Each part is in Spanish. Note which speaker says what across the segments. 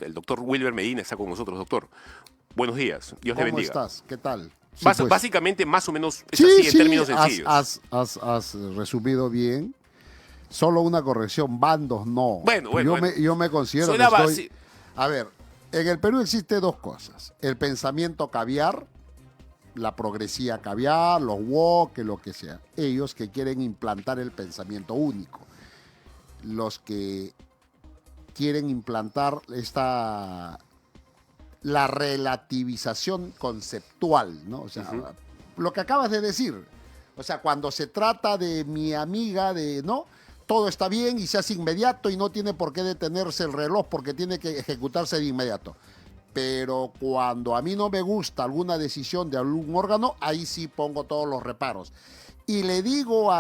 Speaker 1: El doctor Wilber Medina está con nosotros, doctor. Buenos días, Dios le
Speaker 2: ¿Cómo
Speaker 1: bendiga.
Speaker 2: estás? ¿Qué tal? Sí, pues.
Speaker 1: Básicamente, más o menos, es
Speaker 2: Sí,
Speaker 1: así en
Speaker 2: sí,
Speaker 1: términos sencillos.
Speaker 2: has resumido bien. Solo una corrección, bandos no.
Speaker 1: Bueno.
Speaker 2: Yo me considero
Speaker 1: Soy
Speaker 2: que
Speaker 1: la
Speaker 2: estoy...
Speaker 1: base.
Speaker 2: A ver, en el Perú existe dos cosas. El pensamiento caviar, la progresía caviar, los woke, lo que sea. Ellos que quieren implantar el pensamiento único. Los que quieren implantar la relativización conceptual, ¿no? O sea, lo que acabas de decir. O sea, cuando se trata de mi amiga, ¿no? Todo está bien y se hace inmediato y no tiene por qué detenerse el reloj porque tiene que ejecutarse de inmediato. Pero cuando a mí no me gusta alguna decisión de algún órgano, ahí sí pongo todos los reparos. Y le digo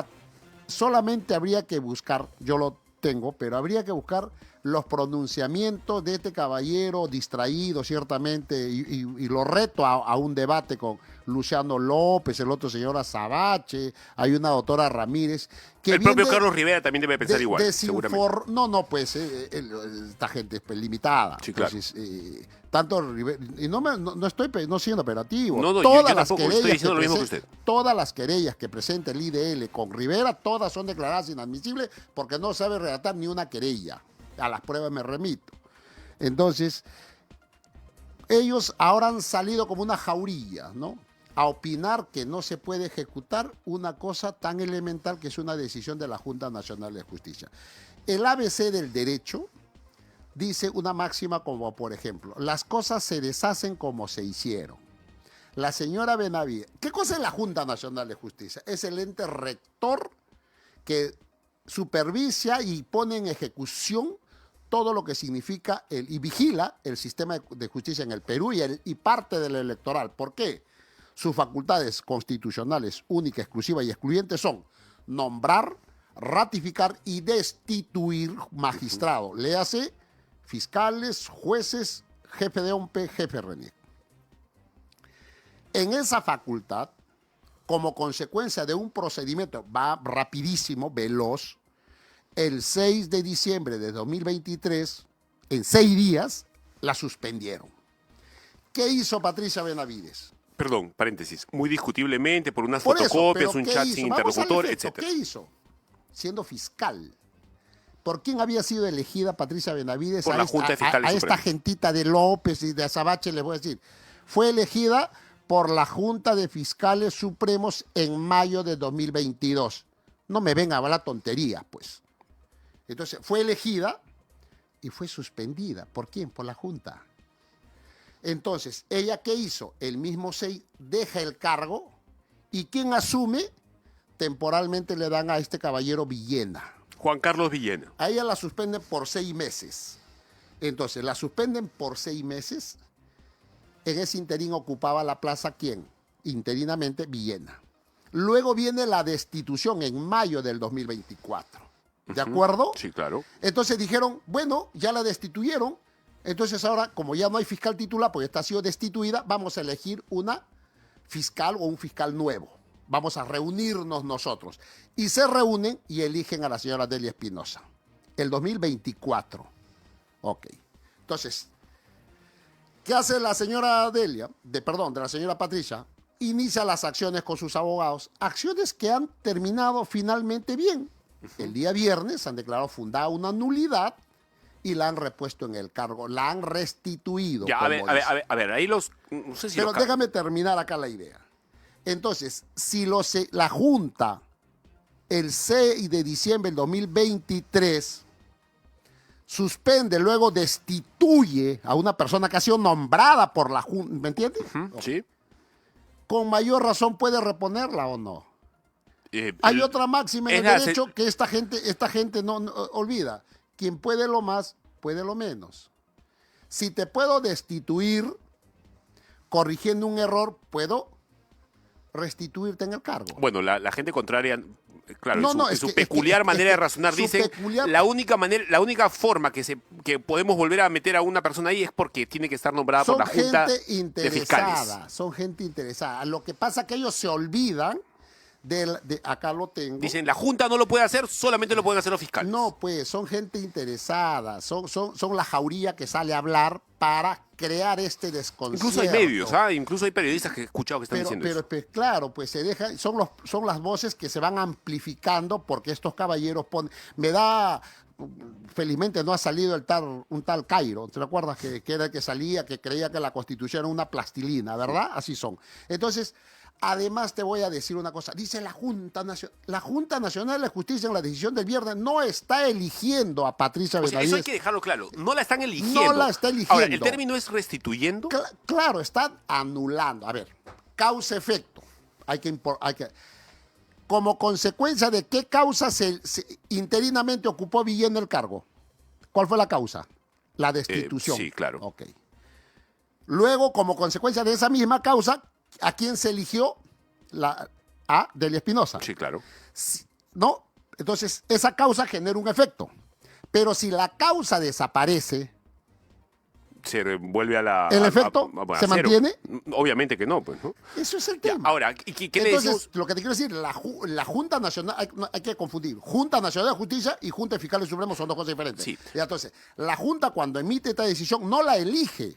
Speaker 2: solamente habría que buscar, yo lo tengo, pero habría que buscar los pronunciamientos de este caballero distraído ciertamente y lo reto a un debate con Luciano López, el otro señor Azabache, hay una doctora Ramírez.
Speaker 1: El propio Carlos Rivera también debe pensar igual, seguramente.
Speaker 2: No, pues esta gente es limitada.
Speaker 1: Sí, claro.
Speaker 2: Entonces, tanto Rivera, y no estoy no siendo operativo.
Speaker 1: No,
Speaker 2: todas
Speaker 1: yo
Speaker 2: las
Speaker 1: tampoco,
Speaker 2: querellas
Speaker 1: estoy diciendo lo mismo que usted.
Speaker 2: Todas las querellas que presenta el IDL con Rivera, todas son declaradas inadmisibles porque no sabe redactar ni una querella. A las pruebas me remito. Entonces, ellos ahora han salido como una jaurilla, ¿no? A opinar que no se puede ejecutar una cosa tan elemental que es una decisión de la Junta Nacional de Justicia. El ABC del derecho dice una máxima como, por ejemplo, las cosas se deshacen como se hicieron. La señora Benavides, ¿qué cosa es la Junta Nacional de Justicia? Es el ente rector que supervisa y pone en ejecución todo lo que significa y vigila el sistema de justicia en el Perú y parte del electoral. ¿Por qué? Sus facultades constitucionales únicas, exclusivas y excluyentes son nombrar, ratificar y destituir magistrados. Léase fiscales, jueces, jefe de OMPE, jefe de RENIEC. En esa facultad, como consecuencia de un procedimiento, va rapidísimo, veloz, el 6 de diciembre de 2023, en 6 días, la suspendieron. ¿Qué hizo Patricia Benavides?
Speaker 1: Perdón, paréntesis, muy discutiblemente por unas fotocopias, un chat sin interlocutor, etc.
Speaker 2: ¿Qué hizo? Siendo fiscal. ¿Por quién había sido elegida Patricia Benavides?
Speaker 1: Por la Junta de Fiscales
Speaker 2: a esta gentita de López y de Azabache, les voy a decir. Fue elegida por la Junta de Fiscales Supremos en mayo de 2022. No me vengan a hablar tonterías, pues. Entonces, fue elegida y fue suspendida. ¿Por quién? Por la Junta. Entonces, ¿ella qué hizo? El mismo 6 deja el cargo y ¿quién asume? Temporalmente le dan a este caballero Villena.
Speaker 1: Juan Carlos Villena.
Speaker 2: A ella la suspenden por 6 meses. Entonces, la suspenden por 6 meses. En ese interín ocupaba la plaza, ¿quién? Interinamente, Villena. Luego viene la destitución en mayo del 2024. ¿De acuerdo?
Speaker 1: Sí, claro.
Speaker 2: Entonces dijeron, bueno, ya la destituyeron. Entonces ahora, como ya no hay fiscal titular, porque esta ha sido destituida, vamos a elegir una fiscal o un fiscal nuevo. Vamos a reunirnos nosotros. Y se reúnen y eligen a la señora Delia Espinosa. El 2024. Ok. Entonces, ¿qué hace la señora Delia? De la señora Patricia. Inicia las acciones con sus abogados. Acciones que han terminado finalmente bien. El día viernes han declarado fundada una nulidad y la han repuesto en el cargo. La han restituido.
Speaker 1: Ya, a ver, ahí los... No sé si
Speaker 2: pero déjame terminar acá la idea. Entonces, si la Junta, el 6 de diciembre del 2023, suspende, luego destituye a una persona que ha sido nombrada por la Junta, ¿me entiendes?
Speaker 1: Sí.
Speaker 2: Con mayor razón puede reponerla o no. Hay otra máxima en el derecho que esta gente no olvida. Quien puede lo más, puede lo menos. Si te puedo destituir corrigiendo un error, puedo restituirte en el cargo.
Speaker 1: Bueno, la gente contraria, claro, en su
Speaker 2: es
Speaker 1: peculiar
Speaker 2: que,
Speaker 1: manera de razonar, dicen la única forma que podemos volver a meter a una persona ahí es porque tiene que estar nombrada por la Junta de Fiscales.
Speaker 2: Son gente interesada. Lo que pasa es que ellos se olvidan acá lo tengo.
Speaker 1: Dicen, la Junta no lo puede hacer, solamente lo pueden hacer los fiscales.
Speaker 2: No, pues son gente interesada, son la jauría que sale a hablar para crear este desconcierto.
Speaker 1: Incluso hay medios, incluso hay periodistas que he escuchado que están diciendo eso.
Speaker 2: Pero claro, pues se deja, son las voces que se van amplificando porque estos caballeros ponen. Felizmente no ha salido un tal Cairo, ¿te acuerdas? Que era el que salía, que creía que la Constitución era una plastilina, ¿verdad? Así son. Entonces, además te voy a decir una cosa. Dice la Junta Nacional de Justicia en la decisión del viernes no está eligiendo a Patricia Benavides.
Speaker 1: Eso hay que dejarlo claro. No la están eligiendo.
Speaker 2: No la está eligiendo.
Speaker 1: Ahora, ¿el término es restituyendo?
Speaker 2: Claro, están anulando. A ver, causa-efecto. Como consecuencia de qué causa se interinamente ocupó Villena el cargo. ¿Cuál fue la causa? La destitución.
Speaker 1: Sí, claro.
Speaker 2: Ok. Luego, como consecuencia de esa misma causa, ¿a quién se eligió? A Delia Espinosa.
Speaker 1: Sí, claro.
Speaker 2: ¿No? Entonces, esa causa genera un efecto. Pero si la causa desaparece,
Speaker 1: se vuelve a la...
Speaker 2: ¿el efecto se mantiene?
Speaker 1: Obviamente que no, pues, ¿no?
Speaker 2: Eso es el tema.
Speaker 1: Ahora, ¿qué le
Speaker 2: Entonces,
Speaker 1: decimos?
Speaker 2: lo que te quiero decir, la Junta Nacional, hay que confundir, Junta Nacional de Justicia y Junta de Fiscales Supremos son dos cosas diferentes.
Speaker 1: Sí.
Speaker 2: Y entonces, la Junta cuando emite esta decisión no la elige,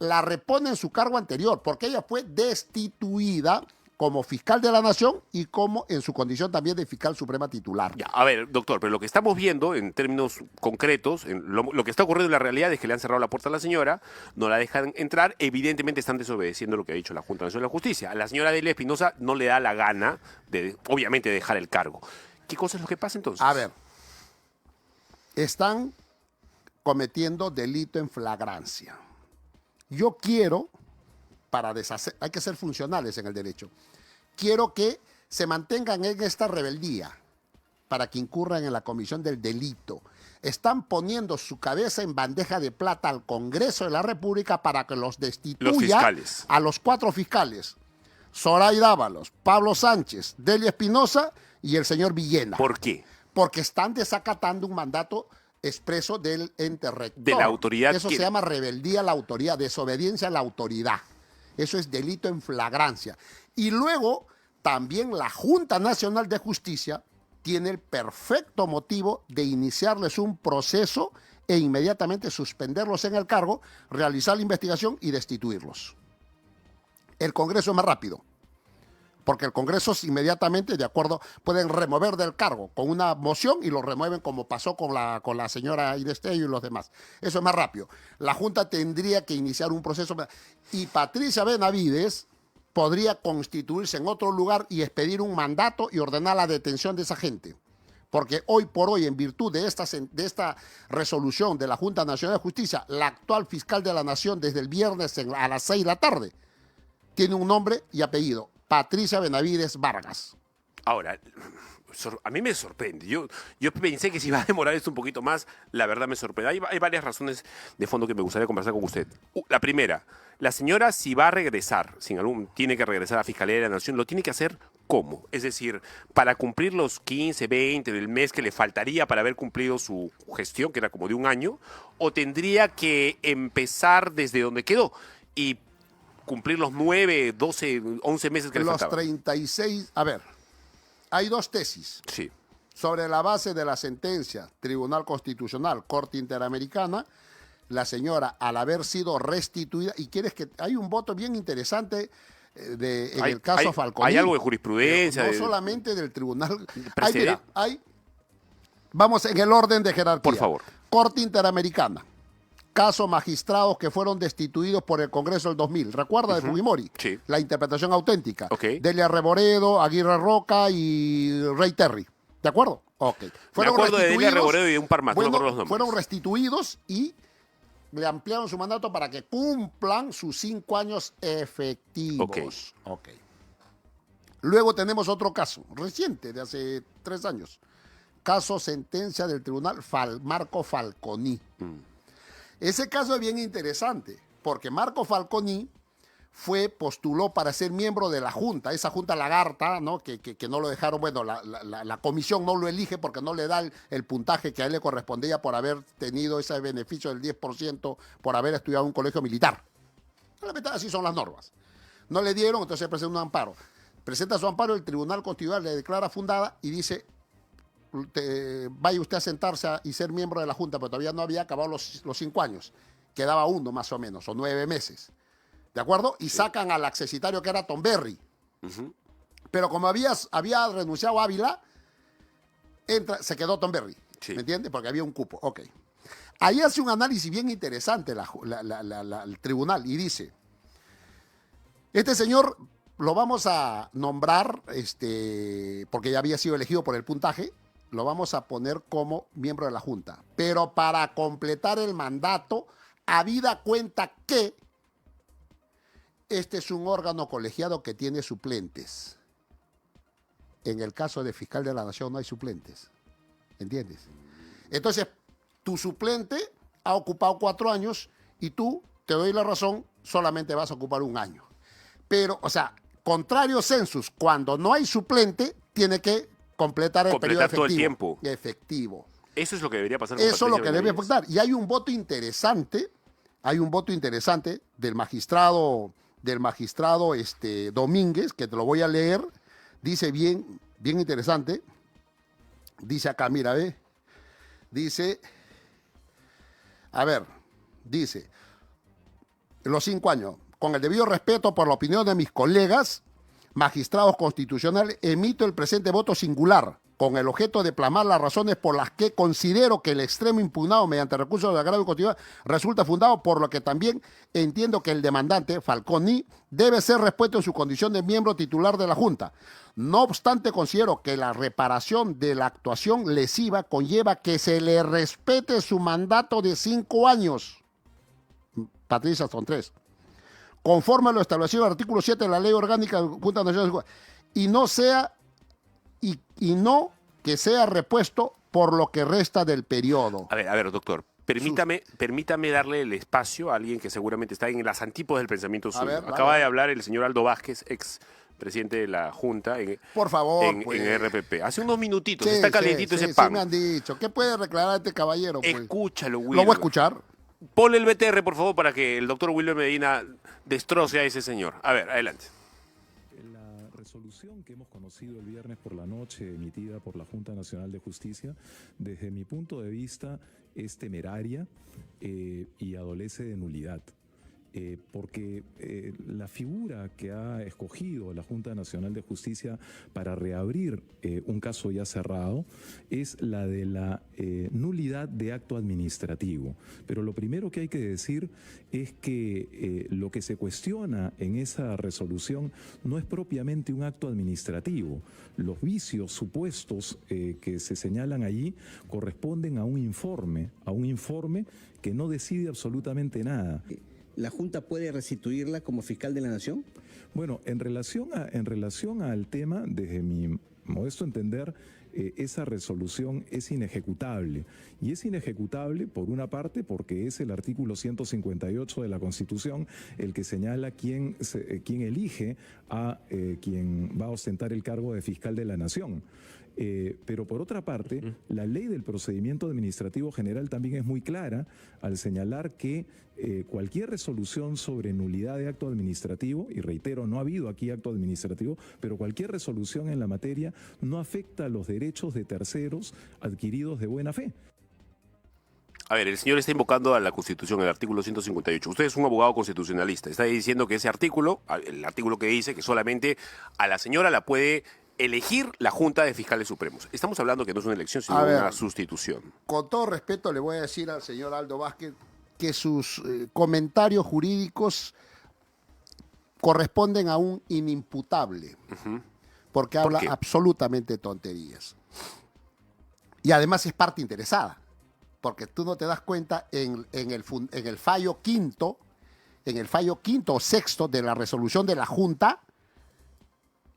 Speaker 2: la repone en su cargo anterior, porque ella fue destituida como fiscal de la Nación y como en su condición también de fiscal suprema titular.
Speaker 1: Ya, a ver, doctor, pero lo que estamos viendo en términos concretos, lo que está ocurriendo en la realidad es que le han cerrado la puerta a la señora, no la dejan entrar, evidentemente están desobedeciendo lo que ha dicho la Junta Nacional de Justicia. A la señora Delia Espinosa no le da la gana, obviamente, de dejar el cargo. ¿Qué cosa es lo que pasa entonces?
Speaker 2: A ver, están cometiendo delito en flagrancia. Yo quiero, hay que ser funcionales en el derecho, quiero que se mantengan en esta rebeldía para que incurran en la comisión del delito. Están poniendo su cabeza en bandeja de plata al Congreso de la República para que los destituya a los 4 fiscales. Zoraida Ábalos, Pablo Sánchez, Delia Espinosa y el señor Villena.
Speaker 1: ¿Por qué?
Speaker 2: Porque están desacatando un mandato expreso del ente rector.
Speaker 1: De la autoridad.
Speaker 2: Eso se llama rebeldía a la autoridad, desobediencia a la autoridad. Eso es delito en flagrancia. Y luego, también la Junta Nacional de Justicia tiene el perfecto motivo de iniciarles un proceso e inmediatamente suspenderlos en el cargo, realizar la investigación y destituirlos. El Congreso es más rápido, porque el Congreso inmediatamente, de acuerdo, pueden remover del cargo con una moción y lo remueven como pasó con la señora Irestello y los demás. Eso es más rápido. La Junta tendría que iniciar un proceso y Patricia Benavides podría constituirse en otro lugar y expedir un mandato y ordenar la detención de esa gente. Porque hoy por hoy, en virtud de esta resolución de la Junta Nacional de Justicia, la actual fiscal de la Nación desde el viernes a las 6 de la tarde tiene un nombre y apellido: Patricia Benavides Vargas.
Speaker 1: Ahora, a mí me sorprende. Yo pensé que si iba a demorar esto un poquito más, la verdad me sorprende. Hay varias razones de fondo que me gustaría conversar con usted. La primera, la señora, si va a regresar, tiene que regresar a Fiscalía de la Nación, ¿lo tiene que hacer cómo? Es decir, para cumplir los 15, 20 del mes que le faltaría para haber cumplido su gestión, que era como de un año, o tendría que empezar desde donde quedó y cumplir los 9, 12, 11 meses que le faltaban.
Speaker 2: Los 36, a ver, hay 2 tesis.
Speaker 1: Sí.
Speaker 2: Sobre la base de la sentencia, Tribunal Constitucional, Corte Interamericana, la señora, al haber sido restituida, y quieres que hay un voto bien interesante en el caso Falconi.
Speaker 1: Hay algo de jurisprudencia.
Speaker 2: No solamente del Tribunal. Vamos en el orden de jerarquía.
Speaker 1: Por favor.
Speaker 2: Corte Interamericana. Caso magistrados que fueron destituidos por el Congreso del 2000. ¿Recuerda de Fujimori?
Speaker 1: Sí.
Speaker 2: La interpretación auténtica.
Speaker 1: Okay.
Speaker 2: Delia Reboredo, Aguirre Roca y Rey Terry. ¿De acuerdo? Ok.
Speaker 1: Me acuerdo de Delia Reboredo y de un par más,
Speaker 2: bueno,
Speaker 1: no recuerdo los nombres.
Speaker 2: Fueron restituidos y le ampliaron su mandato para que cumplan sus 5 años efectivos. Ok. Luego tenemos otro caso, reciente, de hace 3 años. Caso sentencia del tribunal Marco Falconi. Ese caso es bien interesante, porque Marco Falconi postuló para ser miembro de la Junta, esa Junta lagarta, ¿no? Que no lo dejaron, bueno, la comisión no lo elige porque no le da el puntaje que a él le correspondía por haber tenido ese beneficio del 10% por haber estudiado en un colegio militar. Así son las normas. No le dieron, entonces presentó un amparo. presenta su amparo, el Tribunal Constitucional le declara fundada y dice, vaya usted a sentarse y ser miembro de la Junta, pero todavía no había acabado los 5 años. Quedaba uno más o menos, o 9 meses. ¿De acuerdo? Y sacan al accesitario que era Tom Berry. Pero como había renunciado Ávila, se quedó Tom Berry.
Speaker 1: Sí.
Speaker 2: ¿Me entiendes? Porque había un cupo. Ok. Ahí hace un análisis bien interesante el tribunal y dice, este señor lo vamos a nombrar, porque ya había sido elegido por el puntaje, lo vamos a poner como miembro de la Junta. Pero para completar el mandato, habida cuenta que este es un órgano colegiado que tiene suplentes. En el caso de fiscal de la Nación no hay suplentes. ¿Entiendes? Entonces, tu suplente ha ocupado 4 años y tú, te doy la razón, solamente vas a ocupar 1 año. Pero, o sea, contrario census, cuando no hay suplente, tiene que completar el periodo efectivo.
Speaker 1: Todo el tiempo.
Speaker 2: Efectivo.
Speaker 1: Eso es lo que debería pasar con
Speaker 2: Eso es lo que
Speaker 1: Patricia
Speaker 2: debe
Speaker 1: Benavides.
Speaker 2: pasar. Y hay un voto interesante del magistrado Domínguez, que te lo voy a leer. Dice bien interesante. Dice acá, mira, ve. Dice, los 5 años, con el debido respeto por la opinión de mis colegas, magistrados constitucionales, emito el presente voto singular, con el objeto de plasmar las razones por las que considero que el extremo impugnado mediante recursos de agravio constitucional resulta fundado, por lo que también entiendo que el demandante, Falconi, debe ser repuesto en su condición de miembro titular de la Junta. No obstante, considero que la reparación de la actuación lesiva conlleva que se le respete su mandato de 5 años. Patricia, son 3. Conforme a lo establecido en el artículo 7 de la Ley Orgánica de la Junta Nacional, y no que sea repuesto por lo que resta del periodo.
Speaker 1: A ver, doctor, permítame darle el espacio a alguien que seguramente está en las antípodas del pensamiento suyo.
Speaker 2: ver,
Speaker 1: Acaba
Speaker 2: dale.
Speaker 1: de hablar el señor Aldo Vázquez, ex presidente de la Junta
Speaker 2: Por favor,
Speaker 1: en
Speaker 2: pues.
Speaker 1: RPP. Hace unos minutitos,
Speaker 2: Sí,
Speaker 1: está calientito ese
Speaker 2: sí,
Speaker 1: pan.
Speaker 2: Sí me han dicho. ¿Qué puede declarar este caballero? Pues?
Speaker 1: Escúchalo, Wilmer.
Speaker 2: Lo voy a escuchar.
Speaker 1: Ponle el BTR, por favor, para que el doctor Wilmer Medina destroce a ese señor. A ver, adelante.
Speaker 3: La resolución que hemos conocido el viernes por la noche, emitida por la Junta Nacional de Justicia, desde mi punto de vista es temeraria y adolece de nulidad. Porque la figura que ha escogido la Junta Nacional de Justicia para reabrir un caso ya cerrado es la de la nulidad de acto administrativo. Pero lo primero que hay que decir es que lo que se cuestiona en esa resolución no es propiamente un acto administrativo. Los vicios supuestos que se señalan allí corresponden a un informe que no decide absolutamente nada.
Speaker 4: ¿La Junta puede restituirla como fiscal de la Nación?
Speaker 3: Bueno, en relación al tema, desde mi modesto entender, esa resolución es inejecutable. Y es inejecutable, por una parte, porque es el artículo 158 de la Constitución el que señala quién elige a quien va a ostentar el cargo de fiscal de la Nación. Pero por otra parte, la ley del procedimiento administrativo general también es muy clara al señalar que cualquier resolución sobre nulidad de acto administrativo, y reitero, no ha habido aquí acto administrativo, pero cualquier resolución en la materia no afecta a los derechos de terceros adquiridos de buena fe.
Speaker 1: A ver, el señor está invocando a la Constitución, el artículo 158. Usted es un abogado constitucionalista. Está diciendo que ese artículo, el artículo que dice que solamente a la señora la puede elegir la Junta de Fiscales Supremos. Estamos hablando que no es una elección, sino una sustitución.
Speaker 2: Con todo respeto le voy a decir al señor Aldo Vázquez que sus comentarios jurídicos corresponden a un inimputable, porque habla absolutamente tonterías. Y además es parte interesada, porque tú no te das cuenta en el fallo quinto o sexto de la resolución de la Junta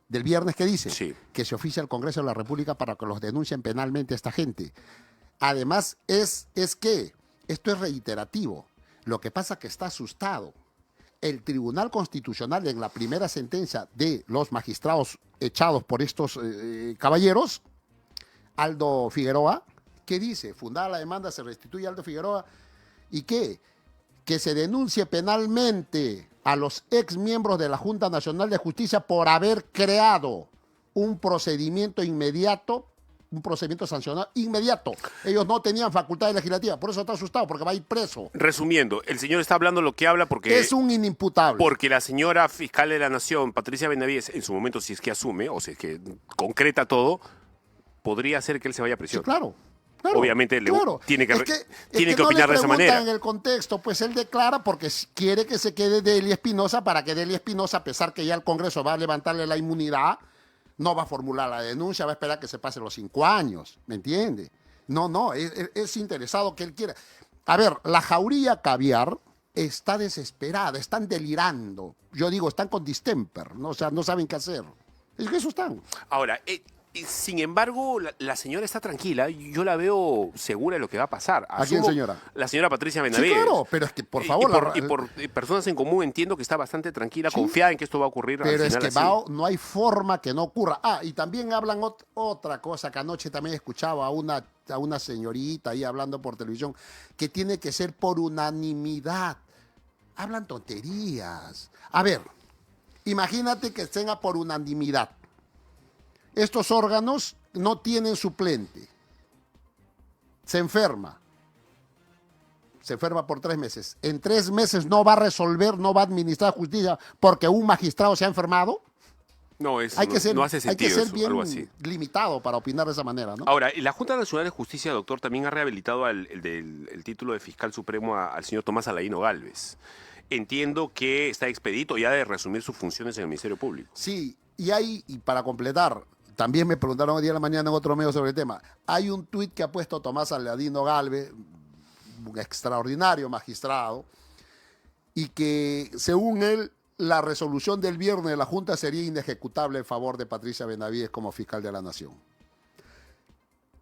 Speaker 2: del viernes, que dice que se oficia al Congreso de la República para que los denuncien penalmente a esta gente. Además, es que esto es reiterativo. Lo que pasa es que está asustado. El Tribunal Constitucional, en la primera sentencia de los magistrados echados por estos caballeros, Aldo Figueroa, ¿qué dice? Fundada la demanda, se restituye a Aldo Figueroa. ¿Y qué? Que se denuncie penalmente a los ex miembros de la Junta Nacional de Justicia por haber creado un procedimiento inmediato, un procedimiento sancionado inmediato. Ellos no tenían facultad legislativa, por eso está asustado, porque va a ir preso.
Speaker 1: Resumiendo, el señor está hablando lo que habla porque...
Speaker 2: Es un inimputable.
Speaker 1: Porque la señora fiscal de la Nación, Patricia Benavides, en su momento, si es que asume o si es que concreta todo, podría hacer que él se vaya a prisión.
Speaker 2: Sí, claro. Claro,
Speaker 1: Obviamente tiene que
Speaker 2: no
Speaker 1: opinar
Speaker 2: le
Speaker 1: de esa manera.
Speaker 2: En el contexto, pues él declara porque quiere que se quede Delia Espinosa para que Delia Espinosa, a pesar que ya el Congreso va a levantarle la inmunidad, no va a formular la denuncia, va a esperar que se pasen los 5 años, ¿me entiende? No, es interesado que él quiera. A ver, la jauría caviar está desesperada, están delirando. Yo digo, están con distemper, ¿no? O sea, no saben qué hacer. Es que eso están.
Speaker 1: Ahora, sin embargo, la señora está tranquila. Yo la veo segura de lo que va a pasar.
Speaker 2: ¿A quién, señora?
Speaker 1: La señora Patricia
Speaker 2: Sí,
Speaker 1: Benavides.
Speaker 2: claro, pero es que, por favor...
Speaker 1: Y por personas en común entiendo que está bastante tranquila, confiada en que esto va a ocurrir
Speaker 2: Pero
Speaker 1: al
Speaker 2: es
Speaker 1: final
Speaker 2: que no hay forma que no ocurra. Ah, y también hablan otra cosa, que anoche también escuchaba a una señorita ahí hablando por televisión, que tiene que ser por unanimidad. Hablan tonterías. A ver, imagínate que tenga por unanimidad. Estos órganos no tienen suplente. Se enferma por 3 meses. En 3 meses no va a resolver, no va a administrar justicia porque un magistrado se ha enfermado.
Speaker 1: No, no hace sentido.
Speaker 2: Hay que ser
Speaker 1: eso,
Speaker 2: bien
Speaker 1: algo así.
Speaker 2: limitado para opinar de esa manera, ¿no?
Speaker 1: Ahora, la Junta Nacional de Justicia, doctor, también ha rehabilitado el título de fiscal supremo al señor Tomás Aladino Gálvez. Entiendo que está expedito ya de resumir sus funciones en el Ministerio Público.
Speaker 2: Sí, y para completar, también me preguntaron hoy día en la mañana en otro medio sobre el tema. Hay un tuit que ha puesto Tomás Aladino Gálvez, un extraordinario magistrado, y que según él la resolución del viernes de la Junta sería inejecutable en favor de Patricia Benavides como fiscal de la Nación.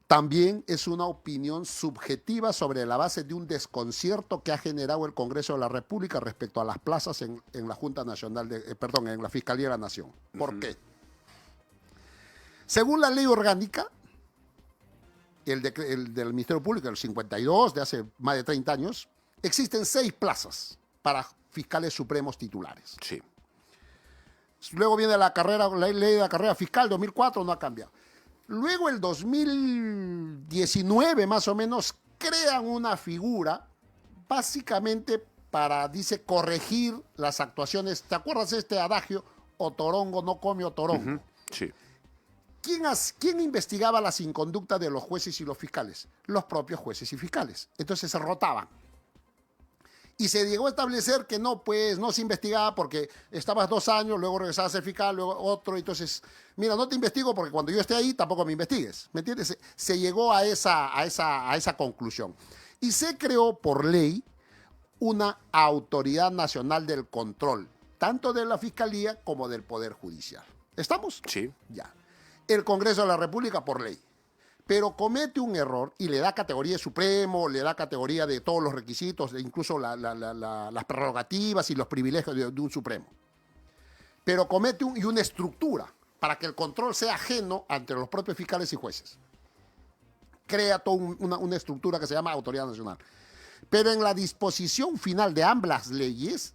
Speaker 2: También es una opinión subjetiva sobre la base de un desconcierto que ha generado el Congreso de la República respecto a las plazas en la Junta Nacional en la Fiscalía de la Nación. ¿Por qué? Según la ley orgánica, el del Ministerio Público, el 52, de hace más de 30 años, existen 6 plazas para fiscales supremos titulares.
Speaker 1: Sí.
Speaker 2: Luego viene la ley de la carrera fiscal, 2004, no ha cambiado. Luego, el 2019, más o menos, crean una figura básicamente para, dice, corregir las actuaciones. ¿Te acuerdas de este adagio? Otorongo no come otorongo.
Speaker 1: Uh-huh. Sí.
Speaker 2: ¿Quién investigaba las inconductas de los jueces y los fiscales? Los propios jueces y fiscales. Entonces se rotaban. Y se llegó a establecer que no se investigaba porque estabas 2 años, luego regresabas a ser fiscal, luego otro. Entonces, mira, no te investigo porque cuando yo esté ahí tampoco me investigues. ¿Me entiendes? Se llegó a esa conclusión. Y se creó por ley una autoridad nacional del control, tanto de la Fiscalía como del Poder Judicial. ¿Estamos?
Speaker 1: Sí.
Speaker 2: Ya. El Congreso de la República por ley. Pero comete un error y le da categoría de supremo, le da categoría de todos los requisitos, incluso las prerrogativas y los privilegios de un supremo. Pero comete una estructura para que el control sea ajeno ante los propios fiscales y jueces. Crea toda una estructura que se llama Autoridad Nacional. Pero en la disposición final de ambas leyes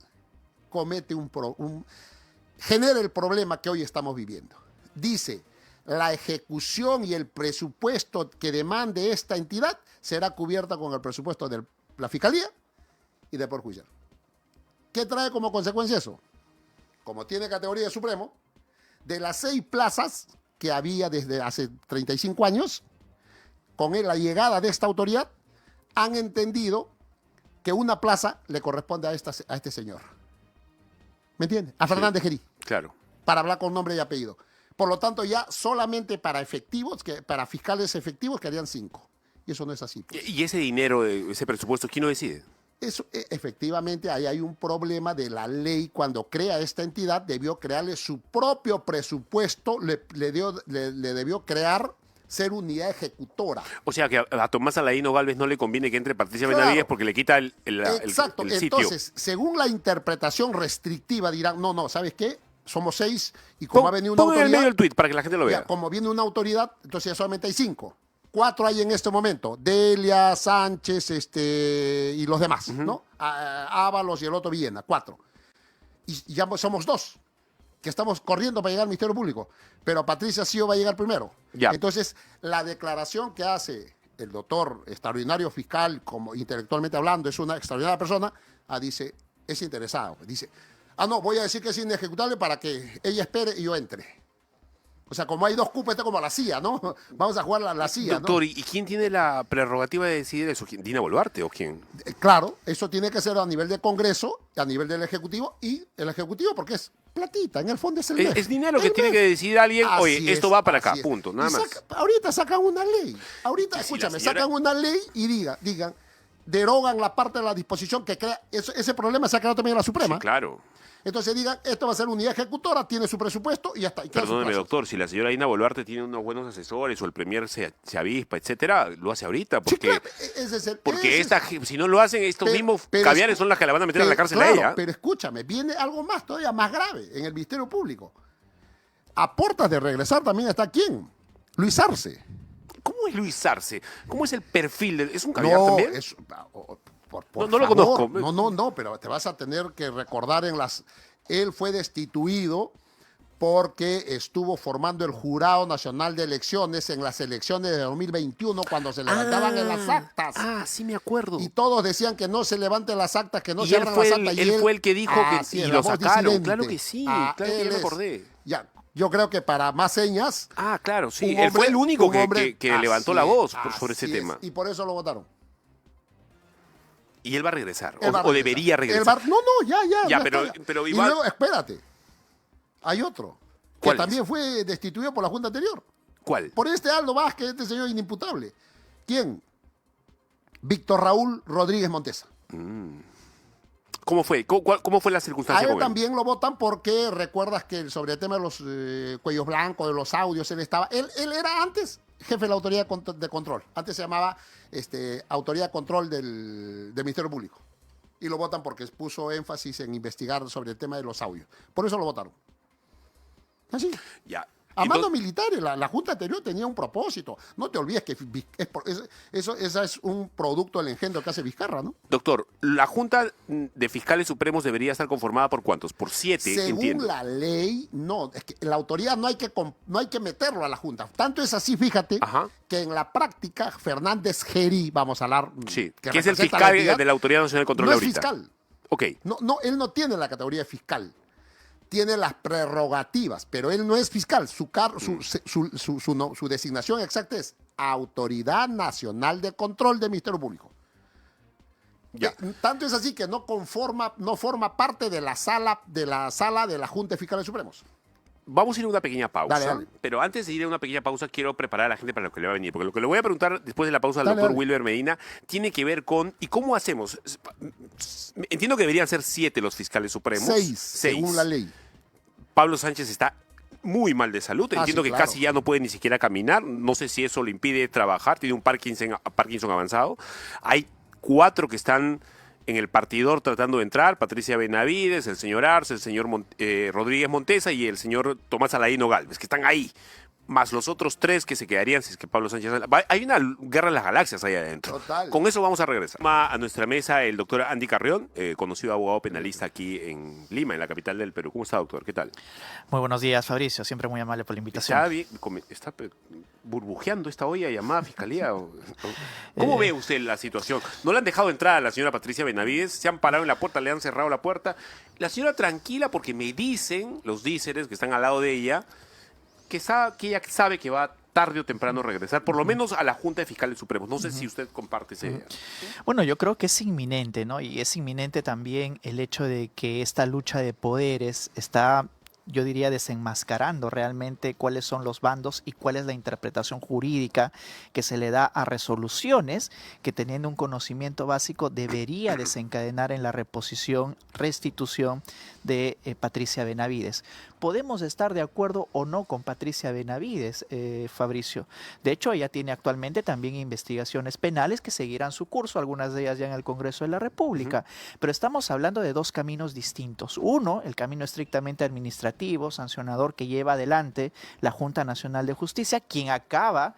Speaker 2: genera el problema que hoy estamos viviendo. Dice: la ejecución y el presupuesto que demande esta entidad será cubierta con el presupuesto de la Fiscalía y del Poder Judicial. ¿Qué trae como consecuencia eso? Como tiene categoría de supremo, de las 6 plazas que había desde hace 35 años, con la llegada de esta autoridad, han entendido que una plaza le corresponde a este señor. ¿Me entiende? A Fernández Gerí.
Speaker 1: Claro.
Speaker 2: Para hablar con nombre y apellido. Por lo tanto, ya solamente para fiscales efectivos quedarían 5. Y eso no es así. Pues.
Speaker 1: ¿Y ese dinero, ese presupuesto, quién lo decide?
Speaker 2: Eso, efectivamente, ahí hay un problema de la ley. Cuando crea esta entidad, debió crearle su propio presupuesto, le debió crear ser unidad ejecutora.
Speaker 1: O sea que a Tomás Aladino Gálvez no le conviene que entre Patricia
Speaker 2: Claro.
Speaker 1: Benavides porque le quita el
Speaker 2: Exacto.
Speaker 1: sitio.
Speaker 2: Entonces, según la interpretación restrictiva, dirán, no, ¿sabes qué? Somos 6 y como ha venido una
Speaker 1: Pongan en el medio
Speaker 2: autoridad...
Speaker 1: el tuit para que la gente lo vea.
Speaker 2: Ya, como viene una autoridad, entonces ya solamente hay 5. 4 hay en este momento. Delia, Sánchez y los demás, ¿no? Ábalos y el otro Villena, 4. y ya somos dos que estamos corriendo para llegar al Ministerio Público, pero Patricia sí va a llegar primero.
Speaker 1: Ya.
Speaker 2: Entonces, la declaración que hace el doctor extraordinario fiscal, como intelectualmente hablando, es una extraordinaria persona, dice, es interesado. Dice, no, voy a decir que es inejecutable para que ella espere y yo entre. O sea, como hay dos cupos, está como la CIA, ¿no? Vamos a jugar la CIA,
Speaker 1: Doctor,
Speaker 2: ¿no?
Speaker 1: ¿y quién tiene la prerrogativa de decidir eso? ¿Dina Boluarte o quién?
Speaker 2: Claro, eso tiene que ser a nivel de Congreso, a nivel del Ejecutivo, y el Ejecutivo, porque es platita, en el fondo es el MEF.
Speaker 1: Es dinero que
Speaker 2: El
Speaker 1: tiene
Speaker 2: MEF.
Speaker 1: que decidir alguien,
Speaker 2: Así
Speaker 1: oye, esto
Speaker 2: es,
Speaker 1: va para acá,
Speaker 2: así es.
Speaker 1: punto, nada
Speaker 2: Y
Speaker 1: más.
Speaker 2: ahorita sacan una ley. Ahorita,
Speaker 1: Y si la
Speaker 2: escúchame,
Speaker 1: señora-
Speaker 2: sacan una ley y digan, derogan la parte de la disposición que crea. Ese problema se ha creado también en la Suprema.
Speaker 1: Sí, claro.
Speaker 2: Entonces digan, esto va a ser unidad ejecutora, tiene su presupuesto y ya está. Y queda su
Speaker 1: Perdóneme,
Speaker 2: plazo.
Speaker 1: doctor, si la señora Dina Boluarte tiene unos buenos asesores o el premier se avispa, etcétera, lo hace ahorita,
Speaker 2: Sí,
Speaker 1: porque,
Speaker 2: claro, ese es el-
Speaker 1: porque
Speaker 2: ese es-
Speaker 1: si no lo hacen, estos
Speaker 2: Pero-
Speaker 1: mismos
Speaker 2: pero
Speaker 1: caviares
Speaker 2: escu-
Speaker 1: son las que la van a meter a la cárcel
Speaker 2: claro,
Speaker 1: a ella.
Speaker 2: Pero escúchame, viene algo más, todavía más grave en el Ministerio Público. A puertas de regresar también está ¿quién? Luis Arce.
Speaker 1: ¿Cómo es Luis Arce? ¿Cómo es el perfil? ¿Es un caviar también?
Speaker 2: es- por
Speaker 1: No lo
Speaker 2: favor.
Speaker 1: conozco.
Speaker 2: No, pero te vas a tener que recordar Él fue destituido porque estuvo formando el Jurado Nacional de Elecciones en las elecciones de 2021 cuando se levantaban en las actas.
Speaker 1: Sí me acuerdo.
Speaker 2: Y todos decían que no se levanten las actas, que no
Speaker 1: Y
Speaker 2: se
Speaker 1: él
Speaker 2: abran
Speaker 1: fue
Speaker 2: las
Speaker 1: el-
Speaker 2: actas.
Speaker 1: él fue el que dijo que-
Speaker 2: Así
Speaker 1: y
Speaker 2: es,
Speaker 1: lo
Speaker 2: la voz
Speaker 1: sacaron.
Speaker 2: disidente.
Speaker 1: Claro que sí, claro que ya
Speaker 2: él
Speaker 1: me
Speaker 2: es-
Speaker 1: acordé.
Speaker 2: Ya, yo creo que para más señas.
Speaker 1: Claro, sí.
Speaker 2: un
Speaker 1: Él fue
Speaker 2: hombre-
Speaker 1: el único
Speaker 2: un
Speaker 1: que,
Speaker 2: hombre-
Speaker 1: que levantó
Speaker 2: así
Speaker 1: la voz
Speaker 2: es,
Speaker 1: sobre ese
Speaker 2: así es,
Speaker 1: tema.
Speaker 2: Y por eso lo votaron.
Speaker 1: Y él va a regresar.
Speaker 2: Él va a
Speaker 1: O
Speaker 2: regresar.
Speaker 1: debería
Speaker 2: Él
Speaker 1: regresar.
Speaker 2: va- no, ya.
Speaker 1: Ya, pero
Speaker 2: y
Speaker 1: Iván-
Speaker 2: luego, espérate. Hay otro. Que
Speaker 1: ¿Cuál es?
Speaker 2: también fue destituido por la Junta anterior.
Speaker 1: ¿Cuál?
Speaker 2: Por Aldo Vázquez, este señor inimputable. ¿Quién? Víctor Raúl Rodríguez Montesa.
Speaker 1: ¿Cómo fue? ¿Cómo fue la
Speaker 2: A
Speaker 1: circunstancia
Speaker 2: él
Speaker 1: con él?
Speaker 2: también lo votan porque recuerdas que sobre el tema de los cuellos blancos, de los audios, él era antes jefe de la Autoridad de Control. Antes se llamaba Autoridad de Control del Ministerio Público. Y lo votan porque puso énfasis en investigar sobre el tema de los audios. Por eso lo votaron. Así.
Speaker 1: Ya.
Speaker 2: A
Speaker 1: Y
Speaker 2: mando
Speaker 1: vos-
Speaker 2: militares, la Junta anterior tenía un propósito. No te olvides que esa es un producto del engendro que hace Vizcarra, ¿no?
Speaker 1: Doctor, la Junta de Fiscales Supremos debería estar conformada por ¿cuántos? Por 7,
Speaker 2: Según
Speaker 1: entiendo.
Speaker 2: la ley, no. Es que la autoridad no hay que meterlo a la Junta. Tanto es así, fíjate,
Speaker 1: Ajá.
Speaker 2: que en la práctica Fernández Geri, vamos a hablar,
Speaker 1: Sí, que es el
Speaker 2: representa
Speaker 1: fiscal
Speaker 2: la entidad,
Speaker 1: de la Autoridad Nacional de Control
Speaker 2: no es
Speaker 1: ahorita.
Speaker 2: fiscal.
Speaker 1: Ok.
Speaker 2: No, él no tiene la categoría de fiscal. Tiene las prerrogativas, pero él no es fiscal. Su designación exacta es Autoridad Nacional de Control del Ministerio Público.
Speaker 1: Ya.
Speaker 2: Tanto es así que no forma parte de la sala de la Junta de Fiscales Supremos.
Speaker 1: Vamos a ir a una pequeña pausa.
Speaker 2: Dale.
Speaker 1: Pero antes de ir a una pequeña pausa, quiero preparar a la gente para lo que le va a venir. Porque lo que le voy a preguntar después de la pausa al
Speaker 2: Dale,
Speaker 1: doctor
Speaker 2: dale.
Speaker 1: Wilber Medina tiene que ver con ¿y cómo hacemos? Entiendo que deberían ser 7 los fiscales supremos.
Speaker 2: 6,
Speaker 1: Seis.
Speaker 2: según la ley.
Speaker 1: Pablo Sánchez está muy mal de salud. Entiendo
Speaker 2: sí,
Speaker 1: que
Speaker 2: claro.
Speaker 1: casi ya no puede ni siquiera caminar. No sé si eso le impide trabajar. Tiene un Parkinson avanzado. Hay 4 que están en el partidor tratando de entrar. Patricia Benavides, el señor Arce, el señor Rodríguez Montesa y el señor Tomás Aladino Gálvez, que están ahí. Más los otros 3 que se quedarían si es que Pablo Sánchez... Hay una guerra de las galaxias ahí adentro.
Speaker 2: Total.
Speaker 1: Con eso vamos a regresar. A nuestra mesa el doctor Andy Carrión, conocido abogado penalista aquí en Lima, en la capital del Perú. ¿Cómo está, doctor? ¿Qué tal?
Speaker 5: Muy buenos días, Fabricio. Siempre muy amable por la invitación.
Speaker 1: Está burbujeando esta olla llamada fiscalía. ¿Cómo ve usted la situación? No le han dejado entrar a la señora Patricia Benavides, se han parado en la puerta, le han cerrado la puerta. La señora tranquila porque me dicen, los díceres que están al lado de ella, que ella sabe que va tarde o temprano a regresar, por lo menos a la Junta de Fiscales Supremos. No sé si usted comparte esa idea.
Speaker 5: Bueno, yo creo que es inminente, ¿no? Y es inminente también el hecho de que esta lucha de poderes está, yo diría, desenmascarando realmente cuáles son los bandos y cuál es la interpretación jurídica que se le da a resoluciones que, teniendo un conocimiento básico, debería desencadenar en la restitución de Patricia Benavides. Podemos estar de acuerdo o no con Patricia Benavides, Fabricio. De hecho, ella tiene actualmente también investigaciones penales que seguirán su curso, algunas de ellas ya en el Congreso de la República. Pero estamos hablando de 2 caminos distintos. Uno, el camino estrictamente administrativo, sancionador, que lleva adelante la Junta Nacional de Justicia, quien acaba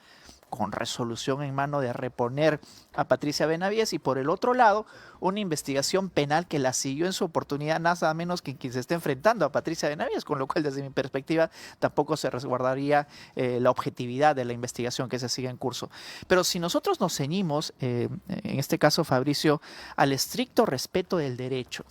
Speaker 5: con resolución en mano de reponer a Patricia Benavides, y por el otro lado, una investigación penal que la siguió en su oportunidad nada menos que quien se está enfrentando a Patricia Benavides, con lo cual desde mi perspectiva tampoco se resguardaría la objetividad de la investigación que se sigue en curso. Pero si nosotros nos ceñimos, en este caso Fabricio, al estricto respeto del derecho,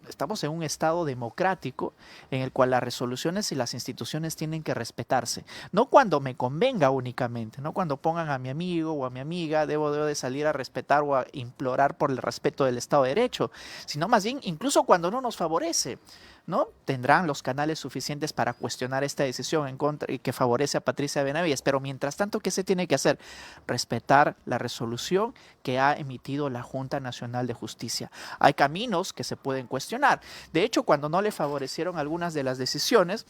Speaker 5: estamos en un estado democrático en el cual las resoluciones y las instituciones tienen que respetarse. No cuando me convenga únicamente, no cuando pongan a mi amigo o a mi amiga, debo de salir a respetar o a implorar por el respeto del Estado de Derecho, sino más bien incluso cuando no nos favorece, ¿no? Tendrán los canales suficientes para cuestionar esta decisión en contra y que favorece a Patricia Benavides, pero mientras tanto, ¿qué se tiene que hacer? Respetar la resolución que ha emitido la Junta Nacional de Justicia. Hay caminos que se pueden cuestionar. De hecho, cuando no le favorecieron algunas de las decisiones,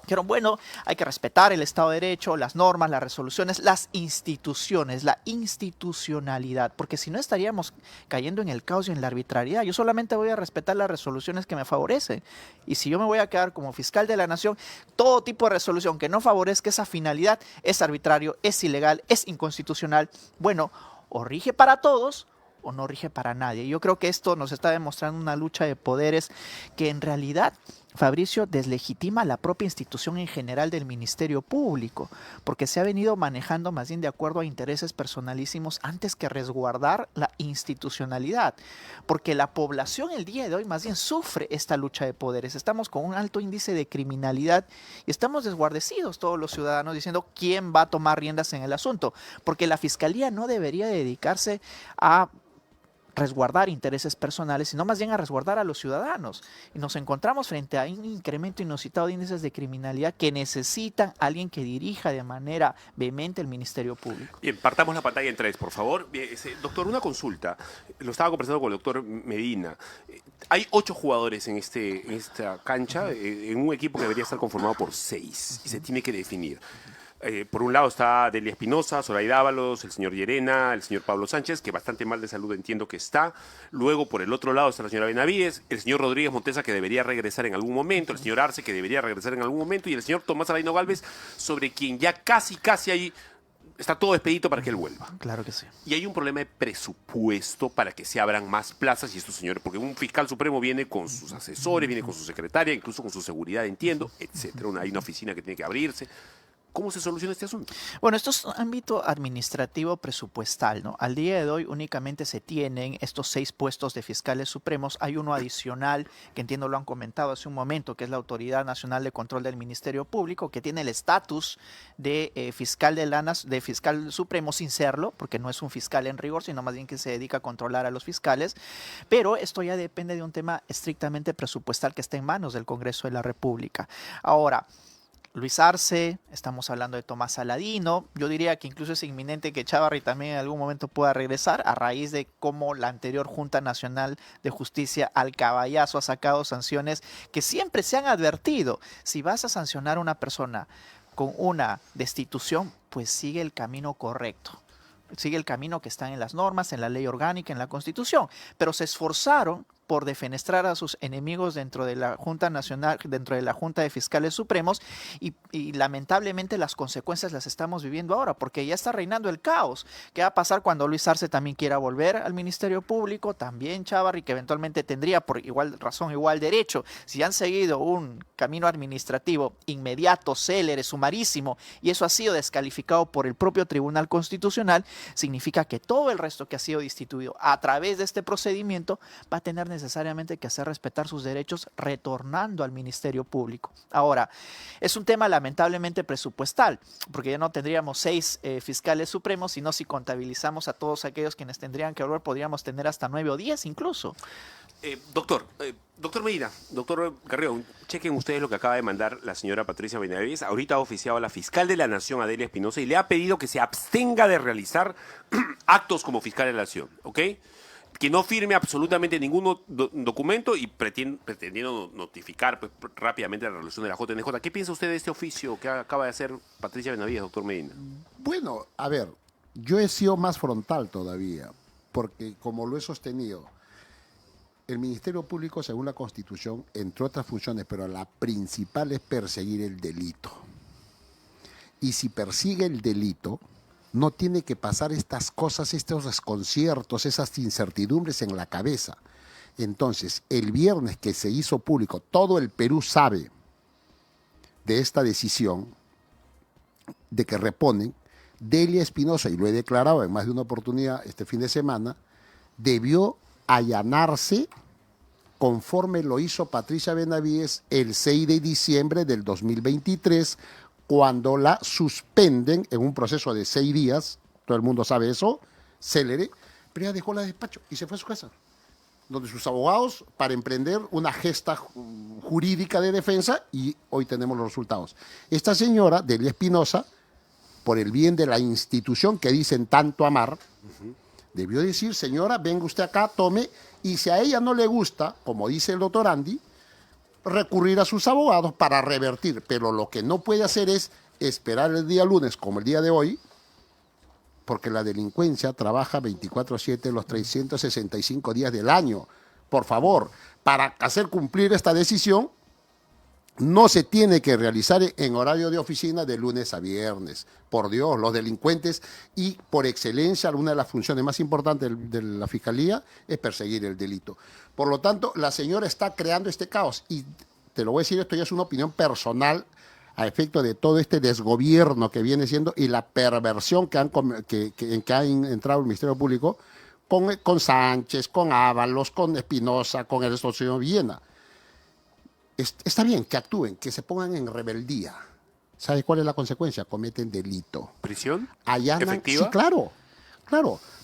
Speaker 5: dijeron, bueno, hay que respetar el Estado de Derecho, las normas, las resoluciones, las instituciones, la institucionalidad, porque si no estaríamos cayendo en el caos y en la arbitrariedad. Yo solamente voy a respetar las resoluciones que me favorecen. Y si yo me voy a quedar como fiscal de la nación, todo tipo de resolución que no favorezca esa finalidad es arbitrario, es ilegal, es inconstitucional. Bueno, o rige para todos o no rige para nadie. Yo creo que esto nos está demostrando una lucha de poderes que en realidad, Fabricio, deslegitima la propia institución en general del Ministerio Público, porque se ha venido manejando más bien de acuerdo a intereses personalísimos antes que resguardar la institucionalidad, porque la población el día de hoy más bien sufre esta lucha de poderes. Estamos con un alto índice de criminalidad y estamos desguardecidos todos los ciudadanos diciendo quién va a tomar riendas en el asunto, porque la Fiscalía no debería dedicarse a resguardar intereses personales, sino más bien a resguardar a los ciudadanos. Y nos encontramos frente a un incremento inusitado de índices de criminalidad que necesitan a alguien que dirija de manera vehemente el Ministerio Público.
Speaker 1: Bien, partamos la pantalla en 3, por favor. Bien, doctor, una consulta. Lo estaba conversando con el doctor Medina. Hay 8 jugadores en esta cancha, en un equipo que debería estar conformado por 6, y se tiene que definir. Por un lado está Delia Espinosa, Zoraida Ábalos, el señor Llerena, el señor Pablo Sánchez, que bastante mal de salud entiendo que está. Luego, por el otro lado, está la señora Benavides, el señor Rodríguez Montesa, que debería regresar en algún momento, el señor Arce, que debería regresar en algún momento, y el señor Tomás Alaino Gálvez, sobre quien ya casi ahí está todo expedito para que él vuelva.
Speaker 5: Claro que sí.
Speaker 1: Y hay un problema de presupuesto para que se abran más plazas y estos señores, porque un fiscal supremo viene con sus asesores, viene con su secretaria, incluso con su seguridad, entiendo, etcétera. Hay una oficina que tiene que abrirse. ¿Cómo se soluciona este asunto?
Speaker 5: Bueno, esto es un ámbito administrativo presupuestal, ¿no? Al día de hoy únicamente se tienen estos 6 puestos de fiscales supremos. Hay uno adicional, que entiendo lo han comentado hace un momento, que es la Autoridad Nacional de Control del Ministerio Público, que tiene el estatus de fiscal supremo sin serlo, porque no es un fiscal en rigor, sino más bien que se dedica a controlar a los fiscales. Pero esto ya depende de un tema estrictamente presupuestal que está en manos del Congreso de la República. Ahora, Luis Arce, estamos hablando de Tomás Saladino, yo diría que incluso es inminente que Chávarri también en algún momento pueda regresar a raíz de cómo la anterior Junta Nacional de Justicia al caballazo ha sacado sanciones que siempre se han advertido. Si vas a sancionar a una persona con una destitución, pues sigue el camino correcto. Sigue el camino que está en las normas, en la ley orgánica, en la Constitución, pero se esforzaron por defenestrar a sus enemigos dentro de la Junta Nacional, dentro de la Junta de Fiscales Supremos, y lamentablemente las consecuencias las estamos viviendo ahora, porque ya está reinando el caos. ¿Qué va a pasar cuando Luis Arce también quiera volver al Ministerio Público? También Chávarri, que eventualmente tendría por igual razón, igual derecho, si han seguido un camino administrativo inmediato, célere, sumarísimo, y eso ha sido descalificado por el propio Tribunal Constitucional, significa que todo el resto que ha sido destituido a través de este procedimiento va a tener necesariamente que hacer respetar sus derechos retornando al Ministerio Público. Ahora, es un tema lamentablemente presupuestal, porque ya no tendríamos 6 fiscales supremos, sino si contabilizamos a todos aquellos quienes tendrían que volver, podríamos tener hasta 9 o 10 incluso.
Speaker 1: Doctor Medina, doctor Carrión, chequen ustedes lo que acaba de mandar la señora Patricia Benavides. Ahorita ha oficiado a la fiscal de la Nación, Adelia Espinosa, y le ha pedido que se abstenga de realizar actos como fiscal de la Nación, ¿ok? Que no firme absolutamente ningún documento y pretendiendo notificar pues, rápidamente la resolución de la JNJ. ¿Qué piensa usted de este oficio que acaba de hacer Patricia Benavides, doctor Medina?
Speaker 2: Bueno, a ver, yo he sido más frontal todavía, porque como lo he sostenido, el Ministerio Público, según la Constitución, entre otras funciones, pero la principal es perseguir el delito. Y si persigue el delito, no tiene que pasar estas cosas, estos desconciertos, esas incertidumbres en la cabeza. Entonces, el viernes que se hizo público, todo el Perú sabe de esta decisión de que reponen. Delia Espinosa, y lo he declarado en más de una oportunidad este fin de semana, debió allanarse conforme lo hizo Patricia Benavides el 6 de diciembre del 2023, cuando la suspenden en un proceso de 6 días, todo el mundo sabe eso, célere, pero ella dejó la despacho y se fue a su casa, donde sus abogados, para emprender una gesta jurídica de defensa, y hoy tenemos los resultados. Esta señora, Delia Espinosa, por el bien de la institución que dicen tanto amar, debió decir, señora, venga usted acá, tome, y si a ella no le gusta, como dice el doctor Andy, recurrir a sus abogados para revertir. Pero lo que no puede hacer es esperar el día lunes, como el día de hoy, porque la delincuencia trabaja 24/7 los 365 días del año. Por favor, para hacer cumplir esta decisión, no se tiene que realizar en horario de oficina de lunes a viernes. Por Dios, los delincuentes, y por excelencia, una de las funciones más importantes de la Fiscalía es perseguir el delito. Por lo tanto, la señora está creando este caos. Y te lo voy a decir, esto ya es una opinión personal a efecto de todo este desgobierno que viene siendo y la perversión en que ha entrado el Ministerio Público con Sánchez, con Ábalos, con Espinosa, con el señor Villena. Está bien que actúen, que se pongan en rebeldía. ¿Sabe cuál es la consecuencia? Cometen delito.
Speaker 1: ¿Prisión?
Speaker 2: Allanan,
Speaker 1: ¿Efectiva?
Speaker 2: sí, claro.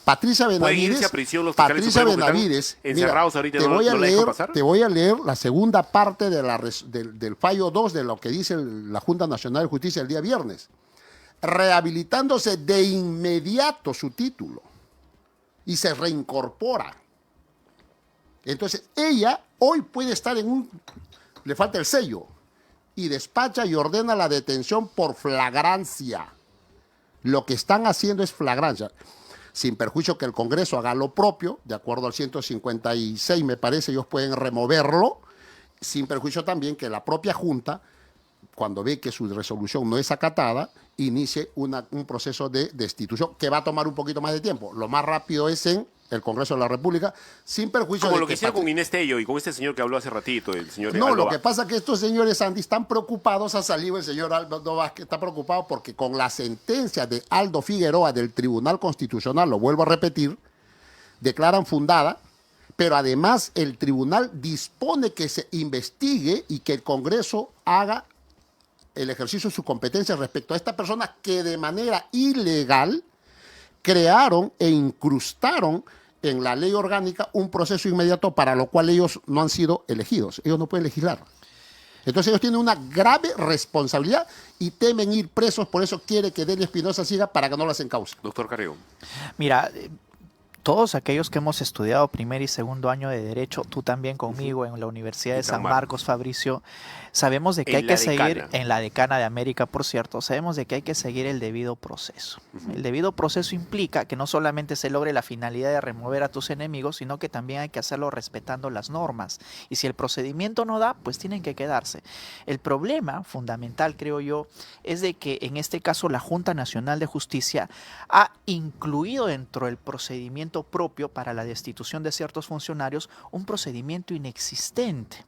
Speaker 2: Patricia
Speaker 1: ¿Pueden irse
Speaker 2: Benavides,
Speaker 1: a prisión los fiscales
Speaker 2: Patricia
Speaker 1: supremos que están
Speaker 2: Benavides,
Speaker 1: encerrados ahorita,
Speaker 2: te
Speaker 1: no
Speaker 2: voy a
Speaker 1: la dejan
Speaker 2: leer,
Speaker 1: pasar?
Speaker 2: te voy a leer la segunda parte del fallo 2 de lo que dice la Junta Nacional de Justicia el día viernes, rehabilitándose de inmediato su título y se reincorpora. Entonces, ella hoy puede estar le falta el sello, y despacha y ordena la detención por flagrancia. Lo que están haciendo es flagrancia, sin perjuicio que el Congreso haga lo propio, de acuerdo al 156, me parece, ellos pueden removerlo, sin perjuicio también que la propia Junta, cuando ve que su resolución no es acatada, inicie un proceso de destitución que va a tomar un poquito más de tiempo. Lo más rápido es en el Congreso de la República, sin perjuicio
Speaker 1: Como
Speaker 2: de
Speaker 1: lo que hicieron con Inés Tello y con este señor que habló hace ratito, el señor
Speaker 2: No,
Speaker 1: Aldo
Speaker 2: lo que
Speaker 1: Vázquez.
Speaker 2: pasa es que estos señores, Andy, están preocupados. Ha salido el señor Aldo Vázquez, está preocupado porque con la sentencia de Aldo Figueroa del Tribunal Constitucional, lo vuelvo a repetir, declaran fundada, pero además el tribunal dispone que se investigue y que el Congreso haga el ejercicio de su competencia respecto a estas personas que de manera ilegal crearon e incrustaron en la ley orgánica un proceso inmediato para lo cual ellos no han sido elegidos. Ellos no pueden legislar. Entonces ellos tienen una grave responsabilidad y temen ir presos, por eso quiere que Delia Espinosa siga para que no las encauce.
Speaker 1: Doctor Carrión.
Speaker 5: Mira, todos aquellos que hemos estudiado primer y segundo año de Derecho, tú también conmigo en la Universidad de San Marcos, Fabricio, sabemos de que hay que seguir, en la Decana de América, por cierto, sabemos de que hay que seguir el debido proceso. El debido proceso implica que no solamente se logre la finalidad de remover a tus enemigos, sino que también hay que hacerlo respetando las normas. Y si el procedimiento no da, pues tienen que quedarse. El problema fundamental, creo yo, es de que en este caso la Junta Nacional de Justicia ha incluido dentro del procedimiento propio para la destitución de ciertos funcionarios un procedimiento inexistente.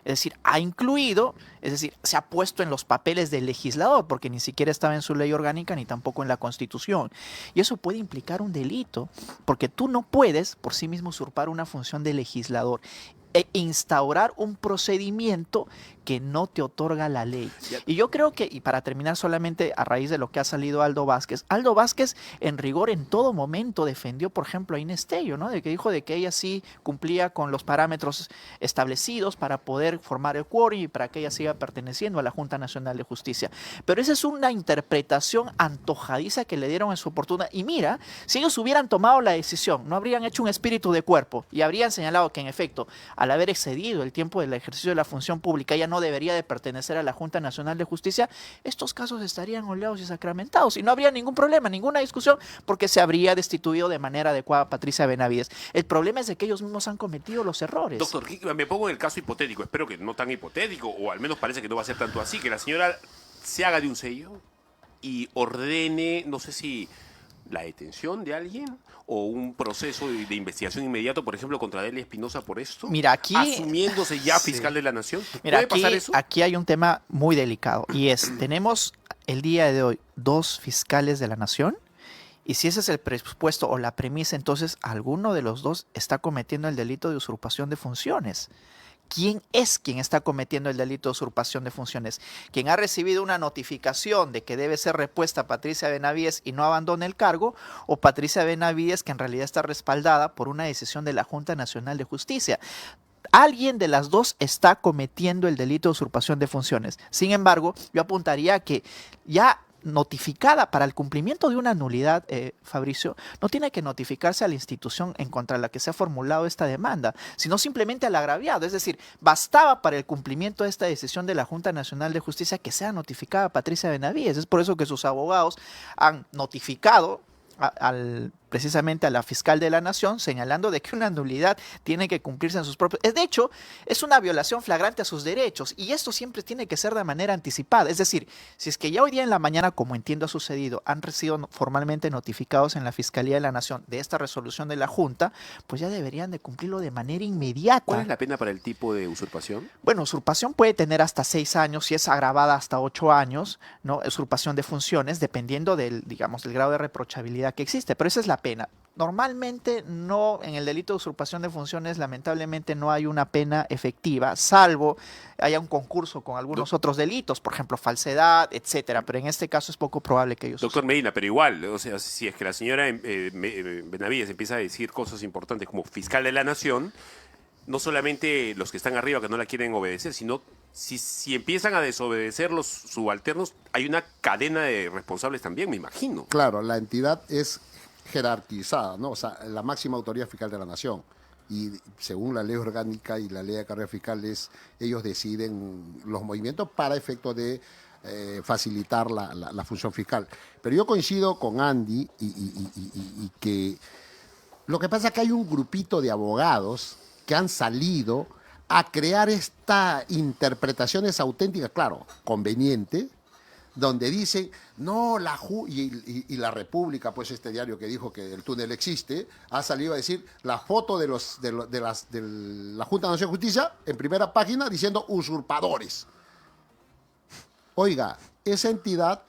Speaker 5: Es decir, ha incluido, es decir, se ha puesto en los papeles del legislador, porque ni siquiera estaba en su ley orgánica ni tampoco en la Constitución. Y eso puede implicar un delito, porque tú no puedes por sí mismo usurpar una función de legislador e instaurar un procedimiento que no te otorga la ley. Y yo creo que, y para terminar solamente a raíz de lo que ha salido Aldo Vázquez en rigor en todo momento defendió, por ejemplo, a Inés Tello, ¿no? De que dijo de que ella sí cumplía con los parámetros establecidos para poder formar el quórum y para que ella siga perteneciendo a la Junta Nacional de Justicia. Pero esa es una interpretación antojadiza que le dieron en su oportunidad. Y mira, si ellos hubieran tomado la decisión, no habrían hecho un espíritu de cuerpo y habrían señalado que en efecto, al haber excedido el tiempo del ejercicio de la función pública, ella no debería de pertenecer a la Junta Nacional de Justicia, estos casos estarían oleados y sacramentados y no habría ningún problema, ninguna discusión, porque se habría destituido de manera adecuada a Patricia Benavides. El problema es de que ellos mismos han cometido los errores.
Speaker 1: Doctor, me pongo en el caso hipotético, espero que no tan hipotético, o al menos parece que no va a ser tanto así, que la señora se haga de un sello y ordene, no sé si la detención de alguien o un proceso de investigación inmediato, por ejemplo, contra Delia Espinosa por esto?
Speaker 5: Mira, aquí...
Speaker 1: Asumiéndose ya
Speaker 5: Sí.
Speaker 1: fiscal de la Nación.
Speaker 5: Mira,
Speaker 1: ¿Puede pasar eso?
Speaker 5: aquí hay un tema muy delicado y es, tenemos el día de hoy 2 fiscales de la nación y si ese es el presupuesto o la premisa, entonces alguno de los 2 está cometiendo el delito de usurpación de funciones. ¿Quién es quien está cometiendo el delito de usurpación de funciones? ¿Quien ha recibido una notificación de que debe ser repuesta a Patricia Benavides y no abandona el cargo? ¿O Patricia Benavides que en realidad está respaldada por una decisión de la Junta Nacional de Justicia? Alguien de las 2 está cometiendo el delito de usurpación de funciones. Sin embargo, yo apuntaría a que ya notificada para el cumplimiento de una nulidad, Fabricio, no tiene que notificarse a la institución en contra de la que se ha formulado esta demanda, sino simplemente al agraviado. Es decir, bastaba para el cumplimiento de esta decisión de la Junta Nacional de Justicia que sea notificada a Patricia Benavides. Es por eso que sus abogados han notificado precisamente a la fiscal de la Nación, señalando de que una nulidad tiene que cumplirse en sus propios... De hecho, es una violación flagrante a sus derechos y esto siempre tiene que ser de manera anticipada. Es decir, si es que ya hoy día en la mañana, como entiendo ha sucedido, han sido formalmente notificados en la Fiscalía de la Nación de esta resolución de la Junta, pues ya deberían de cumplirlo de manera inmediata.
Speaker 1: ¿Cuál es la pena para el tipo de usurpación?
Speaker 5: Bueno, usurpación puede tener hasta 6 años, si es agravada hasta 8 años, ¿no? Usurpación de funciones, dependiendo del, digamos, del grado de reprochabilidad que existe, pero esa es la pena. Normalmente no, en el delito de usurpación de funciones, lamentablemente no hay una pena efectiva, salvo haya un concurso con algunos otros delitos, por ejemplo, falsedad, etcétera, pero en este caso es poco probable que ellos...
Speaker 1: Doctor Medina, pero igual, o sea, si es que la señora Benavides empieza a decir cosas importantes como fiscal de la Nación, no solamente los que están arriba que no la quieren obedecer, sino si empiezan a desobedecer los subalternos, hay una cadena de responsables también, me imagino.
Speaker 2: Claro, la entidad es jerarquizada, ¿no? O sea, la máxima autoridad fiscal de la nación. Y según la ley orgánica y la ley de carrera fiscal, ellos deciden los movimientos para efecto de facilitar la función fiscal. Pero yo coincido con Andy y que lo que pasa es que hay un grupito de abogados que han salido a crear estas interpretaciones auténticas, claro, conveniente, donde dicen, no, y la República, pues este diario que dijo que el túnel existe, ha salido a decir la foto de la Junta Nacional de Justicia en primera página diciendo usurpadores. Oiga, esa entidad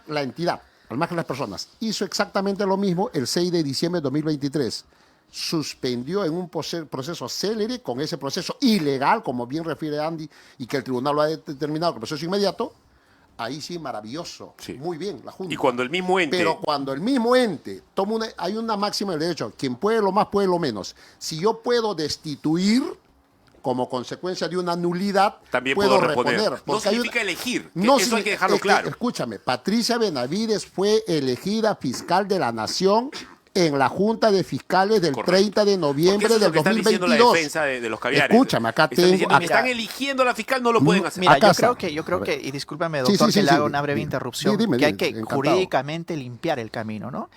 Speaker 2: la entidad, al margen de las personas, hizo exactamente lo mismo el 6 de diciembre de 2023. Suspendió en un proceso célere, con ese proceso ilegal, como bien refiere Andy, y que el tribunal lo ha determinado como proceso inmediato. Ahí sí, maravilloso.
Speaker 1: Sí.
Speaker 2: Muy bien, la Junta.
Speaker 1: Y cuando el mismo ente...
Speaker 2: Pero cuando el mismo ente toma hay una máxima del derecho, quien puede lo más, puede lo menos. Si yo puedo destituir como consecuencia de una nulidad,
Speaker 1: también
Speaker 2: puedo
Speaker 1: reponer.
Speaker 2: reponer.
Speaker 1: No significa elegir,
Speaker 2: no,
Speaker 1: eso hay que dejarlo claro.
Speaker 2: Escúchame, Patricia Benavides fue elegida fiscal de la Nación en la Junta de Fiscales del
Speaker 1: Correcto.
Speaker 2: 30 de noviembre
Speaker 1: Porque eso es
Speaker 2: del
Speaker 1: lo que están diciendo la
Speaker 2: 2022.
Speaker 1: defensa de los caviares.
Speaker 2: Escúchame, acá
Speaker 1: Están
Speaker 2: tengo...
Speaker 1: diciendo, me
Speaker 2: acá-
Speaker 1: están eligiendo a la fiscal, no lo pueden hacer.
Speaker 5: Mira,
Speaker 2: Acá
Speaker 5: yo
Speaker 2: está.
Speaker 5: creo que, y discúlpame,
Speaker 2: Sí,
Speaker 5: doctor,
Speaker 2: sí,
Speaker 5: que
Speaker 2: sí,
Speaker 5: le haga
Speaker 2: sí.
Speaker 5: una breve
Speaker 2: Dime.
Speaker 5: interrupción,
Speaker 2: Dime,
Speaker 5: que hay
Speaker 2: dime,
Speaker 5: que
Speaker 2: encantado.
Speaker 5: jurídicamente limpiar el camino, ¿no?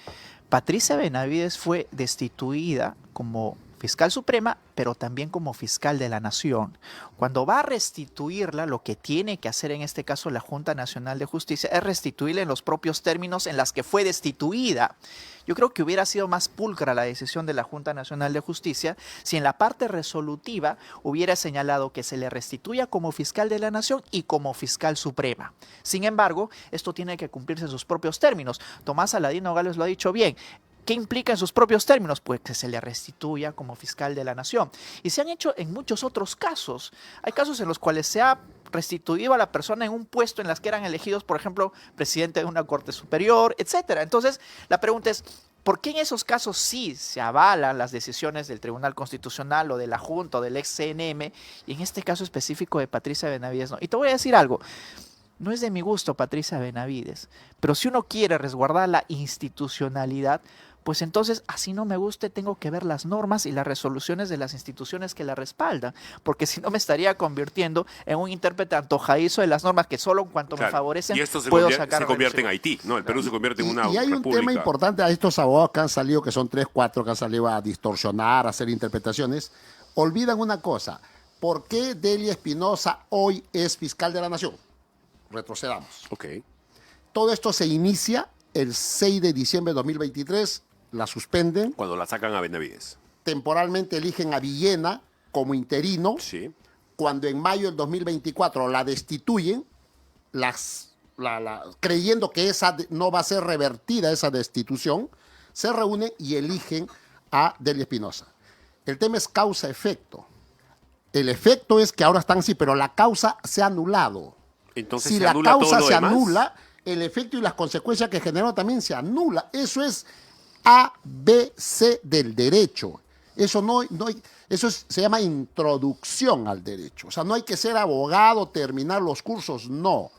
Speaker 5: Patricia Benavides fue destituida como fiscal suprema, pero también como fiscal de la Nación. Cuando va a restituirla, lo que tiene que hacer en este caso la Junta Nacional de Justicia es restituirla en los propios términos en las que fue destituida. Yo creo que hubiera sido más pulcra la decisión de la Junta Nacional de Justicia si en la parte resolutiva hubiera señalado que se le restituya como fiscal de la Nación y como fiscal suprema. Sin embargo, esto tiene que cumplirse en sus propios términos. Tomás Aladino Gales lo ha dicho bien. ¿Qué implica en sus propios términos? Pues que se le restituya como fiscal de la Nación. Y se han hecho en muchos otros casos. Hay casos en los cuales se ha restituido a la persona en un puesto en las que eran elegidos, por ejemplo, presidente de una corte superior, etcétera. Entonces, la pregunta es, ¿por qué en esos casos sí se avalan las decisiones del Tribunal Constitucional o de la Junta o del ex CNM y en este caso específico de Patricia Benavides no? Y te voy a decir algo. No es de mi gusto Patricia Benavides, pero si uno quiere resguardar la institucionalidad, pues entonces, así no me guste, tengo que ver las normas y las resoluciones de las instituciones que la respaldan, porque si no me estaría convirtiendo en un intérprete antojadizo de las normas que solo en cuanto me
Speaker 1: Claro.
Speaker 5: favorecen
Speaker 1: Y esto se
Speaker 5: puedo
Speaker 1: convierte,
Speaker 5: sacar
Speaker 1: se convierte en
Speaker 5: reducción.
Speaker 1: Haití, ¿no? El Perú se convierte en una
Speaker 2: Y hay un
Speaker 1: república.
Speaker 2: tema importante a estos abogados que han salido, que son 3, 4, que han salido a distorsionar, a hacer interpretaciones. Olvidan una cosa. ¿Por qué Delia Espinosa hoy es fiscal de la Nación? Retrocedamos.
Speaker 1: Ok.
Speaker 2: Todo esto se inicia el 6 de diciembre de 2023 la suspenden,
Speaker 1: Cuando la sacan a Benavides.
Speaker 2: temporalmente eligen a Villena como interino,
Speaker 1: Sí.
Speaker 2: cuando en mayo del 2024 la destituyen, creyendo que no va a ser revertida esa destitución, se reúnen y eligen a Delia Espinosa. El tema es causa-efecto. El efecto es que ahora están así, pero la causa se ha anulado.
Speaker 1: Entonces
Speaker 2: Si
Speaker 1: se
Speaker 2: la
Speaker 1: anula todo
Speaker 2: causa
Speaker 1: lo
Speaker 2: se
Speaker 1: demás.
Speaker 2: anula, el efecto y las consecuencias que generó también se anula. Eso es A, B, C del derecho. Eso se llama introducción al derecho. O sea, no hay que ser abogado, terminar los cursos, no.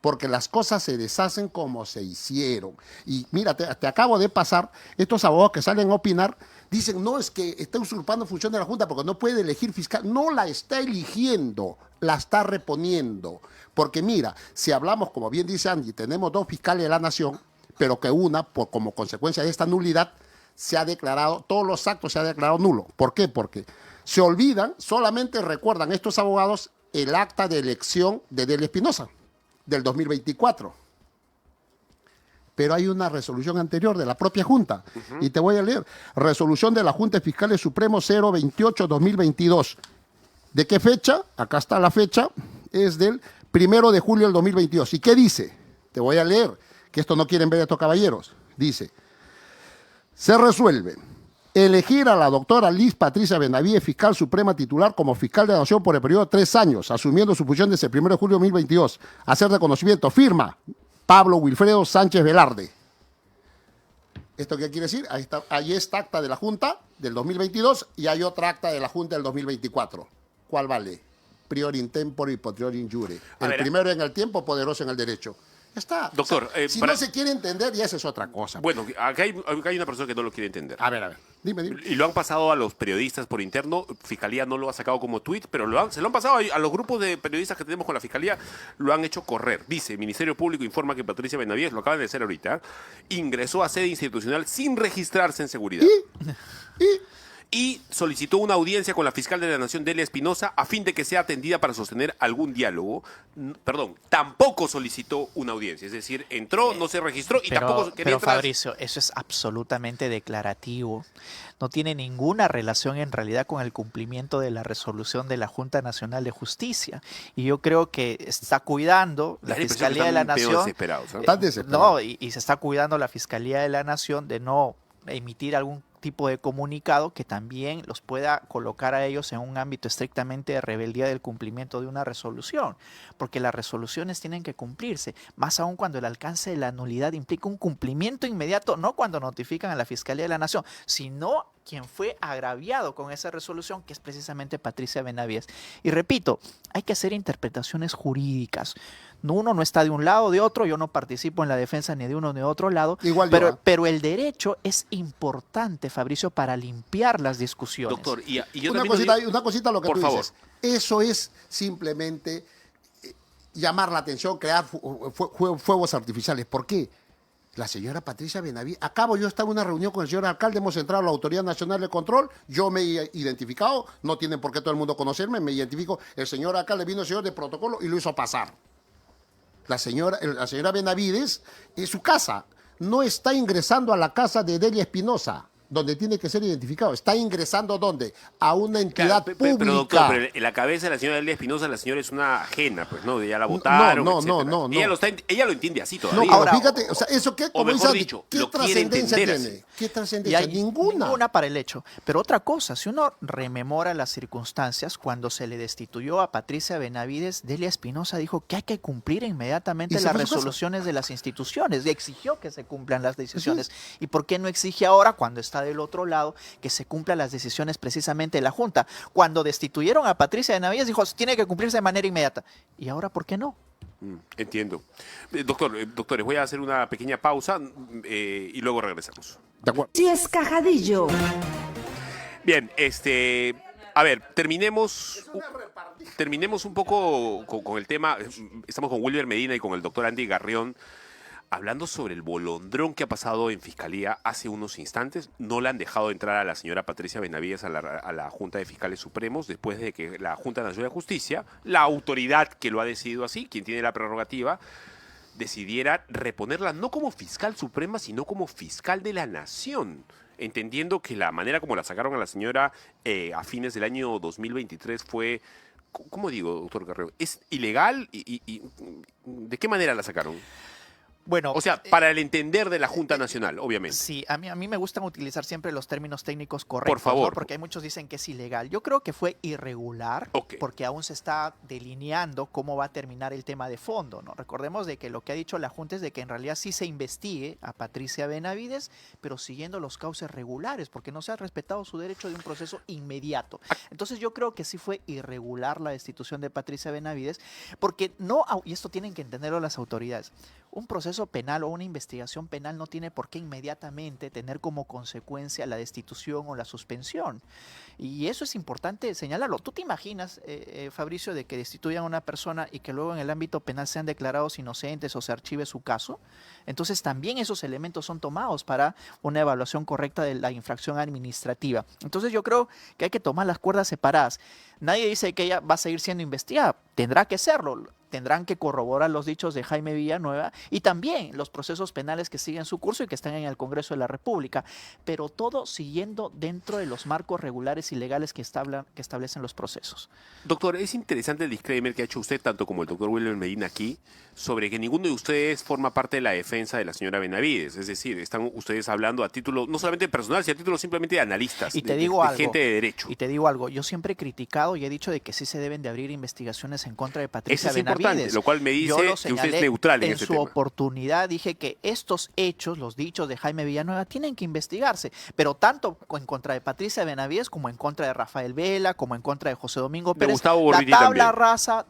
Speaker 2: Porque las cosas se deshacen como se hicieron. Y mira, te acabo de pasar, estos abogados que salen a opinar, dicen, no, es que está usurpando función de la Junta porque no puede elegir fiscal. No la está eligiendo, la está reponiendo. Porque mira, si hablamos, como bien dice Angie, tenemos 2 fiscales de la Nación, pero que una, como consecuencia de esta nulidad, se ha declarado, todos los actos se ha declarado nulo. ¿Por qué? Porque se olvidan, solamente recuerdan estos abogados el acta de elección de Delia Espinosa, del 2024. Pero hay una resolución anterior de la propia Junta, y te voy a leer. Resolución de la Junta de Fiscales Supremos 028-2022. ¿De qué fecha? Acá está la fecha, es del 1 de julio del 2022. ¿Y qué dice? Te voy a leer, que esto no quieren ver estos caballeros. Dice, se resuelve elegir a la doctora Liz Patricia Benavides, fiscal suprema titular, como fiscal de la Nación por el periodo de 3 años, asumiendo su función desde el 1 de julio de 2022. Hacer reconocimiento, firma, Pablo Wilfredo Sánchez Velarde. ¿Esto qué quiere decir? Ahí está acta de la Junta del 2022 y hay otra acta de la Junta del 2024. ¿Cuál vale? Prior in tempore y posterior in jure. El primero en el tiempo, poderoso en el derecho. Ya está.
Speaker 1: Doctor,
Speaker 2: O sea, si no se quiere entender, ya esa es otra cosa.
Speaker 1: Bueno, acá hay una persona que no lo quiere entender.
Speaker 2: A ver. Dime.
Speaker 1: Y lo han pasado a los periodistas por interno. Fiscalía no lo ha sacado como tweet, pero se lo han pasado a los grupos de periodistas que tenemos con la Fiscalía. Lo han hecho correr. Dice, Ministerio Público informa que Patricia Benavides, lo acaban de hacer ahorita, ingresó a sede institucional sin registrarse en seguridad. Y solicitó una audiencia con la fiscal de la Nación, Delia Espinosa, a fin de que sea atendida para sostener algún diálogo. Perdón, tampoco solicitó una audiencia. Es decir, entró, no se registró y tampoco quería
Speaker 5: Pero
Speaker 1: entrar.
Speaker 5: Fabricio, eso es absolutamente declarativo. No tiene ninguna relación en realidad con el cumplimiento de la resolución de la Junta Nacional de Justicia. Y yo creo que está cuidando la
Speaker 1: Da impresión que
Speaker 5: Fiscalía de la
Speaker 1: están medio
Speaker 5: Nación.
Speaker 1: desesperados, ¿eh?
Speaker 2: Están desesperados.
Speaker 5: No, y se está cuidando la Fiscalía de la Nación de no emitir algún tipo de comunicado que también los pueda colocar a ellos en un ámbito estrictamente de rebeldía del cumplimiento de una resolución, porque las resoluciones tienen que cumplirse, más aún cuando el alcance de la nulidad implica un cumplimiento inmediato, no cuando notifican a la Fiscalía de la Nación, sino quien fue agraviado con esa resolución, que es precisamente Patricia Benavides. Y repito, hay que hacer interpretaciones jurídicas. Uno no está de un lado o de otro, yo no participo en la defensa ni de uno ni de otro lado,
Speaker 2: Igual yo, ¿eh?
Speaker 5: pero el derecho es importante, Fabricio, para limpiar las discusiones.
Speaker 1: Doctor, y yo
Speaker 2: Una
Speaker 1: también
Speaker 2: cosita, lo que
Speaker 1: por
Speaker 2: tú
Speaker 1: favor.
Speaker 2: dices. Eso es simplemente llamar la atención, crear fuegos artificiales. ¿Por qué? La señora Patricia Benavides, yo estaba en una reunión con el señor alcalde, hemos entrado a la Autoridad Nacional de Control, yo me he identificado, no tienen por qué todo el mundo conocerme, me identifico, el señor alcalde vino el señor de protocolo y lo hizo pasar. La señora Benavides, en su casa, no está ingresando a la casa de Delia Espinosa, donde tiene que ser identificado. Está ingresando ¿dónde? A una entidad
Speaker 1: Claro,
Speaker 2: pública.
Speaker 1: pero doctor, pero en la cabeza de la señora Delia Espinosa, la señora es una ajena, pues, ¿no? Ya la votaron,
Speaker 2: no,
Speaker 1: etcétera.
Speaker 2: no.
Speaker 1: Ella lo entiende así
Speaker 2: No,
Speaker 1: todavía.
Speaker 2: pero
Speaker 5: Ahora,
Speaker 2: fíjate, o sea, eso qué,
Speaker 1: o
Speaker 2: como
Speaker 1: mejor
Speaker 2: dice Andy,
Speaker 1: dicho,
Speaker 2: ¿qué
Speaker 1: lo quiere
Speaker 2: trascendencia
Speaker 1: entender
Speaker 2: tiene?
Speaker 1: así.
Speaker 2: ¿Qué
Speaker 5: Y
Speaker 2: trascendencia?
Speaker 5: hay
Speaker 2: Ninguna.
Speaker 5: para el hecho. Pero otra cosa, si uno rememora las circunstancias, cuando se le destituyó a Patricia Benavides, Delia Espinosa dijo que hay que cumplir inmediatamente
Speaker 2: Y se
Speaker 5: las
Speaker 2: fue a su casa.
Speaker 5: resoluciones de las instituciones y exigió que se cumplan las decisiones. ¿Y por qué no exige ahora, cuando está del otro lado, que se cumplan las decisiones precisamente de la Junta? Cuando destituyeron a Patricia Benavides, dijo, tiene que cumplirse de manera inmediata. ¿Y ahora por qué no?
Speaker 1: Entiendo. Doctores, voy a hacer una pequeña pausa y luego regresamos.
Speaker 2: De acuerdo.
Speaker 6: Si es Cajadillo.
Speaker 1: Bien, a ver, terminemos un poco con el tema. Estamos con Wilber Medina y con el doctor Andy Garrión, hablando sobre el bolondrón que ha pasado en Fiscalía hace unos instantes. No le han dejado entrar a la señora Patricia Benavides a la Junta de Fiscales Supremos después de que la Junta Nacional de Justicia, la autoridad que lo ha decidido así, quien tiene la prerrogativa, decidiera reponerla no como fiscal suprema, sino como fiscal de la nación, entendiendo que la manera como la sacaron a la señora a fines del año 2023 fue, ¿cómo digo, doctor Carrero? ¿Es ilegal? ¿Y de qué manera la sacaron?
Speaker 5: Bueno,
Speaker 1: O sea, para el entender de la Junta Nacional, obviamente.
Speaker 5: sí, a mí me gustan utilizar siempre los términos técnicos correctos,
Speaker 1: Por favor.
Speaker 5: ¿no? Porque hay muchos dicen que es ilegal. Yo creo que fue irregular,
Speaker 1: Ok.
Speaker 5: porque aún se está delineando cómo va a terminar el tema de fondo, ¿no? Recordemos de que lo que ha dicho la Junta es de que en realidad sí se investigue a Patricia Benavides, pero siguiendo los cauces regulares, porque no se ha respetado su derecho de un proceso inmediato. Entonces yo creo que sí fue irregular la destitución de Patricia Benavides, porque no, y esto tienen que entenderlo las autoridades, un proceso penal o una investigación penal no tiene por qué inmediatamente tener como consecuencia la destitución o la suspensión. Y eso es importante señalarlo. ¿Tú te imaginas, Fabricio, de que destituyan a una persona y que luego en el ámbito penal sean declarados inocentes o se archive su caso? Entonces también esos elementos son tomados para una evaluación correcta de la infracción administrativa. Entonces yo creo que hay que tomar las cuerdas separadas. Nadie dice que ella va a seguir siendo investigada. Tendrá que serlo. Tendrán que corroborar los dichos de Jaime Villanueva y también los procesos penales que siguen su curso y que están en el Congreso de la República, pero todo siguiendo dentro de los marcos regulares y legales que establecen los procesos.
Speaker 1: Doctor, es interesante el disclaimer que ha hecho usted, tanto como el doctor William Medina aquí, sobre que ninguno de ustedes forma parte de la defensa de la señora Benavides. Es decir, están ustedes hablando a título, no solamente personal, sino a título simplemente de analistas,
Speaker 5: Y te
Speaker 1: de,
Speaker 5: digo
Speaker 1: de
Speaker 5: algo,
Speaker 1: gente de derecho.
Speaker 5: Y te digo algo, yo siempre he criticado y he dicho de que sí se deben de abrir investigaciones en contra de Patricia
Speaker 1: Eso es
Speaker 5: Benavides.
Speaker 1: importante, lo cual me dice
Speaker 5: Yo lo
Speaker 1: que usted es
Speaker 5: señalé
Speaker 1: neutral en
Speaker 5: en
Speaker 1: ese
Speaker 5: su
Speaker 1: tema.
Speaker 5: oportunidad dije que estos hechos, los dichos de Jaime Villanueva, tienen que investigarse, pero tanto en contra de Patricia Benavides como en contra de Rafael Vela, como en contra de José Domingo
Speaker 1: De
Speaker 5: Pérez.
Speaker 1: Gustavo
Speaker 5: La
Speaker 1: Borriti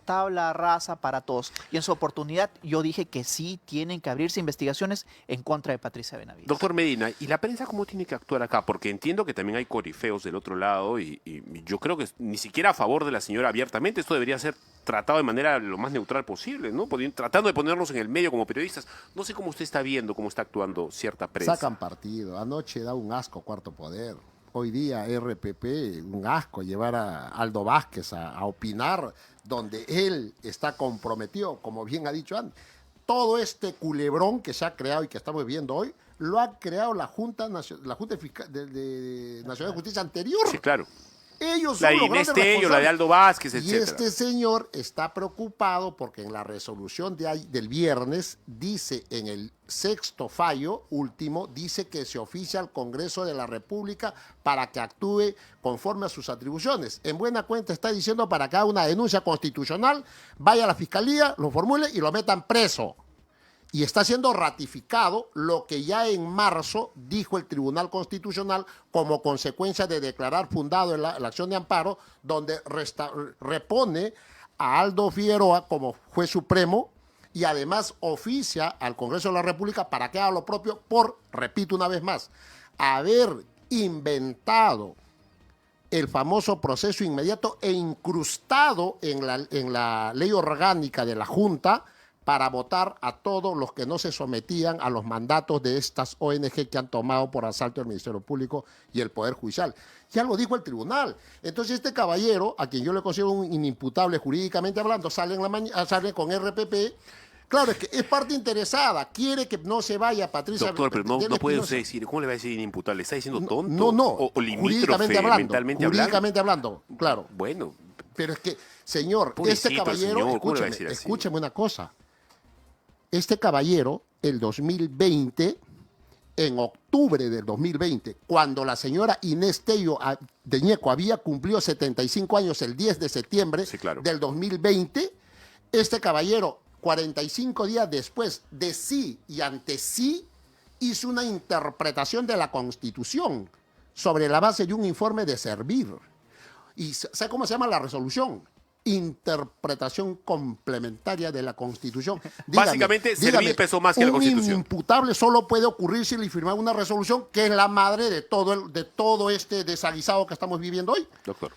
Speaker 5: tabla rasa para todos. Y en su oportunidad yo dije que sí tienen que abrirse investigaciones en contra de Patricia Benavides.
Speaker 1: Doctor Medina, ¿y la prensa cómo tiene que actuar acá? Porque entiendo que también hay corifeos del otro lado y yo creo que ni siquiera a favor de la señora abiertamente, esto debería ser tratado de manera lo más neutral posible, ¿no? Tratando de ponernos en el medio como periodistas. No sé cómo usted está viendo, cómo está actuando cierta prensa.
Speaker 2: Sacan partido. Anoche da un asco Cuarto Poder. Hoy día RPP, un asco llevar a Aldo Vázquez a opinar donde él está comprometido, como bien ha dicho antes. Todo este culebrón que se ha creado y que estamos viendo hoy, lo ha creado la Junta Nacional de Justicia anterior.
Speaker 1: Sí, claro.
Speaker 2: Ellos
Speaker 1: La
Speaker 2: son
Speaker 1: de
Speaker 2: los
Speaker 1: Inés
Speaker 2: grandes
Speaker 1: Tello, la de
Speaker 2: responsables.
Speaker 1: Aldo Vázquez,
Speaker 2: Y
Speaker 1: etcétera.
Speaker 2: este señor está preocupado porque en la resolución del viernes dice, en el sexto fallo último, dice que se oficia al Congreso de la República para que actúe conforme a sus atribuciones. En buena cuenta está diciendo para que haga una denuncia constitucional, vaya a la Fiscalía, lo formule y lo metan preso. Y está siendo ratificado lo que ya en marzo dijo el Tribunal Constitucional como consecuencia de declarar fundado la acción de amparo, donde repone a Aldo Figueroa como juez supremo y además oficia al Congreso de la República para que haga lo propio por, repito una vez más, haber inventado el famoso proceso inmediato e incrustado en la ley orgánica de la Junta para votar a todos los que no se sometían a los mandatos de estas ONG que han tomado por asalto el Ministerio Público y el Poder Judicial. Ya lo dijo el tribunal. Entonces este caballero, a quien yo le considero un inimputable jurídicamente hablando, sale con RPP. Claro, es que es parte interesada, quiere que no se vaya Patricia.
Speaker 1: Doctor, pero no puede
Speaker 2: Espinosa.
Speaker 1: usted decir, ¿cómo le va a decir inimputable? ¿Le está diciendo tonto?
Speaker 2: No,
Speaker 1: O limítrofe, mentalmente
Speaker 2: jurídicamente hablando, claro.
Speaker 1: Bueno,
Speaker 2: Pero es que, señor,
Speaker 1: Pobrecito
Speaker 2: este caballero,
Speaker 1: señor, ¿cómo le va a decir así?
Speaker 2: escúcheme una cosa. Este caballero, el 2020, en octubre del 2020, cuando la señora Inés Tello de Ñeco había cumplido 75 años el 10 de septiembre
Speaker 1: Sí, claro.
Speaker 2: del 2020, este caballero, 45 días después de sí y ante sí, hizo una interpretación de la Constitución sobre la base de un informe de Servir. ¿Y sabe cómo se llama la resolución? Interpretación complementaria de la Constitución.
Speaker 1: Básicamente, Servir pesó más que la Constitución.
Speaker 2: Un imputable solo puede ocurrir si le firma una resolución que es la madre de todo este desaguisado que estamos viviendo hoy.
Speaker 1: doctor.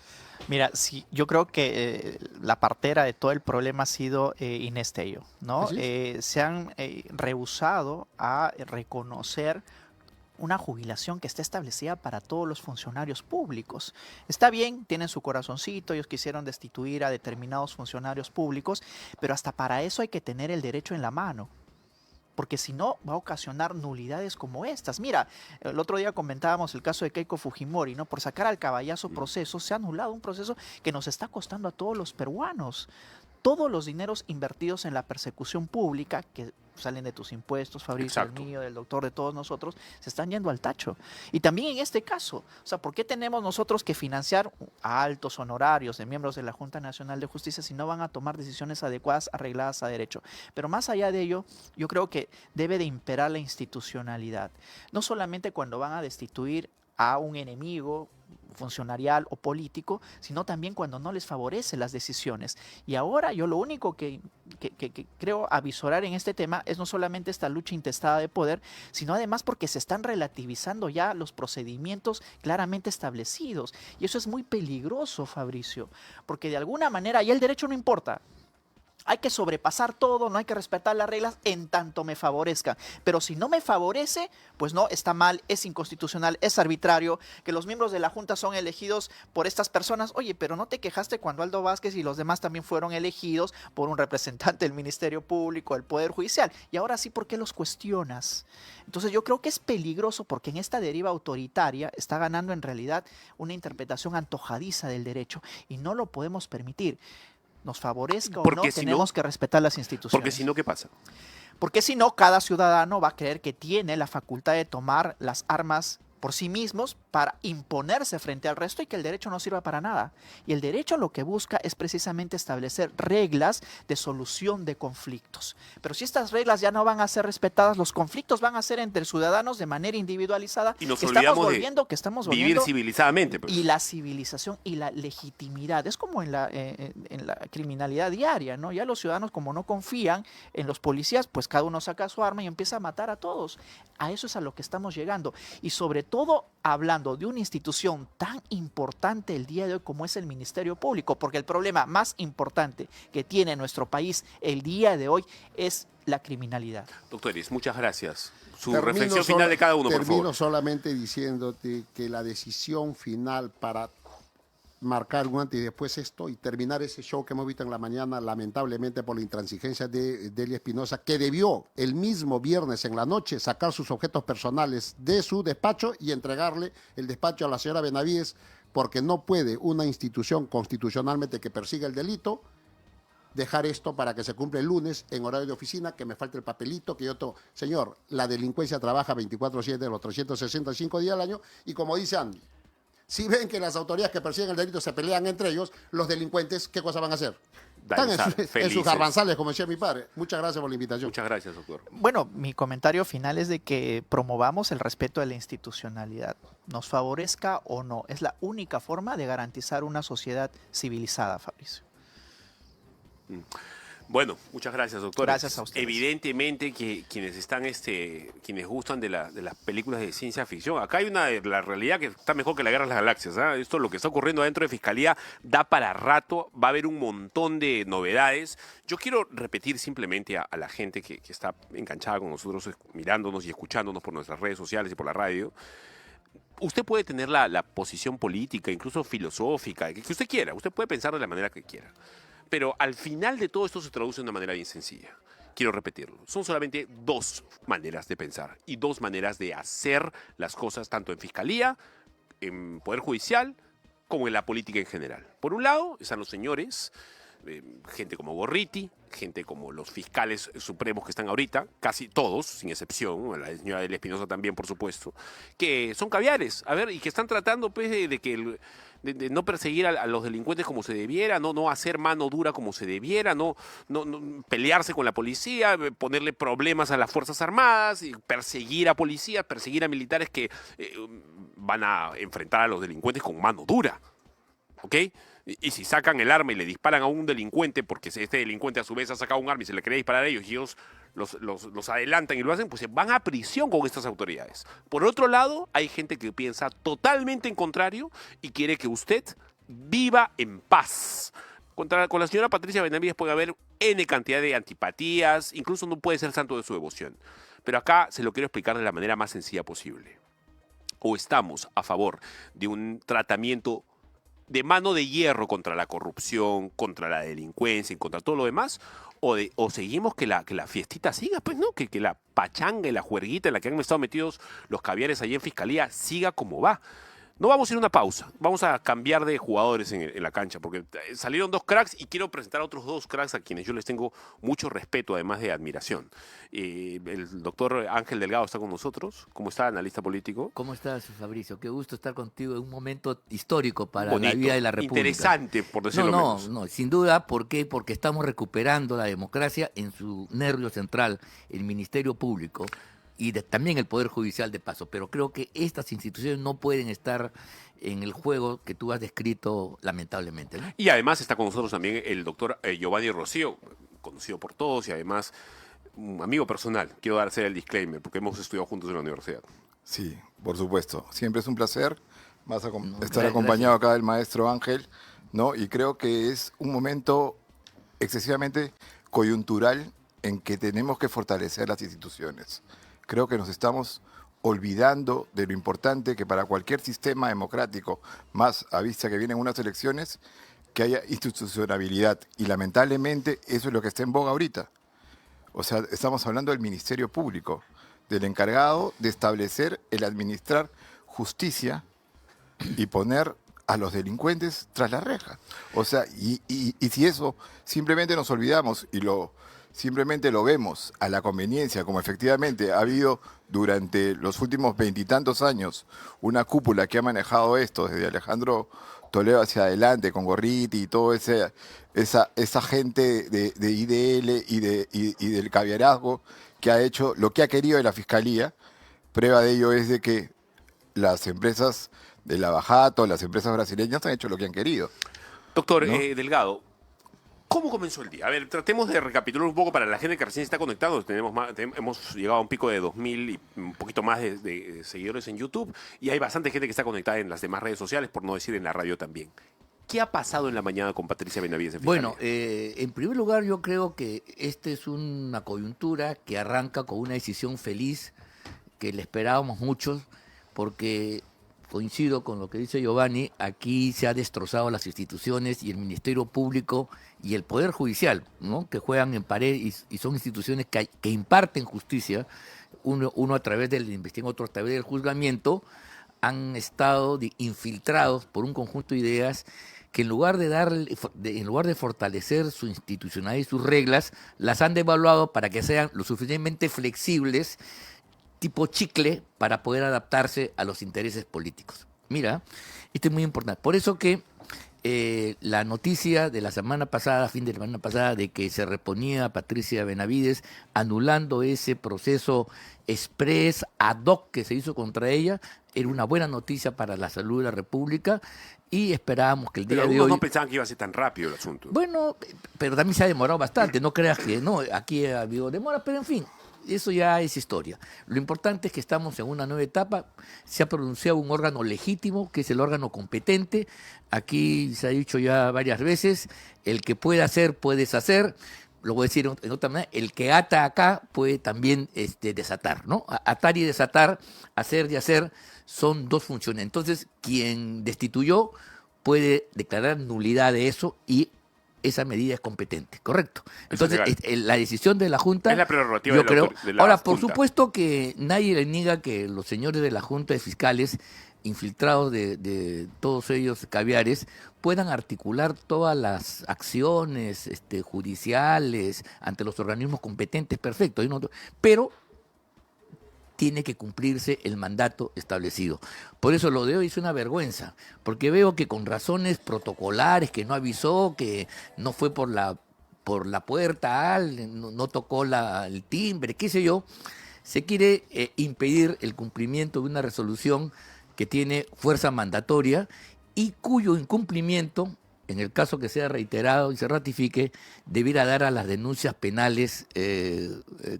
Speaker 5: Mira, sí, yo creo que la partera de todo el problema ha sido Inés Tello, ¿no?
Speaker 2: Así
Speaker 5: Se han rehusado a reconocer una jubilación que está establecida para todos los funcionarios públicos. Está bien, tienen su corazoncito, ellos quisieron destituir a determinados funcionarios públicos, pero hasta para eso hay que tener el derecho en la mano. porque si no va a ocasionar nulidades como estas. Mira, el otro día comentábamos el caso de Keiko Fujimori, ¿no? Por sacar al caballazo proceso, se ha anulado un proceso que nos está costando a todos los peruanos. Todos los dineros invertidos en la persecución pública, que salen de tus impuestos, Fabricio, del mío, del doctor, de todos nosotros, se están yendo al tacho. Y también en este caso, o sea, ¿por qué tenemos nosotros que financiar a altos honorarios de miembros de la Junta Nacional de Justicia si no van a tomar decisiones adecuadas, arregladas a derecho? Pero más allá de ello, yo creo que debe de imperar la institucionalidad. No solamente cuando van a destituir a un enemigo funcionarial o político, sino también cuando no les favorece las decisiones. Y ahora yo lo único que creo avisorar en este tema es no solamente esta lucha intestada de poder, sino además porque se están relativizando ya los procedimientos claramente establecidos. Y eso es muy peligroso, Fabricio, porque de alguna manera ya el derecho no importa. Hay que sobrepasar todo, no hay que respetar las reglas en tanto me favorezca. Pero si no me favorece, pues no, está mal, es inconstitucional, es arbitrario, que los miembros de la Junta son elegidos por estas personas. Oye, pero ¿no te quejaste cuando Aldo Vázquez y los demás también fueron elegidos por un representante del Ministerio Público, del Poder Judicial? Y ahora sí, ¿por qué los cuestionas? Entonces yo creo que es peligroso porque en esta deriva autoritaria está ganando en realidad una interpretación antojadiza del derecho y no lo podemos permitir. Nos favorezca o no, tenemos que respetar las instituciones.
Speaker 1: Porque si no, ¿qué pasa?
Speaker 5: Porque si no, cada ciudadano va a creer que tiene la facultad de tomar las armas por sí mismos para imponerse frente al resto y que el derecho no sirva para nada. Y el derecho lo que busca es precisamente establecer reglas de solución de conflictos. Pero si estas reglas ya no van a ser respetadas, los conflictos van a ser entre ciudadanos de manera individualizada.
Speaker 1: Y nos olvidamos
Speaker 5: estamos
Speaker 1: vivir
Speaker 5: volviendo
Speaker 1: civilizadamente. Pues.
Speaker 5: Y la civilización y la legitimidad. Es como en la criminalidad diaria, ¿no? Ya los ciudadanos, como no confían en los policías, pues cada uno saca su arma y empieza a matar a todos. A eso es a lo que estamos llegando. Y sobre todo hablando de una institución tan importante el día de hoy como es el Ministerio Público, porque el problema más importante que tiene nuestro país el día de hoy es la criminalidad.
Speaker 1: Doctores, muchas gracias. Su reflexión final de cada uno, por favor.
Speaker 2: Termino solamente diciéndote que la decisión final para marcar un antes y después esto y terminar ese show que hemos visto en la mañana, lamentablemente por la intransigencia de Delia Espinosa, que debió el mismo viernes en la noche sacar sus objetos personales de su despacho y entregarle el despacho a la señora Benavides, porque no puede una institución constitucionalmente que persiga el delito dejar esto para que se cumpla el lunes en horario de oficina, que me falte el papelito, que yo todo. Señor, la delincuencia trabaja 24/7 los 365 días al año y como dice Andy, si ven que las autoridades que persiguen el delito se pelean entre ellos, los delincuentes, ¿qué cosa van a hacer? Están en sus garbanzales, como decía mi padre. Muchas gracias por la invitación.
Speaker 1: Muchas gracias, doctor.
Speaker 5: Bueno, mi comentario final es de que promovamos el respeto de la institucionalidad. Nos favorezca o no. Es la única forma de garantizar una sociedad civilizada, Fabricio.
Speaker 1: Bueno, muchas gracias, doctor.
Speaker 5: Gracias a ustedes.
Speaker 1: Evidentemente que quienes están, quienes gustan de las películas de ciencia ficción, acá hay la realidad que está mejor que la Guerra de las Galaxias. ¿Eh? Esto, lo que está ocurriendo adentro de Fiscalía, da para rato, va a haber un montón de novedades. Yo quiero repetir simplemente a la gente que está enganchada con nosotros, mirándonos y escuchándonos por nuestras redes sociales y por la radio. Usted puede tener la posición política, incluso filosófica, que usted quiera. Usted puede pensar de la manera que quiera. Pero al final de todo esto se traduce de una manera bien sencilla. Quiero repetirlo. Son solamente dos maneras de pensar y dos maneras de hacer las cosas, tanto en Fiscalía, en Poder Judicial, como en la política en general. Por un lado están los señores, gente como Gorriti, gente como los fiscales supremos que están ahorita, casi todos, sin excepción, la señora Delia Espinosa también, por supuesto, que son caviares, y que están tratando pues, de no perseguir a los delincuentes como se debiera, no hacer mano dura como se debiera, no pelearse con la policía, ponerle problemas a las Fuerzas Armadas, y perseguir a policías, perseguir a militares que van a enfrentar a los delincuentes con mano dura, ¿ok? Y si sacan el arma y le disparan a un delincuente, porque este delincuente a su vez ha sacado un arma y se le quería disparar a ellos, y ellos los adelantan y lo hacen, pues se van a prisión con estas autoridades. Por otro lado, hay gente que piensa totalmente en contrario y quiere que usted viva en paz. Con la señora Patricia Benavides puede haber N cantidad de antipatías, incluso no puede ser santo de su devoción. Pero acá se lo quiero explicar de la manera más sencilla posible. O estamos a favor de un tratamiento de mano de hierro contra la corrupción, contra la delincuencia y contra todo lo demás? ¿O seguimos que la fiestita siga? Pues no, que la pachanga y la juerguita en la que han estado metidos los caviares allí en Fiscalía siga como va. No vamos a ir a una pausa, vamos a cambiar de jugadores en la cancha, porque salieron 2 cracks y quiero presentar a otros 2 cracks a quienes yo les tengo mucho respeto, además de admiración. El doctor Ángel Delgado está con nosotros. ¿Cómo está, analista político?
Speaker 6: ¿Cómo estás, Fabricio? Qué gusto estar contigo en un momento histórico para
Speaker 1: Bonito,
Speaker 6: la vida de la República.
Speaker 1: interesante, por decirlo menos.
Speaker 6: No, sin duda. ¿Por qué? Porque estamos recuperando la democracia en su nervio central, el Ministerio Público y también el Poder Judicial de paso. Pero creo que estas instituciones no pueden estar en el juego que tú has descrito, lamentablemente, ¿no?
Speaker 1: Y además está con nosotros también el doctor Giovanni Rocío, conocido por todos y además un amigo personal. Quiero darse el disclaimer, porque hemos estudiado juntos en la universidad.
Speaker 7: Sí, por supuesto. Siempre es un placer estar
Speaker 6: gracias.
Speaker 7: acompañado acá del maestro Ángel, ¿no? Y creo que es un momento excesivamente coyuntural en que tenemos que fortalecer las instituciones. Creo que nos estamos olvidando de lo importante que para cualquier sistema democrático, más a vista que vienen unas elecciones, que haya institucionalidad. Y lamentablemente eso es lo que está en boga ahorita. O sea, estamos hablando del Ministerio Público, del encargado de establecer el administrar justicia y poner a los delincuentes tras la reja. O sea, y si eso simplemente nos olvidamos y simplemente lo vemos a la conveniencia, como efectivamente ha habido durante los últimos 20 y tantos años una cúpula que ha manejado esto, desde Alejandro Toledo hacia adelante, con Gorriti y toda esa gente de IDL y del caviarazgo que ha hecho lo que ha querido de la Fiscalía. Prueba de ello es de que las empresas de Lavajato, las empresas brasileñas han hecho lo que han querido.
Speaker 1: Doctor
Speaker 7: ¿No?
Speaker 1: Delgado, ¿cómo comenzó el día? A ver, tratemos de recapitular un poco para la gente que recién se está conectando. Hemos llegado a un pico de 2.000 y un poquito más de seguidores en YouTube y hay bastante gente que está conectada en las demás redes sociales, por no decir en la radio también. ¿Qué ha pasado en la mañana con Patricia Benavides en Fiscalía?
Speaker 6: Bueno, en primer lugar yo creo que esta es una coyuntura que arranca con una decisión feliz que le esperábamos muchos, porque coincido con lo que dice Giovanni, aquí se ha destrozado las instituciones y el Ministerio Público y el Poder Judicial, ¿no? Que juegan en pared y son instituciones que imparten justicia, uno a través del investigación, otro a través del juzgamiento, han estado infiltrados por un conjunto de ideas que en lugar de fortalecer su institucionalidad y sus reglas, las han devaluado para que sean lo suficientemente flexibles, tipo chicle, para poder adaptarse a los intereses políticos. Mira, esto es muy importante. Por eso que la noticia de la semana pasada, fin de la semana pasada, de que se reponía a Patricia Benavides, anulando ese proceso express ad hoc que se hizo contra ella, era una buena noticia para la salud de la República y esperábamos que el día
Speaker 1: Pero
Speaker 6: de
Speaker 1: algunos
Speaker 6: hoy...
Speaker 1: no pensaban que iba a ser tan rápido el asunto.
Speaker 6: Bueno, pero también se ha demorado bastante, no creas que no, aquí ha habido demora, pero en fin, eso ya es historia. Lo importante es que estamos en una nueva etapa, se ha pronunciado un órgano legítimo, que es el órgano competente, aquí se ha dicho ya varias veces, el que puede hacer, puede deshacer, lo voy a decir en otra manera, el que ata acá puede también desatar, ¿no? Atar y desatar, hacer y hacer, son dos funciones. Entonces, quien destituyó puede declarar nulidad de eso y esa medida es competente, ¿correcto?
Speaker 1: Eso es
Speaker 6: Entonces,
Speaker 1: legal.
Speaker 6: la decisión de la Junta...
Speaker 1: Es la prerrogativa
Speaker 6: yo
Speaker 1: de la
Speaker 6: creo.
Speaker 1: de la
Speaker 6: Ahora, por
Speaker 1: Junta.
Speaker 6: supuesto que nadie le niega que los señores de la Junta de Fiscales, infiltrados de todos ellos caviares, puedan articular todas las acciones judiciales ante los organismos competentes, perfecto. Pero tiene que cumplirse el mandato establecido. Por eso lo de hoy es una vergüenza, porque veo que con razones protocolares, que no avisó, que no fue por la puerta, no tocó el timbre, qué sé yo, se quiere impedir el cumplimiento de una resolución que tiene fuerza mandatoria y cuyo incumplimiento, en el caso que sea reiterado y se ratifique, debiera dar a las denuncias penales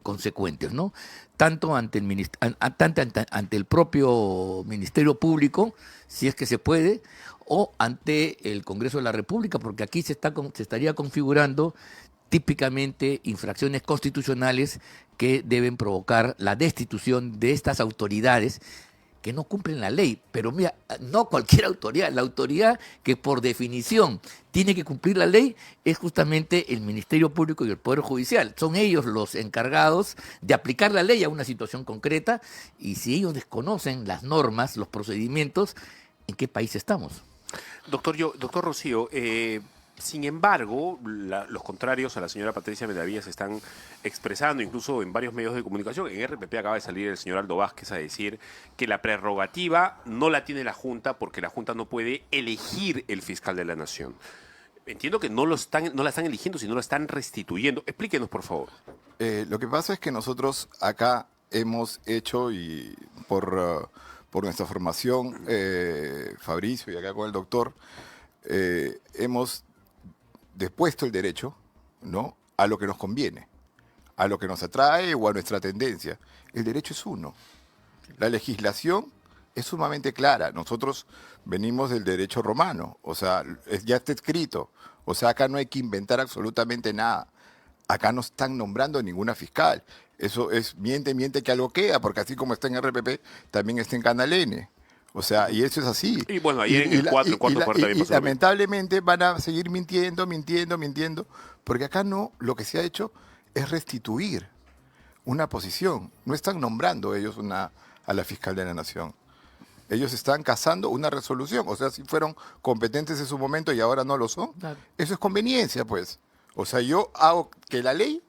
Speaker 6: consecuentes, ¿no? Tanto ante el propio Ministerio Público, si es que se puede, o ante el Congreso de la República, porque aquí se estaría configurando típicamente infracciones constitucionales que deben provocar la destitución de estas autoridades que no cumplen la ley. Pero mira, no cualquier autoridad, la autoridad que por definición tiene que cumplir la ley es justamente el Ministerio Público y el Poder Judicial. Son ellos los encargados de aplicar la ley a una situación concreta, y si ellos desconocen las normas, los procedimientos, ¿en qué país estamos?
Speaker 1: Doctor Rocío, sin embargo, los contrarios a la señora Patricia Benavides están expresando, incluso en varios medios de comunicación. En RPP acaba de salir el señor Aldo Vázquez a decir que la prerrogativa no la tiene la Junta porque la Junta no puede elegir el fiscal de la Nación. Entiendo que no la están eligiendo, sino lo están restituyendo. Explíquenos, por favor.
Speaker 7: Lo que pasa es que nosotros acá hemos hecho, y por nuestra formación, Fabricio y acá con el doctor, hemos depuesto el derecho, ¿no?, a lo que nos conviene, a lo que nos atrae o a nuestra tendencia. El derecho es uno. La legislación es sumamente clara. Nosotros venimos del derecho romano, o sea, ya está escrito. O sea, acá no hay que inventar absolutamente nada. Acá no están nombrando ninguna fiscal. Eso es miente que algo queda, porque así como está en RPP, también está en Canal N. O sea, y eso es así.
Speaker 1: Y bueno, ayer en el 4 también pasó lo mismo.
Speaker 7: Lamentablemente van a seguir mintiendo, porque acá no, lo que se ha hecho es restituir una posición. No están nombrando ellos a la fiscal de la Nación. Ellos están cazando una resolución. O sea, si fueron competentes en su momento y ahora no lo son,
Speaker 6: Claro.
Speaker 7: Eso es conveniencia, pues. O sea, yo hago que la ley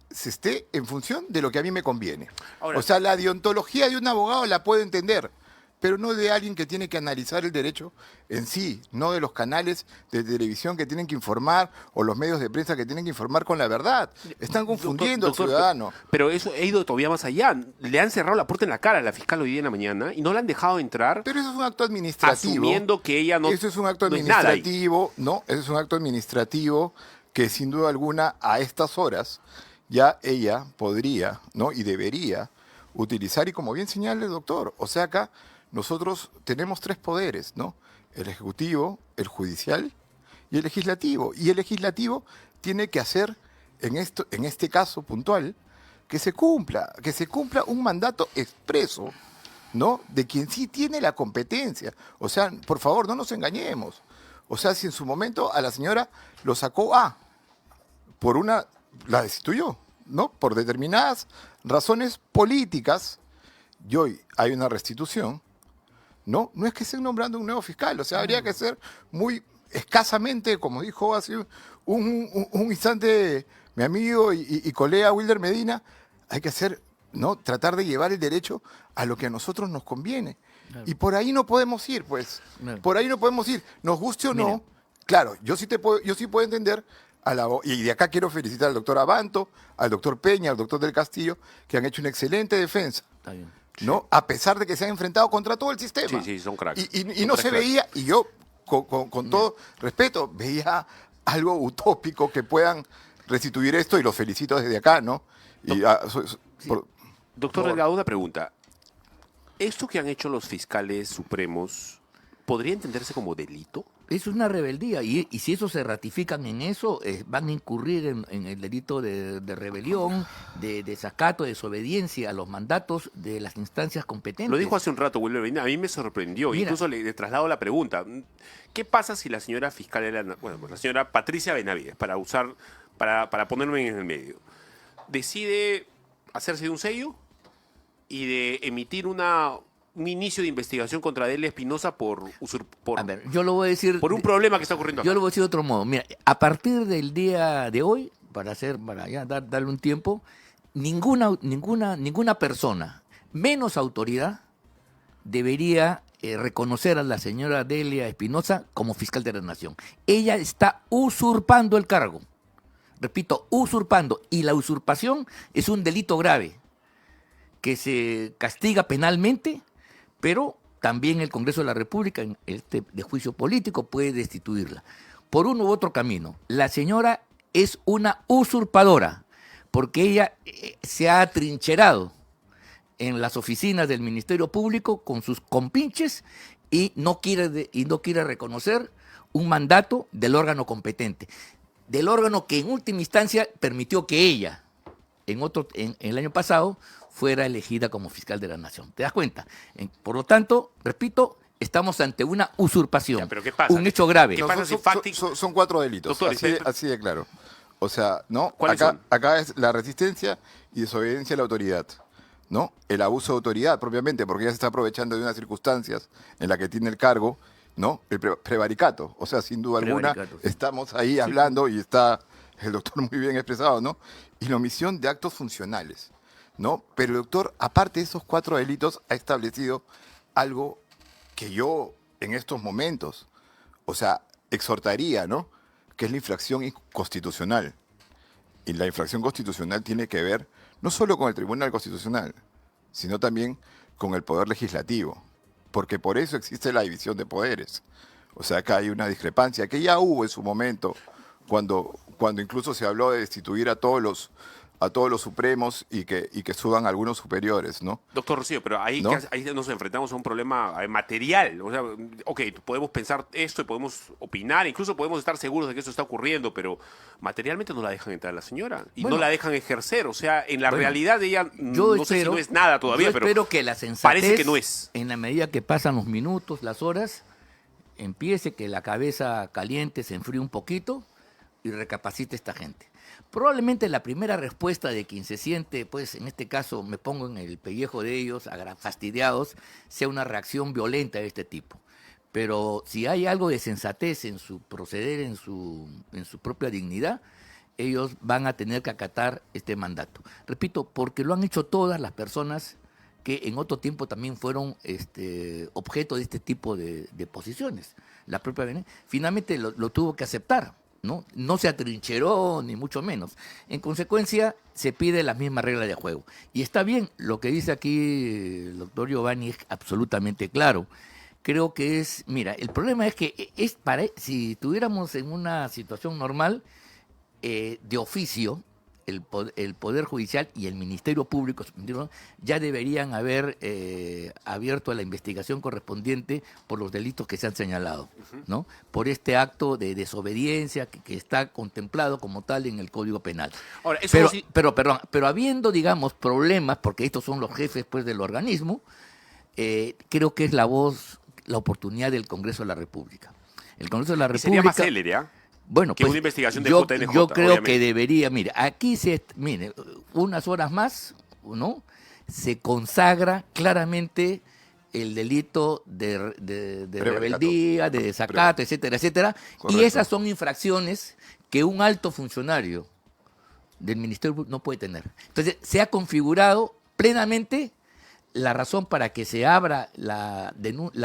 Speaker 7: se esté en función de lo que a mí me conviene.
Speaker 1: Ahora,
Speaker 7: o sea, la deontología de un abogado la puedo entender, pero no de alguien que tiene que analizar el derecho en sí, no de los canales de televisión que tienen que informar o los medios de prensa que tienen que informar con la verdad. Están confundiendo
Speaker 1: Doctor,
Speaker 7: al ciudadano.
Speaker 1: Pero eso ha ido todavía más allá. Le han cerrado la puerta en la cara a la fiscal hoy día en la mañana y no la han dejado entrar,
Speaker 7: Pero eso es un acto administrativo.
Speaker 1: asumiendo que ella no.
Speaker 7: Eso es un acto
Speaker 1: no es nada ahí.
Speaker 7: administrativo, ¿no? Eso es un acto administrativo que sin duda alguna a estas horas ya ella podría, ¿no?, y debería utilizar, y como bien señala el doctor, o sea, acá nosotros tenemos tres poderes, ¿no? El ejecutivo, el judicial y el legislativo. Y el legislativo tiene que hacer, en este caso puntual, que se cumpla un mandato expreso, ¿no?, de quien sí tiene la competencia. O sea, por favor, no nos engañemos. O sea, si en su momento a la señora lo sacó la destituyó, ¿no?, por determinadas razones políticas, y hoy hay una restitución, no es que estén nombrando un nuevo fiscal. O sea, habría que ser muy escasamente, como dijo hace un instante mi amigo y colega Wilder Medina, hay que hacer, ¿no?, tratar de llevar el derecho a lo que a nosotros nos conviene.
Speaker 6: Claro.
Speaker 7: Y por ahí no podemos ir, pues.
Speaker 6: Claro.
Speaker 7: Por ahí no podemos ir. Nos guste o no.
Speaker 6: Mira.
Speaker 7: Claro, yo sí puedo entender y de acá quiero felicitar al doctor Abanto, al doctor Peña, al doctor del Castillo, que han hecho una excelente defensa,
Speaker 6: Está bien.
Speaker 7: ¿no? A pesar de que se han enfrentado contra todo el sistema.
Speaker 1: Sí, son cracks.
Speaker 7: Y
Speaker 1: Son
Speaker 7: no
Speaker 1: tres
Speaker 7: se
Speaker 1: cracks.
Speaker 7: veía, y yo, con todo respeto, veía algo utópico que puedan restituir esto, y los felicito desde acá, ¿no? Y,
Speaker 1: Doctor
Speaker 7: por-
Speaker 1: Delgado, una pregunta. ¿Esto que han hecho los fiscales supremos podría entenderse como delito?
Speaker 6: Es una rebeldía, y si eso se ratifican en eso, van a incurrir en el delito de rebelión, de desacato, de desobediencia a los mandatos de las instancias competentes.
Speaker 1: Lo dijo hace un rato Wilber Medina, a mí me sorprendió.
Speaker 6: Mira.
Speaker 1: Incluso le traslado la pregunta. ¿Qué pasa si la señora fiscal era, bueno, pues la señora Patricia Benavides, para ponerme en el medio, decide hacerse de un sello y de emitir un inicio de investigación contra Delia Espinosa por
Speaker 6: A ver, yo lo voy a decir.
Speaker 1: un problema que está ocurriendo acá?
Speaker 6: Yo lo voy a decir de otro modo. Mira, a partir del día de hoy, para ya darle un tiempo, ninguna persona, menos autoridad, debería reconocer a la señora Delia Espinosa como fiscal de la Nación. Ella está usurpando el cargo. Repito, usurpando. Y la usurpación es un delito grave que se castiga penalmente, pero también el Congreso de la República, en de juicio político, puede destituirla. Por uno u otro camino. La señora es una usurpadora, porque ella se ha atrincherado en las oficinas del Ministerio Público con sus compinches y no quiere reconocer un mandato del órgano competente, del órgano que en última instancia permitió que ella, en el año pasado, fuera elegida como fiscal de la Nación. ¿Te das cuenta? Por lo tanto, repito, estamos ante una usurpación,
Speaker 1: Ya, pero ¿qué pasa?
Speaker 6: un hecho grave.
Speaker 1: ¿Qué
Speaker 7: No,
Speaker 1: pasa
Speaker 7: son,
Speaker 1: si fáctico?
Speaker 7: son 4 delitos,
Speaker 1: Doctor,
Speaker 7: así de claro. O sea, ¿no?
Speaker 1: ¿Cuáles son?
Speaker 7: Acá es la resistencia y desobediencia a la autoridad, ¿no? El abuso de autoridad, propiamente, porque ella se está aprovechando de unas circunstancias en las que tiene el cargo, ¿no? El prevaricato. O sea, sin duda alguna,
Speaker 6: Prevaricato, sí.
Speaker 7: estamos ahí hablando y está el doctor muy bien expresado, ¿no? Y la omisión de actos funcionales, ¿no? Pero el doctor, aparte de esos 4 delitos, ha establecido algo que yo, en estos momentos, o sea, exhortaría, ¿no? Que es la infracción constitucional. Y la infracción constitucional tiene que ver no solo con el Tribunal Constitucional, sino también con el Poder Legislativo, porque por eso existe la división de poderes. O sea, acá hay una discrepancia que ya hubo en su momento, cuando incluso se habló de destituir a todos los supremos y que suban algunos superiores, ¿no?
Speaker 1: Doctor Rocío, pero ahí,
Speaker 7: ¿No?
Speaker 1: ahí nos enfrentamos a un problema material. O sea, ok, podemos pensar esto y podemos opinar, incluso podemos estar seguros de que eso está ocurriendo, pero materialmente no la dejan entrar a la señora y
Speaker 6: Bueno,
Speaker 1: no la dejan ejercer. O sea, en la
Speaker 6: bueno,
Speaker 1: realidad ella
Speaker 6: Yo
Speaker 1: no sé si
Speaker 6: espero-
Speaker 1: no es nada todavía,
Speaker 6: yo
Speaker 1: pero
Speaker 6: espero que la sensatez,
Speaker 1: parece que no es.
Speaker 6: en la medida que pasan los minutos, las horas, empiece que la cabeza caliente se enfríe un poquito y recapacite esta gente. Probablemente la primera respuesta de quien se siente, pues en este caso me pongo en el pellejo de ellos, fastidiados, sea una reacción violenta de este tipo. Pero si hay algo de sensatez en su proceder, en su propia dignidad, ellos van a tener que acatar este mandato. Repito, porque lo han hecho todas las personas que en otro tiempo también fueron objeto de este tipo de posiciones. La propia Benet finalmente lo tuvo que aceptar, ¿no? No se atrincheró, ni mucho menos. En consecuencia, se pide la misma regla de juego. Y está bien, lo que dice aquí el doctor Giovanni es absolutamente claro. Creo que mira, el problema es que si estuviéramos en una situación normal, de oficio, el Poder Judicial y el Ministerio Público ya deberían haber abierto la investigación correspondiente por los delitos que se han señalado, ¿no? Por este acto de desobediencia que está contemplado como tal en el Código Penal.
Speaker 1: Ahora, eso
Speaker 6: Pero,
Speaker 1: no si-
Speaker 6: pero habiendo, digamos, problemas, porque estos son los jefes pues, del organismo, creo que es la oportunidad del Congreso de la República. El Congreso de la
Speaker 1: y
Speaker 6: República...
Speaker 1: sería más célere, ¿ah?
Speaker 6: Bueno,
Speaker 1: que
Speaker 6: pues,
Speaker 1: una investigación de
Speaker 6: yo
Speaker 1: JNJ,
Speaker 6: creo que
Speaker 1: obviamente.
Speaker 6: debería, mire, aquí mire, unas horas más, ¿no? Se consagra claramente el delito de rebeldía, de desacato, etcétera, etcétera.
Speaker 7: Correcto.
Speaker 6: Y esas son infracciones que un alto funcionario del Ministerio Público no puede tener. Entonces, se ha configurado plenamente la razón para que se abra la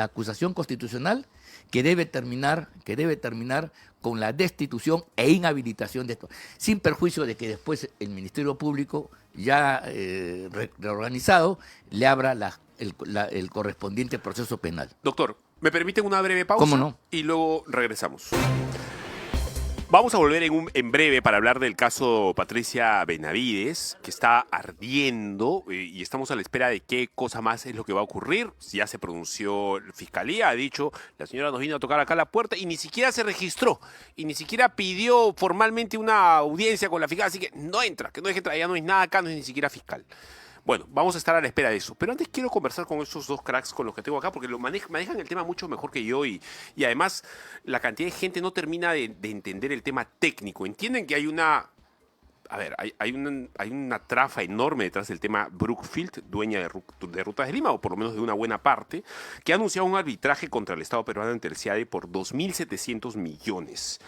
Speaker 6: acusación constitucional que debe terminar con la destitución e inhabilitación de esto, sin perjuicio de que después el Ministerio Público, ya reorganizado, le abra el correspondiente proceso penal.
Speaker 1: Doctor, ¿me permiten una breve pausa?
Speaker 6: ¿Cómo no?
Speaker 1: Y luego regresamos. Vamos a volver en breve para hablar del caso Patricia Benavides, que está ardiendo y estamos a la espera de qué cosa más es lo que va a ocurrir. Ya se pronunció la fiscalía, ha dicho, la señora nos vino a tocar acá la puerta y ni siquiera se registró y ni siquiera pidió formalmente una audiencia con la fiscal, así que no entra, que no deje entrar, ya no es nada acá, no es ni siquiera fiscal. Bueno, vamos a estar a la espera de eso. Pero antes quiero conversar con estos dos cracks con los que tengo acá, porque manejan el tema mucho mejor que yo y además la cantidad de gente no termina de entender el tema técnico. Entienden que hay una... A ver, hay una trafa enorme detrás del tema Brookfield, dueña de Rutas de Lima, o por lo menos de una buena parte, que ha anunciado un arbitraje contra el Estado peruano ante el CIADE por 2.700 millones.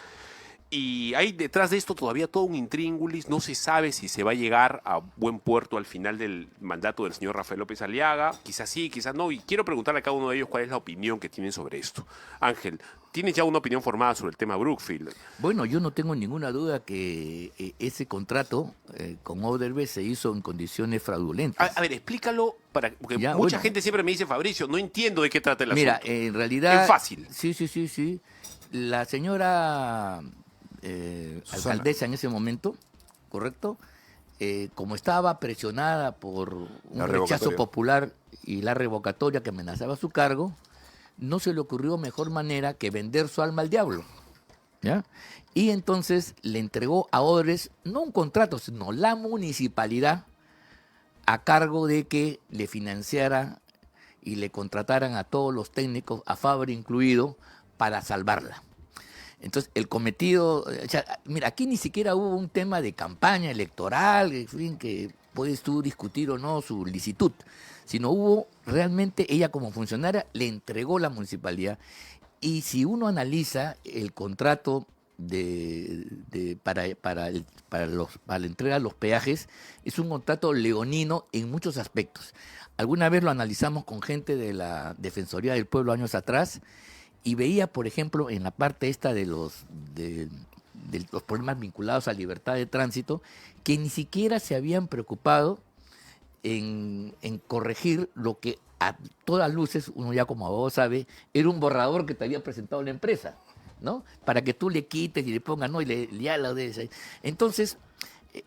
Speaker 1: Y hay detrás de esto todavía todo un intríngulis, no se sabe si se va a llegar a buen puerto al final del mandato del señor Rafael López Aliaga, quizás sí, quizás no, y quiero preguntarle a cada uno de ellos cuál es la opinión que tienen sobre esto. Ángel, ¿tienes ya una opinión formada sobre el tema Brookfield?
Speaker 6: Bueno, yo no tengo ninguna duda que ese contrato con Odebrecht se hizo en condiciones fraudulentas.
Speaker 1: A ver, explícalo, porque
Speaker 6: Ya,
Speaker 1: mucha
Speaker 6: bueno.
Speaker 1: gente siempre me dice, Fabricio, no entiendo de qué trata el
Speaker 6: Mira,
Speaker 1: asunto.
Speaker 6: en realidad...
Speaker 1: Es fácil.
Speaker 6: Sí. La señora
Speaker 2: Susana.
Speaker 6: alcaldesa en ese momento, ¿correcto? Como estaba presionada por un
Speaker 7: La
Speaker 6: rechazo
Speaker 7: revocatoria.
Speaker 6: popular y la revocatoria que amenazaba su cargo, no se le ocurrió mejor manera que vender su alma al diablo. ¿Ya? Y entonces le entregó a Odebrecht no un contrato, sino la municipalidad a cargo de que le financiara y le contrataran a todos los técnicos, a Fabri incluido, para salvarla. Entonces, el cometido, o sea, mira, aquí ni siquiera hubo un tema de campaña electoral, en fin, que puedes tú discutir o no su licitud, sino hubo realmente, ella como funcionaria le entregó la municipalidad. Y si uno analiza el contrato para la entrega de los peajes, es un contrato leonino en muchos aspectos. Alguna vez lo analizamos con gente de la Defensoría del Pueblo años atrás y veía, por ejemplo, en la parte esta de los problemas vinculados a libertad de tránsito, que ni siquiera se habían preocupado en corregir lo que a todas luces, uno ya como abogado sabe, era un borrador que te había presentado la empresa, ¿no? Para que tú le quites y le pongas, ¿no? Ya lo de. Entonces,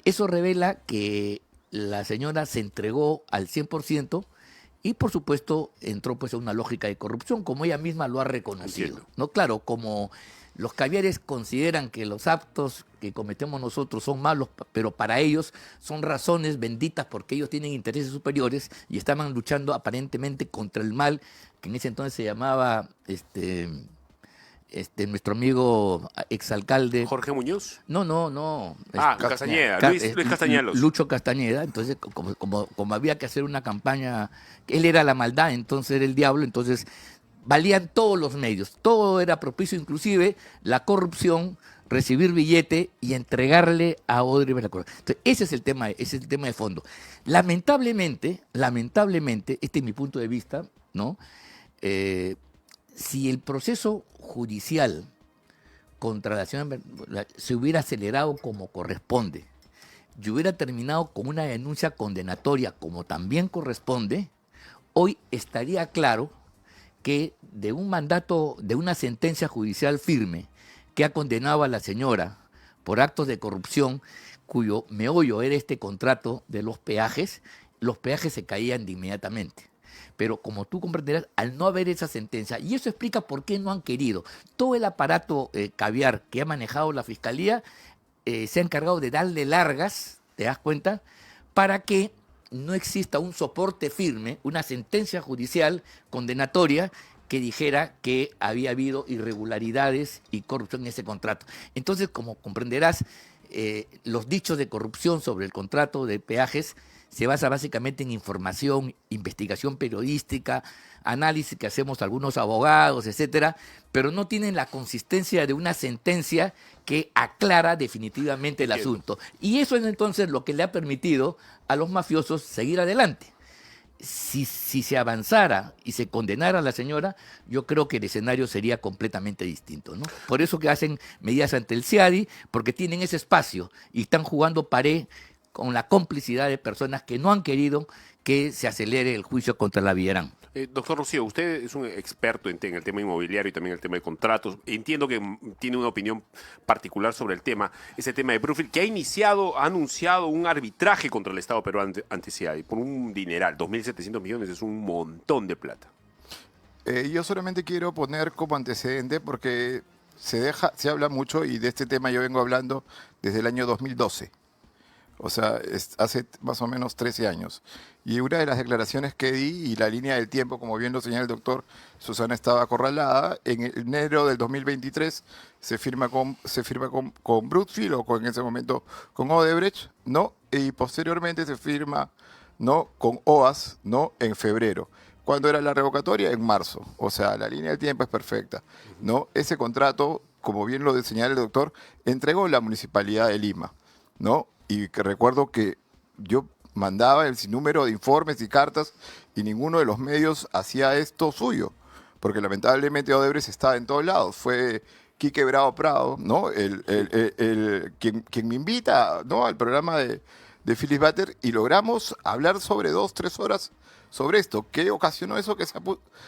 Speaker 6: eso revela que la señora se entregó al 100% y, por supuesto, entró pues a una lógica de corrupción, como ella misma lo ha reconocido.
Speaker 1: Entiendo.
Speaker 6: ¿No? Claro, como los caviares consideran que los actos que cometemos nosotros son malos, pero para ellos son razones benditas porque ellos tienen intereses superiores y estaban luchando aparentemente contra el mal, que en ese entonces se llamaba nuestro amigo exalcalde.
Speaker 1: Jorge Muñoz.
Speaker 6: No.
Speaker 1: Castañeda, Luis Castañeda.
Speaker 6: Lucho Castañeda. Entonces, como había que hacer una campaña, él era la maldad, entonces era el diablo, entonces valían todos los medios, todo era propicio, inclusive la corrupción, recibir billete y entregarle a Odry Betancourt. Entonces, ese es el tema de fondo. Lamentablemente, este es mi punto de vista, ¿no? Si el proceso judicial contra la señora se hubiera acelerado como corresponde y hubiera terminado con una denuncia condenatoria como también corresponde, hoy estaría claro que de un mandato, de una sentencia judicial firme que ha condenado a la señora por actos de corrupción, cuyo meollo era este contrato de los peajes se caían de inmediatamente. Pero como tú comprenderás, al no haber esa sentencia, y eso explica por qué no han querido, todo el aparato caviar que ha manejado la Fiscalía se ha encargado de darle largas, ¿te das cuenta?, para que no exista un soporte firme, una sentencia judicial condenatoria que dijera que había habido irregularidades y corrupción en ese contrato. Entonces, como comprenderás, los dichos de corrupción sobre el contrato de peajes se basa básicamente en información, investigación periodística, análisis que hacemos algunos abogados, etcétera, pero no tienen la consistencia de una sentencia que aclara definitivamente el asunto. Y eso es entonces lo que le ha permitido a los mafiosos seguir adelante. Si se avanzara y se condenara a la señora, yo creo que el escenario sería completamente distinto, ¿no? Por eso que hacen medidas ante el CIADI, porque tienen ese espacio y están jugando pared con la complicidad de personas que no han querido que se acelere el juicio contra la Villarán.
Speaker 1: Doctor Rocío, usted es un experto en el tema inmobiliario y también el tema de contratos. Entiendo que tiene una opinión particular sobre el tema, ese tema de Brookfield, que ha anunciado un arbitraje contra el Estado peruano ante CIADI por un dineral, 2.700 millones, es un montón de plata.
Speaker 7: Yo solamente quiero poner como antecedente porque se habla mucho y de este tema yo vengo hablando desde el año 2012. O sea, hace más o menos 13 años. Y una de las declaraciones que di, y la línea del tiempo, como bien lo señala el doctor, Susana estaba acorralada, en enero del 2023 se firma con Brookfield, o en ese momento con Odebrecht, ¿no? Y posteriormente se firma, ¿no?, con OAS, ¿no?, en febrero. ¿Cuándo era la revocatoria? En marzo. O sea, la línea del tiempo es perfecta, ¿no? Ese contrato, como bien lo señala el doctor, entregó la Municipalidad de Lima, ¿no? Y que recuerdo que yo mandaba el sinnúmero de informes y cartas y ninguno de los medios hacía esto suyo, porque lamentablemente Odebrecht estaba en todos lados. Fue Quique Bravo Prado, ¿no?, quien me invita, ¿no?, al programa de Philip Butter, y logramos hablar sobre 2-3 horas sobre esto. ¿Qué ocasionó eso? Que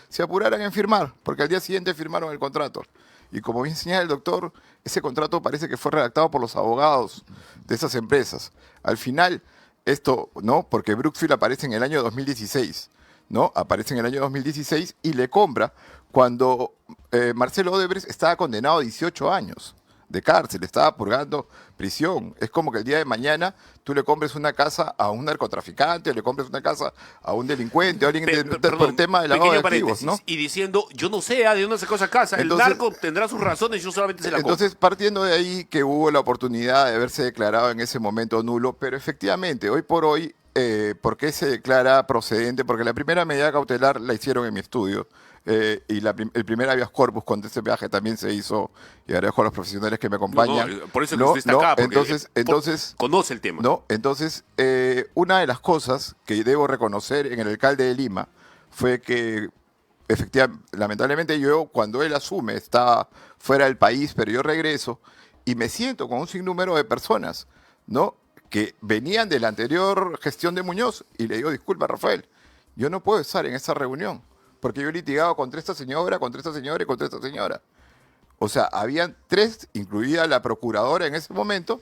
Speaker 7: se apuraran en firmar, porque al día siguiente firmaron el contrato. Y como bien señala el doctor, ese contrato parece que fue redactado por los abogados de esas empresas. Al final, esto, ¿no?, porque Brookfield aparece en el año 2016, ¿no? Aparece en el año 2016 y le compra cuando Marcelo Odebrecht estaba condenado a 18 años de cárcel, estaba purgando prisión. Es como que el día de mañana tú le compres una casa a un narcotraficante, o le compres una casa a un delincuente, a alguien por el tema del lavado de
Speaker 1: pequeño
Speaker 7: activos, ¿no?
Speaker 1: paréntesis, y diciendo, yo no sé de dónde sacó esa casa,
Speaker 7: Entonces-
Speaker 1: el narco tendrá sus razones, yo solamente se la compro.
Speaker 7: Entonces, partiendo de ahí que hubo la oportunidad de haberse declarado en ese momento nulo, pero efectivamente, hoy por hoy, ¿por qué se declara procedente? Porque la primera medida cautelar la hicieron en mi estudio. Y el primer habeas corpus contra ese peaje también se hizo, y agradezco a los profesionales que me acompañan.
Speaker 1: Por eso que usted está acá, porque
Speaker 7: entonces,
Speaker 1: conoce el tema.
Speaker 7: ¿no? Entonces, una de las cosas que debo reconocer en el alcalde de Lima fue que, efectivamente, lamentablemente yo, cuando él asume, está fuera del país, pero yo regreso y me siento con un sinnúmero de personas, ¿no? Que venían de la anterior gestión de Muñoz y le digo, disculpa, Rafael, yo no puedo estar en esa reunión porque yo he litigado contra esta señora, contra esta señora y contra esta señora. O sea, habían tres, incluida la procuradora en ese momento,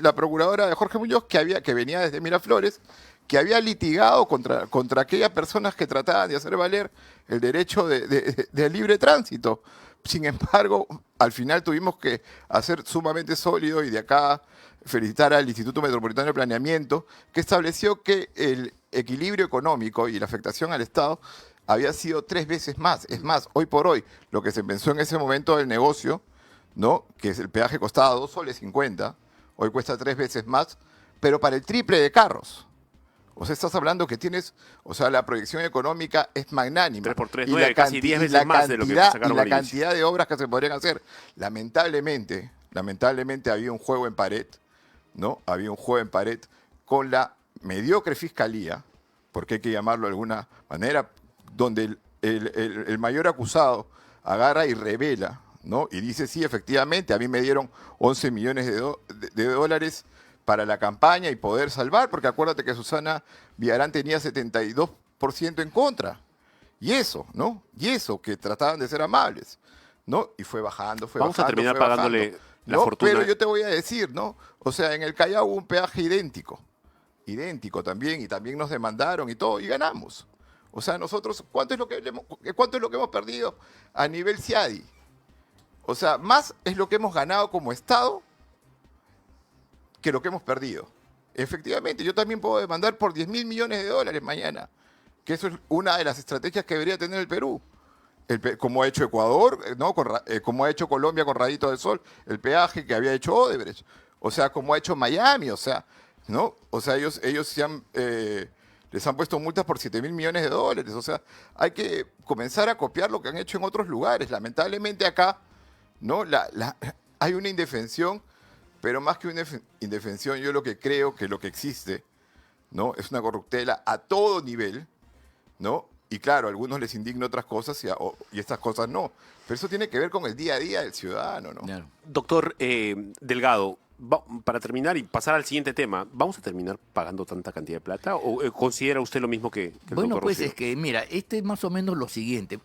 Speaker 7: la procuradora de Jorge Muñoz, que venía desde Miraflores, que había litigado contra aquellas personas que trataban de hacer valer el derecho de libre tránsito. Sin embargo, al final tuvimos que hacer sumamente sólido, y de acá felicitar al Instituto Metropolitano de Planeamiento, que estableció que el equilibrio económico y la afectación al Estado había sido 3 veces más. Es más, hoy por hoy, lo que se pensó en ese momento del negocio, ¿no? Que el peaje costaba 2,50 soles, hoy cuesta 3 veces más, pero para el triple de carros. O sea, estás hablando que tienes, o sea, la proyección económica es magnánima.
Speaker 1: 3 por 3,
Speaker 7: Y
Speaker 1: 9,
Speaker 7: la
Speaker 1: casi 10 veces más de lo que sacaron
Speaker 7: y la
Speaker 1: al inicio.
Speaker 7: cantidad de obras que se podrían hacer. Lamentablemente había un juego en pared, ¿no? Había un juego en pared con la mediocre fiscalía, porque hay que llamarlo de alguna manera, donde el mayor acusado agarra y revela, ¿no? Y dice, sí, efectivamente, a mí me dieron 11 millones de dólares para la campaña y poder salvar, porque acuérdate que Susana Villarán tenía 72% en contra. Y eso, ¿no? Y eso, que trataban de ser amables, ¿no? Y fue bajando, fue
Speaker 1: Vamos a
Speaker 7: bajando.
Speaker 1: terminar
Speaker 7: fue
Speaker 1: pagándole
Speaker 7: bajando,
Speaker 1: la
Speaker 7: ¿no?
Speaker 1: fortuna.
Speaker 7: Pero yo te voy a decir, ¿no? O sea, en el Callao hubo un peaje idéntico también, y también nos demandaron y todo, y ganamos. O sea, nosotros, ¿cuánto es lo que hemos perdido a nivel CIADI? O sea, más es lo que hemos ganado como Estado que lo que hemos perdido. Efectivamente, yo también puedo demandar por 10.000 millones de dólares mañana, que eso es una de las estrategias que debería tener el Perú. Como ha hecho Ecuador, ¿no? Como ha hecho Colombia con Rayito del Sol, el peaje que había hecho Odebrecht. O sea, como ha hecho Miami, o sea, ¿no? O sea, ellos les han puesto multas por 7.000 millones de dólares. O sea, hay que comenzar a copiar lo que han hecho en otros lugares. Lamentablemente acá, ¿no? Hay una indefensión, pero más que una indefensión, yo lo que creo que lo que existe, ¿no? Es una corruptela a todo nivel, ¿no? Y claro, a algunos les indigna otras cosas y estas cosas no. Pero eso tiene que ver con el día a día del ciudadano, ¿no?
Speaker 6: Claro.
Speaker 1: Doctor Delgado, para terminar y pasar al siguiente tema, ¿vamos a terminar pagando tanta cantidad de plata? ¿O considera usted lo mismo que el
Speaker 6: Bueno,
Speaker 1: doctor
Speaker 6: pues
Speaker 1: Rocío?
Speaker 6: es que, mira, es más o menos lo siguiente.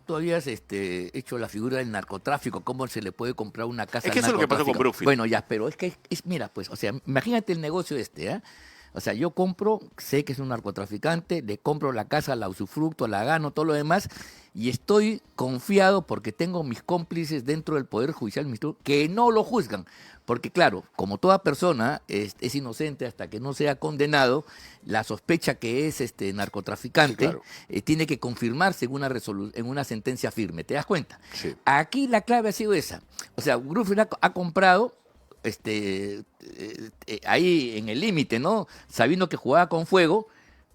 Speaker 6: Tú habías hecho la figura del narcotráfico, cómo se le puede comprar una casa
Speaker 1: Es que
Speaker 6: al
Speaker 1: eso es lo que pasó con
Speaker 6: narcotráfico.
Speaker 1: Brookfield.
Speaker 6: Bueno, ya, pero es que, mira, pues, o sea, imagínate el negocio ¿eh? O sea, yo compro, sé que es un narcotraficante, le compro la casa, la usufructo, la gano, todo lo demás, y estoy confiado porque tengo mis cómplices dentro del Poder Judicial Ministerio que no lo juzgan. Porque claro, como toda persona es inocente hasta que no sea condenado, la sospecha que es narcotraficante
Speaker 1: Sí, claro.
Speaker 6: tiene que confirmarse en una sentencia firme. ¿Te das cuenta?
Speaker 1: Sí.
Speaker 6: Aquí la clave ha sido esa. O sea, Brookfield ha comprado ahí en el límite, ¿no? Sabiendo que jugaba con fuego,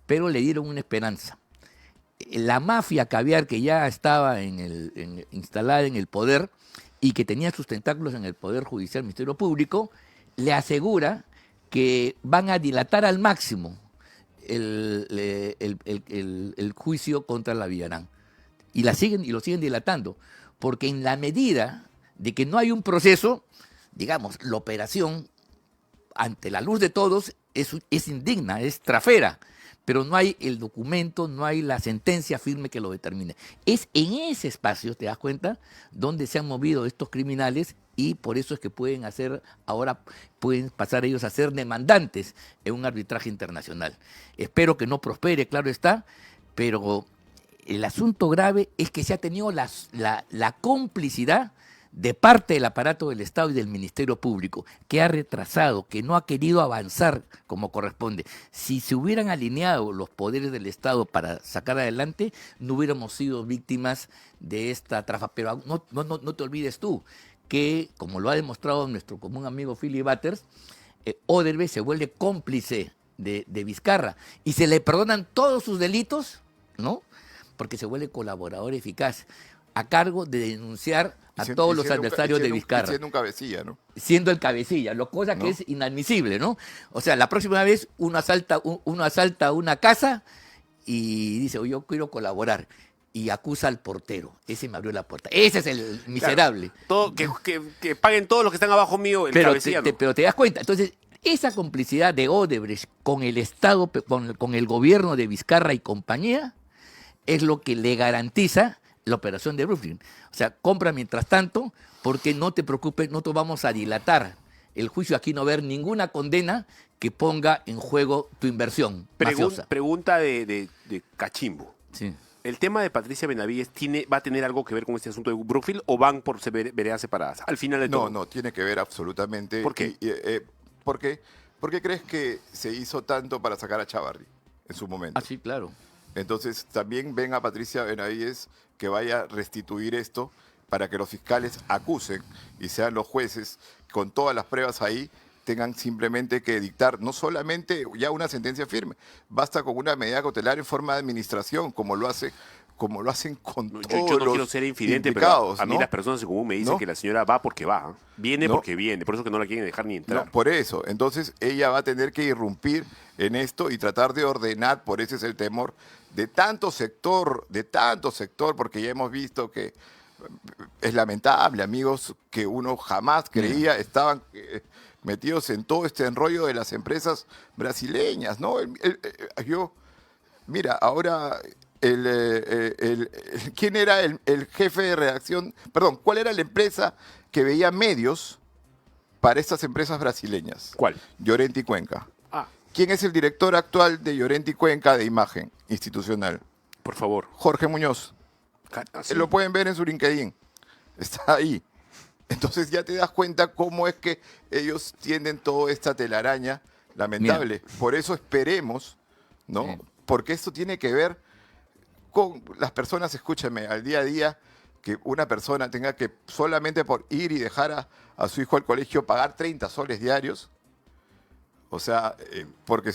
Speaker 6: pero le dieron una esperanza. La mafia caviar que ya estaba instalada en el poder y que tenía sus tentáculos en el Poder Judicial, Ministerio Público, le asegura que van a dilatar al máximo el juicio contra la Villarán. Y lo siguen dilatando, porque en la medida de que no hay un proceso, digamos, la operación, ante la luz de todos, es indigna, es trafera, pero no hay el documento, no hay la sentencia firme que lo determine. Es en ese espacio, ¿te das cuenta?, donde se han movido estos criminales, y por eso es que ahora pueden pasar ellos a ser demandantes en un arbitraje internacional. Espero que no prospere, claro está, pero el asunto grave es que se ha tenido la complicidad de parte del aparato del Estado y del Ministerio Público, que ha retrasado, que no ha querido avanzar como corresponde. Si se hubieran alineado los poderes del Estado para sacar adelante, no hubiéramos sido víctimas de esta trafa. Pero no te olvides tú que, como lo ha demostrado nuestro común amigo Philip Butters, Odebrecht se vuelve cómplice de Vizcarra y se le perdonan todos sus delitos, ¿no? Porque se vuelve colaborador eficaz, a cargo de denunciar a todos los adversarios de Vizcarra.
Speaker 7: Siendo un cabecilla, ¿no?
Speaker 6: Siendo el cabecilla, lo cosa que
Speaker 7: ¿No?
Speaker 6: es inadmisible, ¿no? O sea, la próxima vez uno asalta una casa y dice, "Oye, yo quiero colaborar", y acusa al portero. Ese me abrió la puerta. Ese es el miserable.
Speaker 1: Todo, que paguen todos los que están abajo mío el
Speaker 6: Pero
Speaker 1: cabecilla.
Speaker 6: pero te das cuenta. Entonces, esa complicidad de Odebrecht con el Estado, con el gobierno de Vizcarra y compañía, es lo que le garantiza la operación de Brooklyn. O sea, compra mientras tanto, porque no te preocupes, no te vamos a dilatar el juicio. Aquí no va a haber ninguna condena que ponga en juego tu inversión mafiosa.
Speaker 1: Pregunta de Cachimbo.
Speaker 6: Sí.
Speaker 1: ¿El tema de Patricia Benavides va a tener algo que ver con este asunto de Brookfield o van por veredas separadas? Al final de todo.
Speaker 7: No, tiene que ver absolutamente.
Speaker 1: ¿Por qué?
Speaker 7: ¿Por qué? ¿Por qué crees que se hizo tanto para sacar a Chávarri en su momento?
Speaker 6: Ah, sí, claro.
Speaker 7: Entonces, también ven a Patricia Benavides que vaya a restituir esto para que los fiscales acusen y sean los jueces, con todas las pruebas ahí, tengan simplemente que dictar no solamente ya una sentencia firme, basta con una medida cautelar en forma de administración, como lo hacen con
Speaker 1: Yo
Speaker 7: todos
Speaker 1: no
Speaker 7: los
Speaker 1: quiero ser infidente,
Speaker 7: implicados,
Speaker 1: pero a mí
Speaker 7: ¿no?
Speaker 1: las personas en común me dicen
Speaker 7: ¿No?
Speaker 1: que la señora va porque va. Viene
Speaker 7: ¿No?
Speaker 1: porque viene. Por eso que no la quieren dejar ni entrar.
Speaker 7: No, por eso. Entonces ella va a tener que irrumpir en esto y tratar de ordenar, por ese es el temor, de tanto sector, porque ya hemos visto que es lamentable, amigos que uno jamás creía estaban metidos en todo este enrollo de las empresas brasileñas, ¿no? Mira, ahora ¿quién era el jefe de redacción? Perdón, ¿cuál era la empresa que veía medios para estas empresas brasileñas?
Speaker 1: ¿Cuál?
Speaker 7: Llorenti Cuenca.
Speaker 1: Ah,
Speaker 7: ¿Quién es el director actual de Llorenti Cuenca de imagen institucional?
Speaker 1: por favor.
Speaker 7: Jorge Muñoz.
Speaker 1: Así.
Speaker 7: Lo pueden ver en su LinkedIn. Está ahí. Entonces ya te das cuenta cómo es que ellos tienen toda esta telaraña lamentable. Por eso esperemos, ¿no?
Speaker 6: Sí.
Speaker 7: Porque esto tiene que ver con las personas, escúchame, al día a día, que una persona tenga que solamente por ir y dejar a su hijo al colegio pagar 30 soles diarios. O sea, porque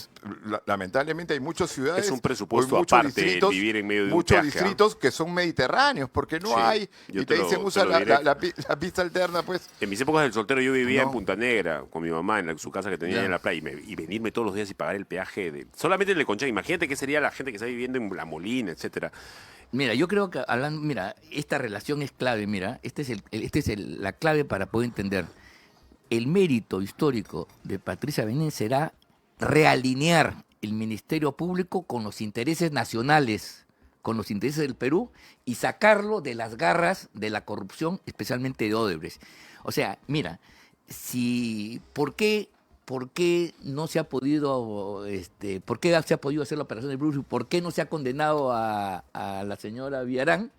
Speaker 7: lamentablemente hay muchas ciudades,
Speaker 1: Es un
Speaker 7: o
Speaker 1: presupuesto
Speaker 7: hay muchos
Speaker 1: aparte el vivir en medio de un
Speaker 7: muchos
Speaker 1: peaje, ¿ah?
Speaker 7: distritos que son mediterráneos, porque no
Speaker 1: Sí,
Speaker 7: hay,
Speaker 1: yo
Speaker 7: y
Speaker 1: te
Speaker 7: te
Speaker 1: lo-
Speaker 7: dicen
Speaker 1: te
Speaker 7: usa
Speaker 1: lo
Speaker 7: la,
Speaker 1: diré.
Speaker 7: la pista alterna, pues.
Speaker 1: En mis épocas del soltero yo vivía
Speaker 7: No.
Speaker 1: en Punta Negra con mi mamá en su casa que tenía
Speaker 6: Ya.
Speaker 1: en la playa y venirme todos los días y pagar el peaje solamente el de Conchán. Imagínate qué sería la gente que está viviendo en La Molina, etcétera.
Speaker 6: Mira, yo creo que esta relación es clave, mira, la clave para poder entender. El mérito histórico de Patricia Benavides será realinear el Ministerio Público con los intereses nacionales, con los intereses del Perú y sacarlo de las garras de la corrupción, especialmente de Odebrecht. O sea, mira, ¿por qué no se ha podido, por qué se ha podido hacer la operación de Bruce? ¿Por qué no se ha condenado a la señora Villarán?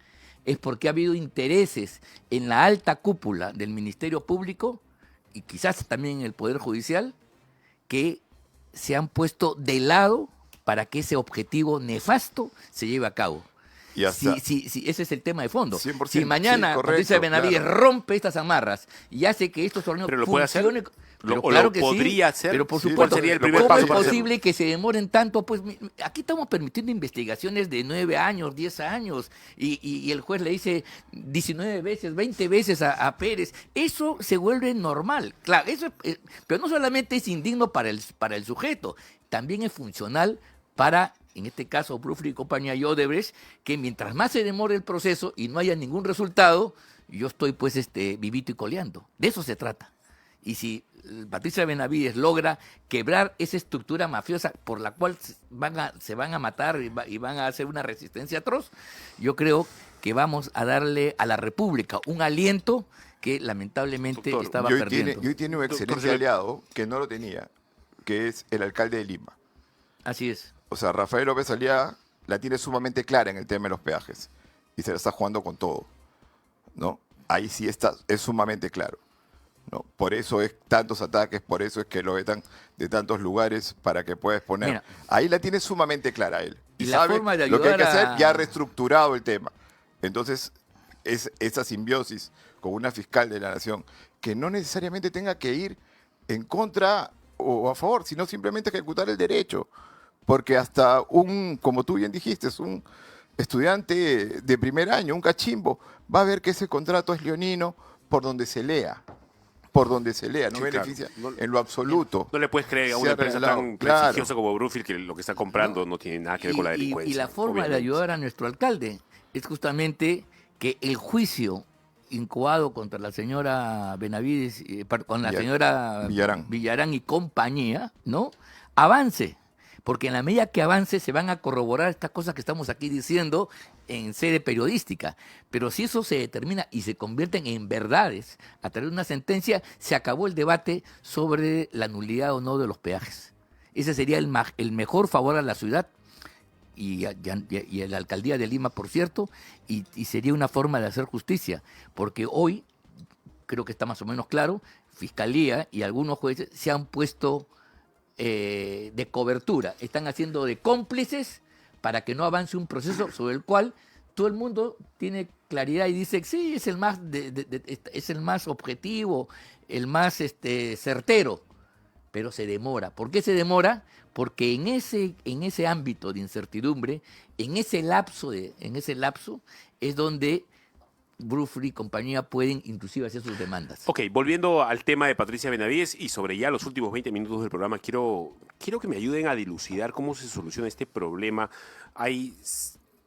Speaker 6: Es porque ha habido intereses en la alta cúpula del Ministerio Público y quizás también en el Poder Judicial que se han puesto de lado para que ese objetivo nefasto se lleve a cabo.
Speaker 7: Y hasta,
Speaker 6: Sí, ese es el tema de fondo.
Speaker 7: 100%,
Speaker 6: Si mañana
Speaker 7: sí, correcto,
Speaker 6: Patricia Benavides
Speaker 7: claro.
Speaker 6: rompe estas amarras y hace que estos torneos
Speaker 1: ¿Pero lo puede hacer?
Speaker 6: funcionen, pero
Speaker 1: ¿O
Speaker 6: claro
Speaker 1: lo
Speaker 6: que
Speaker 1: podría
Speaker 6: sí,
Speaker 1: hacer?
Speaker 6: pero por
Speaker 7: Sí,
Speaker 6: supuesto,
Speaker 1: ¿cuál sería el primer
Speaker 6: ¿cómo
Speaker 1: paso
Speaker 6: es
Speaker 1: para hacerlo?
Speaker 6: posible que se demoren tanto? Pues aquí estamos permitiendo investigaciones de 9 años, 10 años, y el juez le dice 19 veces, 20 veces a Pérez. Eso se vuelve normal. Claro, pero no solamente es indigno para el sujeto, también es funcional para, en este caso, Brufri y compañía y Odebrecht, que mientras más se demore el proceso y no haya ningún resultado, yo estoy pues vivito y coleando. De eso se trata. Y si Patricia Benavides logra quebrar esa estructura mafiosa por la cual se van a matar y van a hacer una resistencia atroz, yo creo que vamos a darle a la República un aliento que lamentablemente
Speaker 1: Doctor,
Speaker 6: estaba
Speaker 7: y hoy
Speaker 6: perdiendo.
Speaker 7: tiene un excelente
Speaker 1: Doctor,
Speaker 7: aliado que no lo tenía, que es el alcalde de Lima.
Speaker 6: Así es.
Speaker 7: O sea, Rafael López Aliaga la tiene sumamente clara en el tema de los peajes y se la está jugando con todo, ¿no? ahí sí es sumamente claro, ¿no? Por eso es tantos ataques, por eso es que lo vetan de tantos lugares para que pueda exponer.
Speaker 6: Mira.
Speaker 7: Ahí la tiene sumamente clara él.
Speaker 6: Y
Speaker 7: Y
Speaker 6: la
Speaker 7: sabe
Speaker 6: forma de
Speaker 7: lo que hay que
Speaker 6: ayudar
Speaker 7: hacer,
Speaker 6: a-
Speaker 7: ya ha reestructurado el tema. Entonces, es esa simbiosis con una fiscal de la nación que no necesariamente tenga que ir en contra o a favor, sino simplemente ejecutar el derecho. Porque hasta como tú bien dijiste, es un estudiante de primer año, un cachimbo, va a ver que ese contrato es leonino por donde se lea. Por donde se lea, no
Speaker 1: Sí, claro.
Speaker 7: beneficia
Speaker 1: No-
Speaker 7: en lo absoluto.
Speaker 1: No le puedes creer a
Speaker 7: Se
Speaker 1: una
Speaker 7: ha
Speaker 1: empresa
Speaker 7: revelado,
Speaker 1: tan
Speaker 7: claro.
Speaker 1: prestigiosa como Brookfield que lo que está comprando no tiene nada que ver con la delincuencia.
Speaker 6: Y la forma de
Speaker 1: obviamente.
Speaker 6: ayudar a nuestro alcalde es justamente que el juicio incoado contra la señora Benavides, con la señora
Speaker 7: Villarán
Speaker 6: y compañía, ¿no? Avance. Porque en la medida que avance se van a corroborar estas cosas que estamos aquí diciendo en sede periodística. Pero si eso se determina y se convierten en verdades a través de una sentencia, se acabó el debate sobre la nulidad o no de los peajes. Ese sería el mejor favor a la ciudad y a la alcaldía de Lima, por cierto, y sería una forma de hacer justicia. Porque hoy, creo que está más o menos claro, Fiscalía y algunos jueces se han puesto de cobertura, están haciendo de cómplices para que no avance un proceso sobre el cual todo el mundo tiene claridad y dice, sí, es el más, es el más objetivo, el más certero, pero se demora. ¿Por qué se demora? Porque en ese ámbito de incertidumbre, en ese lapso es donde Brookfield y compañía pueden inclusive hacer sus demandas.
Speaker 1: Ok, volviendo al tema de Patricia Benavides y sobre ya los últimos 20 minutos del programa, quiero que me ayuden a dilucidar cómo se soluciona este problema.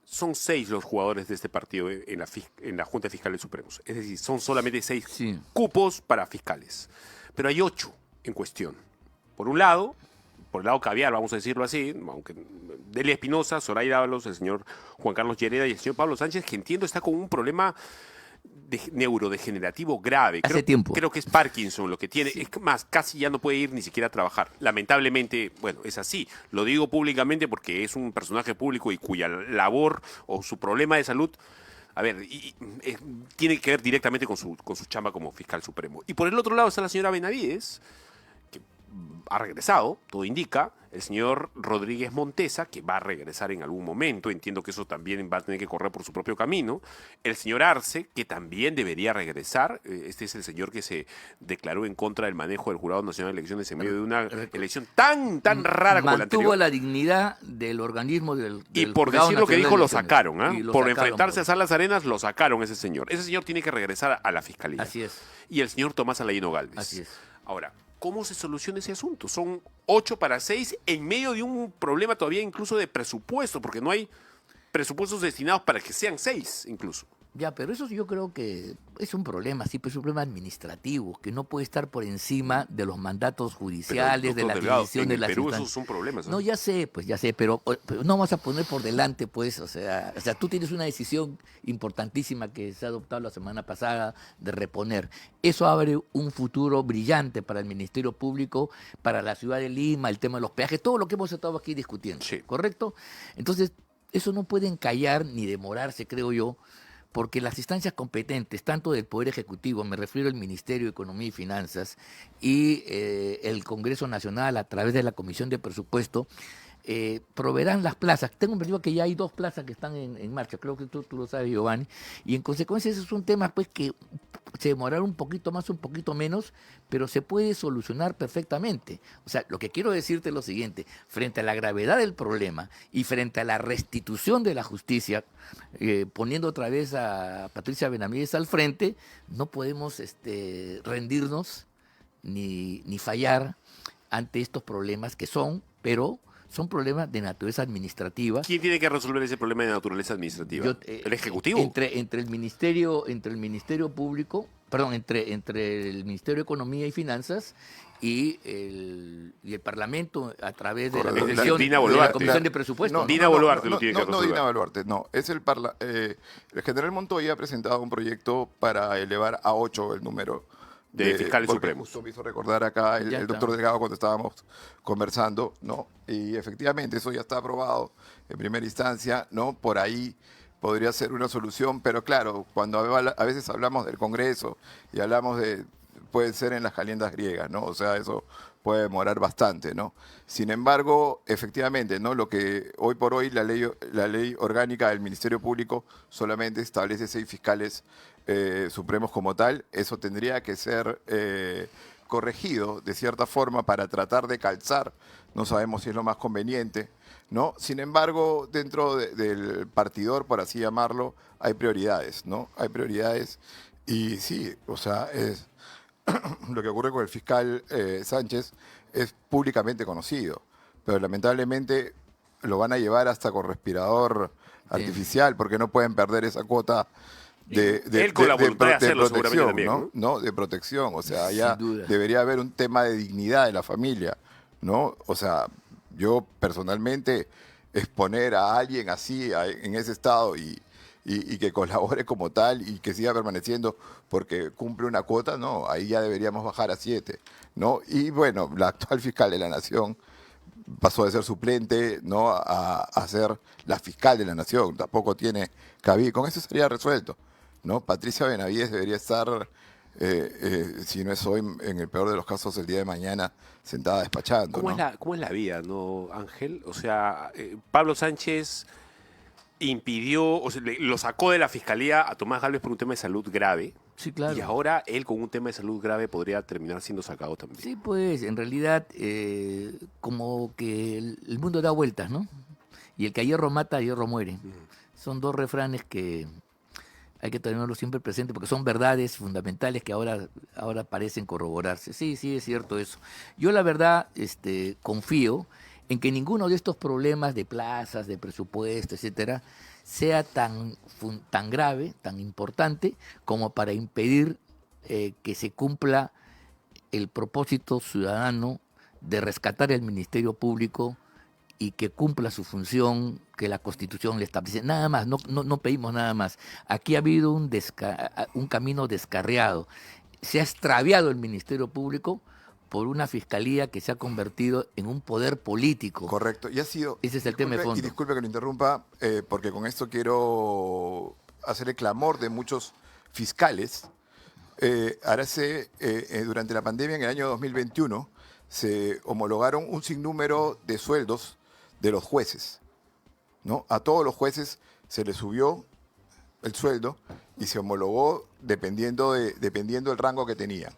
Speaker 1: Son 6 los jugadores de este partido en la Junta de Fiscales Supremos. Es decir, son solamente 6
Speaker 6: Sí.
Speaker 1: cupos para fiscales. Pero hay 8 en cuestión. Por un lado, por el lado caviar, vamos a decirlo así, aunque Delia Espinosa, Zoraida Ábalos, el señor Juan Carlos Llereda y el señor Pablo Sánchez, que entiendo está con un problema neurodegenerativo grave.
Speaker 6: Hace tiempo.
Speaker 1: Creo que es Parkinson lo que tiene. Es más, casi ya no puede ir ni siquiera a trabajar. Lamentablemente, bueno, es así. Lo digo públicamente porque es un personaje público y cuya labor o su problema de salud, a ver, tiene que ver directamente con su chamba como fiscal supremo. Y por el otro lado está la señora Benavides, que ha regresado, todo indica, el señor Rodríguez Montesa, que va a regresar en algún momento, entiendo que eso también va a tener que correr por su propio camino, el señor Arce, que también debería regresar, este es el señor que se declaró en contra del manejo del Jurado Nacional de Elecciones en medio de una elección tan rara como la anterior.
Speaker 6: Mantuvo la dignidad del organismo del
Speaker 1: Y por
Speaker 6: Jurado
Speaker 1: decir lo que
Speaker 6: Nacional
Speaker 1: dijo,
Speaker 6: de
Speaker 1: lo
Speaker 6: Elecciones.
Speaker 1: sacaron, ¿ah?
Speaker 6: Y lo
Speaker 1: Por
Speaker 6: sacaron,
Speaker 1: enfrentarse a
Speaker 6: pues.
Speaker 1: Salas Arenas, lo sacaron ese señor. Ese señor tiene que regresar a la fiscalía.
Speaker 6: Así es.
Speaker 1: Y el señor Tomás Alayino Gálvez.
Speaker 6: Así es.
Speaker 1: Ahora, ¿cómo se soluciona ese asunto? Son 8 para 6 en medio de un problema todavía incluso de presupuesto, porque no hay presupuestos destinados para que sean 6 incluso.
Speaker 6: Ya, pero eso yo creo que es un problema, sí, pero es un problema administrativo, que no puede estar por encima de los mandatos judiciales, de
Speaker 1: Doctor
Speaker 6: la
Speaker 1: Delgado,
Speaker 6: decisión
Speaker 1: en
Speaker 6: de las
Speaker 1: Perú
Speaker 6: instancias.
Speaker 1: esos son problemas.
Speaker 6: No, ya sé, pero no vamos a poner por delante, pues, o sea, tú tienes una decisión importantísima que se ha adoptado la semana pasada de reponer. Eso abre un futuro brillante para el Ministerio Público, para la ciudad de Lima, el tema de los peajes, todo lo que hemos estado aquí discutiendo,
Speaker 1: Sí.
Speaker 6: ¿correcto? Entonces, eso no puede encallar ni demorarse, creo yo, porque las instancias competentes, tanto del Poder Ejecutivo, me refiero al Ministerio de Economía y Finanzas, y el Congreso Nacional a través de la Comisión de Presupuesto, proveerán las plazas. Tengo entendido que ya hay 2 plazas que están en marcha, creo que tú lo sabes, Giovanni, y en consecuencia ese es un tema pues que se demorará un poquito más, un poquito menos, pero se puede solucionar perfectamente. O sea, lo que quiero decirte es lo siguiente, frente a la gravedad del problema y frente a la restitución de la justicia, poniendo otra vez a Patricia Benavides al frente, no podemos rendirnos ni fallar ante estos problemas que son problemas de naturaleza administrativa.
Speaker 1: ¿Quién tiene que resolver ese problema de naturaleza administrativa? ¿El Ejecutivo?
Speaker 6: Entre el Ministerio Público, perdón, entre el Ministerio de Economía y Finanzas y el Parlamento a través de la
Speaker 7: Correcto.
Speaker 6: Comisión,
Speaker 1: Dina
Speaker 6: de la
Speaker 1: Boluarte.
Speaker 6: Comisión de Presupuesto.
Speaker 1: Dina Boluarte lo tiene que
Speaker 7: No,
Speaker 1: resolver.
Speaker 7: Dina Boluarte, no. Es el general Montoya ha presentado un proyecto para elevar a 8 el número
Speaker 1: de fiscales
Speaker 7: porque
Speaker 1: supremos.
Speaker 7: Justo me hizo recordar acá
Speaker 6: Ya
Speaker 7: el
Speaker 6: está.
Speaker 7: doctor Delgado cuando estábamos conversando, ¿no? Y efectivamente eso ya está aprobado en primera instancia, ¿no? Por ahí podría ser una solución, pero claro, cuando a veces hablamos del Congreso y hablamos de, puede ser en las caliendas griegas, ¿no? O sea, eso puede demorar bastante, ¿no? Sin embargo, efectivamente, ¿no? Lo que hoy por hoy la ley orgánica del Ministerio Público solamente establece 6 fiscales supremos como tal, eso tendría que ser corregido de cierta forma para tratar de calzar, no sabemos si es lo más conveniente, ¿no? Sin embargo, dentro del partidor, por así llamarlo, hay prioridades, ¿no? Hay prioridades y sí, o sea, es lo que ocurre con el fiscal Sánchez es públicamente conocido, pero lamentablemente lo van a llevar hasta con respirador artificial porque no pueden perder esa cuota
Speaker 1: Él con la voluntad de hacerlo seguramente también,
Speaker 7: ¿no? ¿no? De protección, o sea,
Speaker 6: Sin
Speaker 7: ya
Speaker 6: duda.
Speaker 7: debería haber un tema de dignidad de la familia, ¿no? O sea, yo personalmente exponer a alguien así en ese estado y que colabore como tal y que siga permaneciendo porque cumple una cuota, no, ahí ya deberíamos bajar a 7, ¿no? Y bueno, la actual fiscal de la Nación pasó de ser suplente, ¿no? a ser la fiscal de la Nación, tampoco tiene cabida, con eso sería resuelto, ¿no? Patricia Benavides debería estar, si no es hoy, en el peor de los casos, el día de mañana, sentada despachando,
Speaker 1: ¿Cómo,
Speaker 7: ¿no?
Speaker 1: cómo es la vida, no, Ángel? O sea, Pablo Sánchez impidió, o sea, lo sacó de la fiscalía a Tomás Gálvez por un tema de salud grave.
Speaker 6: Sí, claro.
Speaker 1: Y ahora él con un tema de salud grave podría terminar siendo sacado también.
Speaker 6: Sí, pues en realidad como que el mundo da vueltas, ¿no? Y el que a hierro mata, a hierro muere. Son 2 refranes que hay que tenerlos siempre presentes porque son verdades fundamentales que ahora parecen corroborarse. Sí, sí, es cierto eso. Yo la verdad confío en que ninguno de estos problemas de plazas, de presupuesto, etcétera, sea tan grave, tan importante, como para impedir que se cumpla el propósito ciudadano de rescatar el Ministerio Público y que cumpla su función que la Constitución le establece. Nada más, no pedimos nada más. Aquí ha habido un camino descarriado. Se ha extraviado el Ministerio Público por una fiscalía que se ha convertido en un poder político.
Speaker 7: Correcto. Y ha sido.
Speaker 6: Ese es el tema de fondo.
Speaker 7: Y disculpe que lo interrumpa, porque con esto quiero hacer el clamor de muchos fiscales. Durante la pandemia, en el año 2021, se homologaron un sinnúmero de sueldos de los jueces, ¿no? A todos los jueces se les subió el sueldo y se homologó dependiendo del rango que tenían.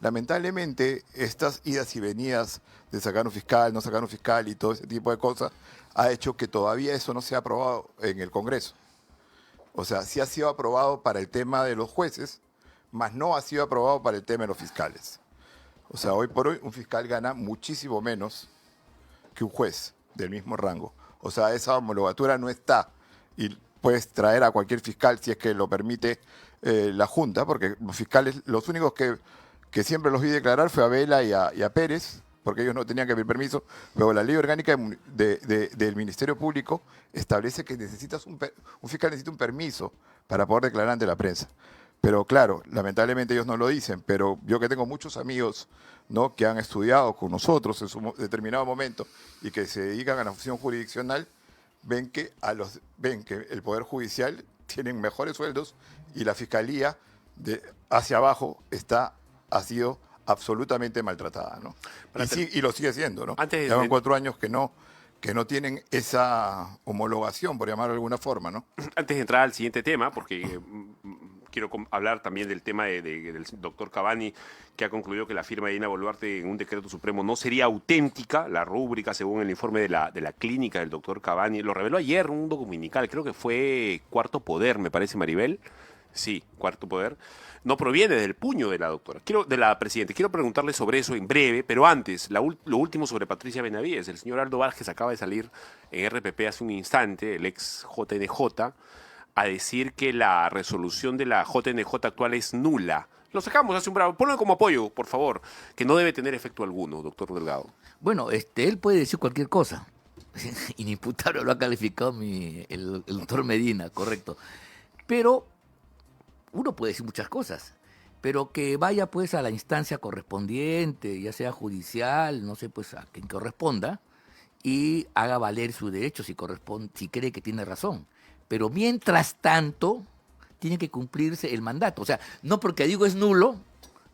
Speaker 7: Lamentablemente, estas idas y venidas de sacar un fiscal, no sacar un fiscal y todo ese tipo de cosas, ha hecho que todavía eso no sea aprobado en el Congreso. O sea, sí ha sido aprobado para el tema de los jueces, mas no ha sido aprobado para el tema de los fiscales. O sea, hoy por hoy un fiscal gana muchísimo menos que un juez del mismo rango. O sea, esa homologatura no está. Y puedes traer a cualquier fiscal si es que lo permite la Junta, porque los fiscales, los únicos que siempre los vi declarar fue a Vela y a Pérez, porque ellos no tenían que pedir permiso, pero la ley orgánica del Ministerio Público establece que un fiscal necesita un permiso para poder declarar ante la prensa. Pero claro, lamentablemente ellos no lo dicen, pero yo que tengo muchos amigos, ¿no?, que han estudiado con nosotros en su determinado momento y que se dedican a la función jurisdiccional, ven que el Poder Judicial tienen mejores sueldos y la Fiscalía hacia abajo ha sido absolutamente maltratada, ¿no? Y lo sigue siendo, ¿no? Llevan 4 años que no tienen esa homologación, por llamarlo de alguna forma, ¿no?
Speaker 1: Antes de entrar al siguiente tema, porque quiero hablar también del tema del doctor Cavani, que ha concluido que la firma de Dina Boluarte en un decreto supremo no sería auténtica, la rúbrica, según el informe de la clínica del doctor Cavani. Lo reveló ayer en un dominical, creo que fue Cuarto Poder, me parece, Maribel. Sí, Cuarto Poder. No proviene del puño de la doctora, de la presidenta. Quiero preguntarle sobre eso en breve, pero antes, lo último sobre Patricia Benavides. El señor Aldo Vázquez acaba de salir en RPP hace un instante, el ex JNJ, a decir que la resolución de la JNJ actual es nula. Lo sacamos hace un bravo. Ponlo como apoyo, por favor, que no debe tener efecto alguno, doctor Delgado.
Speaker 6: Bueno, él puede decir cualquier cosa. Inimputable lo ha calificado el doctor Medina, correcto. Pero uno puede decir muchas cosas, pero que vaya pues a la instancia correspondiente, ya sea judicial, no sé, pues a quien corresponda, y haga valer su derecho si cree que tiene razón. Pero mientras tanto, tiene que cumplirse el mandato. O sea, no porque digo es nulo,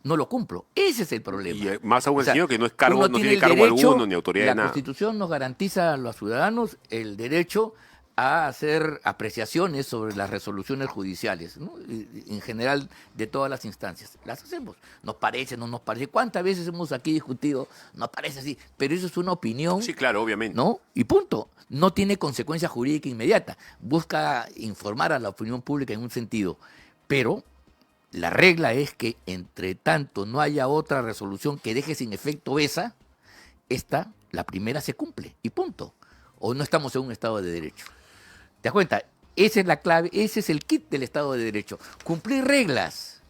Speaker 6: no lo cumplo. Ese es el problema.
Speaker 1: Y más aún
Speaker 6: O
Speaker 1: el
Speaker 6: sea,
Speaker 1: señor que no es cargo,
Speaker 6: uno
Speaker 1: no tiene
Speaker 6: el
Speaker 1: cargo
Speaker 6: derecho,
Speaker 1: alguno ni autoridad de
Speaker 6: la
Speaker 1: nada.
Speaker 6: Constitución nos garantiza a los ciudadanos el derecho a hacer apreciaciones sobre las resoluciones judiciales, ¿no? En general de todas las instancias. Las hacemos. Nos parece, no nos parece. ¿Cuántas veces hemos aquí discutido? Nos parece así. Pero eso es una opinión,
Speaker 1: Sí, claro, obviamente.
Speaker 6: ¿no? Y punto. No tiene consecuencia jurídica inmediata. Busca informar a la opinión pública en un sentido. Pero la regla es que entre tanto no haya otra resolución que deje sin efecto esta, la primera se cumple. Y punto. O no estamos en un Estado de Derecho. ¿Te das cuenta? Esa es la clave, ese es el kit del Estado de Derecho. Cumplir reglas.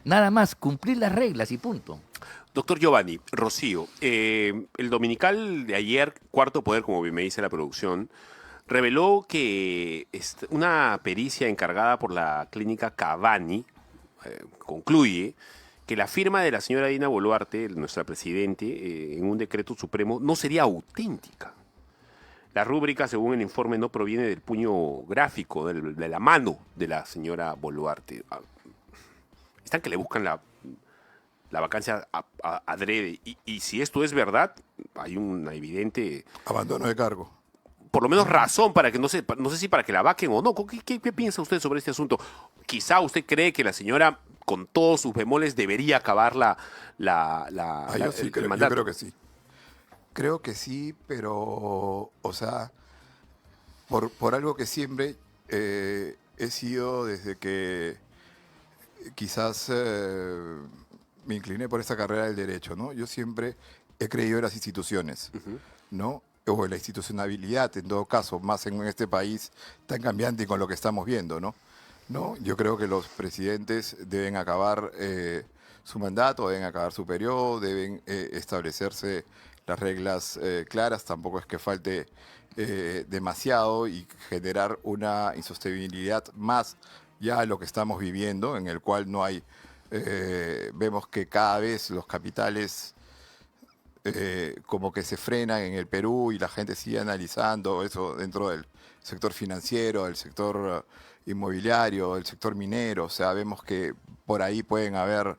Speaker 6: Nada más, cumplir las reglas y punto.
Speaker 1: Doctor Giovanni, Rocío, el dominical de ayer, Cuarto Poder, como me dice la producción, reveló que una pericia encargada por la clínica Cavani concluye que la firma de la señora Dina Boluarte, nuestra presidente, en un decreto supremo, no sería auténtica. La rúbrica, según el informe, no proviene del puño gráfico, de la mano de la señora Boluarte. Están que le buscan la vacancia adrede. Y si esto es verdad, hay una evidente,
Speaker 7: Abandono de cargo.
Speaker 1: por lo menos razón para que, no sé si para que la vaquen o no. ¿Qué piensa usted sobre este asunto? Quizá usted cree que la señora, con todos sus bemoles, debería acabar el mandato.
Speaker 7: Yo creo que sí. Creo que sí, pero, o sea, por algo que siempre he sido desde que quizás me incliné por esa carrera del derecho, ¿no? Yo siempre he creído en las instituciones, ¿no? O en la institucionalidad, en todo caso, más en este país tan cambiante y con lo que estamos viendo, ¿no? Yo creo que los presidentes deben acabar su mandato, deben acabar su periodo, deben establecerse las reglas claras, tampoco es que falte demasiado y generar una insostenibilidad más ya de lo que estamos viviendo, en el cual no hay, vemos que cada vez los capitales como que se frenan en el Perú y la gente sigue analizando eso dentro del sector financiero, del sector inmobiliario, del sector minero, o sea, vemos que por ahí pueden haber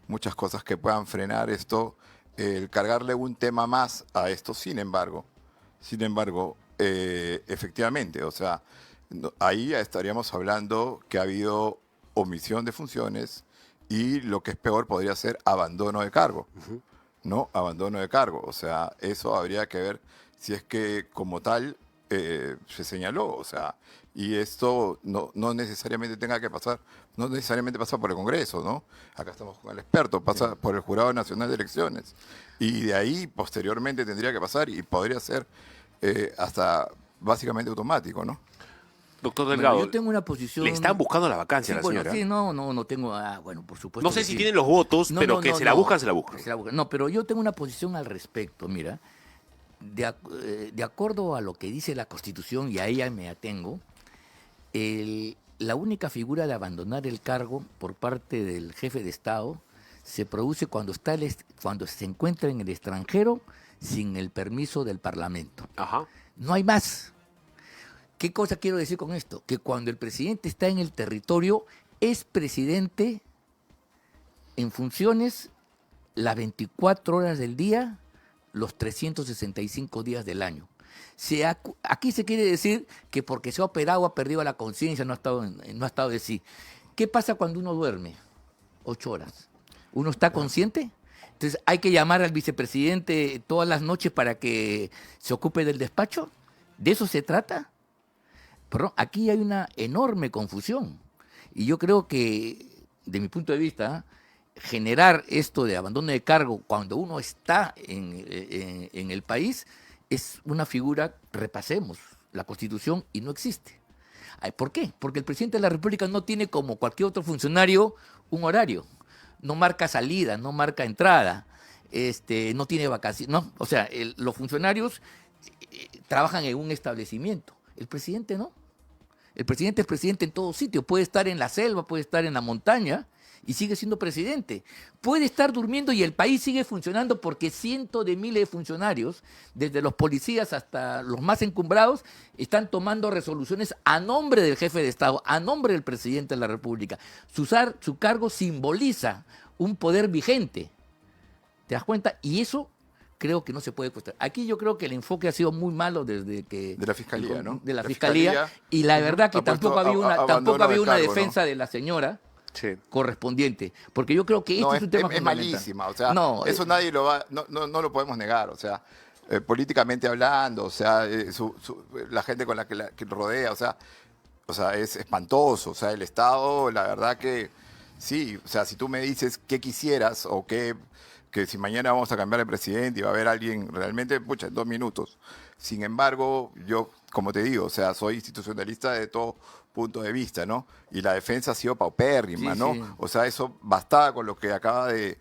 Speaker 7: muchas cosas que puedan frenar esto. El cargarle un tema más a esto, sin embargo, efectivamente, o sea, ahí estaríamos hablando que ha habido omisión de funciones y lo que es peor podría ser abandono de cargo, ¿no? Abandono de cargo, o sea, eso habría que ver si es que como tal se señaló, o sea, y esto no necesariamente tenga que pasar, no necesariamente pasa por el Congreso, ¿no? Acá estamos con el experto, pasa por el Jurado Nacional de Elecciones. Y de ahí posteriormente tendría que pasar y podría ser hasta básicamente automático, ¿no?
Speaker 1: Doctor Delgado,
Speaker 6: Bueno, yo tengo una posición...
Speaker 1: le están buscando la vacancia a la
Speaker 6: bueno,
Speaker 1: señora.
Speaker 6: sí, no tengo... bueno, por supuesto.
Speaker 1: No sé
Speaker 6: que
Speaker 1: si
Speaker 6: sí.
Speaker 1: tienen los votos,
Speaker 6: No,
Speaker 1: pero
Speaker 6: no,
Speaker 1: que
Speaker 6: no,
Speaker 1: se la
Speaker 6: no.
Speaker 1: buscan, se la buscan.
Speaker 6: Se la buscan. No, pero yo tengo una posición al respecto, mira. De acuerdo a lo que dice la Constitución, y a ella me atengo, la única figura de abandonar el cargo por parte del jefe de Estado se produce cuando se encuentra en el extranjero sin el permiso del Parlamento.
Speaker 1: Ajá.
Speaker 6: No hay más. ¿Qué cosa quiero decir con esto? Que cuando el presidente está en el territorio, es presidente en funciones las 24 horas del día, los 365 días del año. Aquí se quiere decir que porque se ha operado, ha perdido la conciencia, no ha estado de sí. ¿Qué pasa cuando uno duerme? 8 horas. ¿Uno está consciente? Entonces, ¿hay que llamar al vicepresidente todas las noches para que se ocupe del despacho? ¿De eso se trata? Perdón, aquí hay una enorme confusión. Y yo creo que, de mi punto de vista, generar esto de abandono de cargo cuando uno está en el país es una figura, repasemos la Constitución, y no existe. ¿Por qué? Porque el presidente de la República no tiene, como cualquier otro funcionario, un horario. No marca salida, no marca entrada, no tiene vacaciones. No, o sea, los funcionarios trabajan en un establecimiento. El presidente no. El presidente es presidente en todo sitio. Puede estar en la selva, puede estar en la montaña y sigue siendo presidente. Puede estar durmiendo y el país sigue funcionando porque cientos de miles de funcionarios, desde los policías hasta los más encumbrados, están tomando resoluciones a nombre del jefe de Estado, a nombre del presidente de la República. Su cargo simboliza un poder vigente. ¿Te das cuenta? Y eso creo que no se puede cuestionar. Aquí yo creo que el enfoque ha sido muy malo desde que...
Speaker 7: De la Fiscalía, ¿no?
Speaker 6: De la Fiscalía. Y la verdad que
Speaker 7: ha puesto
Speaker 6: tampoco había una
Speaker 7: cargo,
Speaker 6: defensa
Speaker 7: ¿no?
Speaker 6: de la señora
Speaker 1: Sí.
Speaker 6: correspondiente. Porque yo creo que este
Speaker 7: No,
Speaker 6: es un tema
Speaker 7: es
Speaker 6: fundamental.
Speaker 7: malísima, o sea,
Speaker 6: No,
Speaker 7: eso nadie lo va, no lo podemos negar, o sea, políticamente hablando, o sea, la gente con la que lo rodea, o sea, es espantoso, o sea, el Estado, la verdad que sí, o sea, si tú me dices qué quisieras o que si mañana vamos a cambiar de presidente y va a haber alguien realmente, pucha, en 2 minutos. Sin embargo, yo, como te digo, o sea, soy institucionalista de todo punto de vista, ¿no? Y la defensa ha sido paupérrima,
Speaker 6: Sí,
Speaker 7: ¿no?
Speaker 6: sí.
Speaker 7: O sea, eso bastaba con lo que acaba de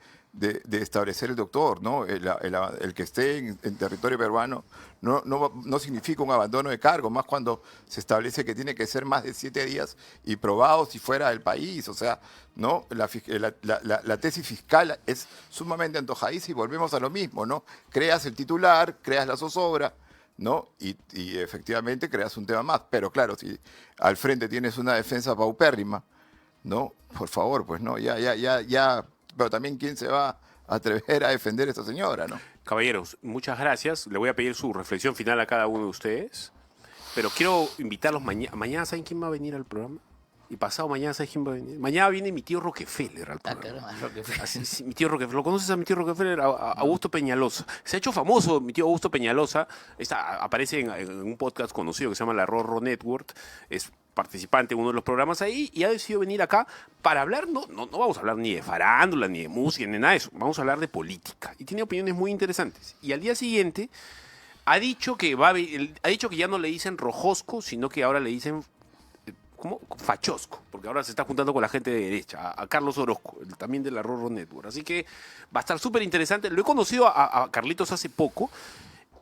Speaker 7: establecer el doctor, ¿no? El que esté en territorio peruano no significa un abandono de cargo, más cuando se establece que tiene que ser más de 7 días y probado si fuera del país, o sea, ¿no? La tesis fiscal es sumamente antojadiza y volvemos a lo mismo, ¿no? Creas el titular, creas la zozobra, ¿no? Y efectivamente creas un tema más, pero claro, si al frente tienes una defensa paupérrima, ¿no? Por favor, pues no, ya, pero también quién se va a atrever a defender a esta señora, ¿no?
Speaker 1: Caballeros, muchas gracias. Le voy a pedir su reflexión final a cada uno de ustedes. Pero quiero invitarlos mañana. Mañana, ¿saben quién va a venir al programa? Y pasado mañana, ¿sabes quién va a venir? Mañana viene mi tío Rockefeller al programa.
Speaker 6: Caramba, Rockefeller.
Speaker 1: Así, sí, mi tío Rockefeller. ¿Lo conoces a mi tío Rockefeller? Augusto Peñalosa. Se ha hecho famoso mi tío Augusto Peñalosa. Aparece en un podcast conocido que se llama La Rorro Network. Es participante en uno de los programas ahí y ha decidido venir acá para hablar, no vamos a hablar ni de farándula, ni de música, ni nada de eso. Vamos a hablar de política. Y tiene opiniones muy interesantes. Y al día siguiente ha dicho que ya no le dicen Rojosco, sino que ahora le dicen ¿cómo? Fachosco, porque ahora se está juntando con la gente de derecha, a Carlos Orozco, también de la Rorro Network. Así que va a estar súper interesante. Lo he conocido a Carlitos hace poco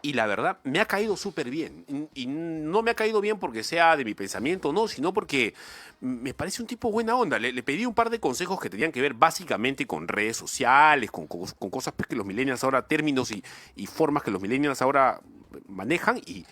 Speaker 1: y la verdad me ha caído súper bien. Y no me ha caído bien porque sea de mi pensamiento, no, sino porque me parece un tipo buena onda. Le pedí un par de consejos que tenían que ver básicamente con redes sociales, con cosas pues, que los millennials ahora, términos y formas que los millennials ahora manejan y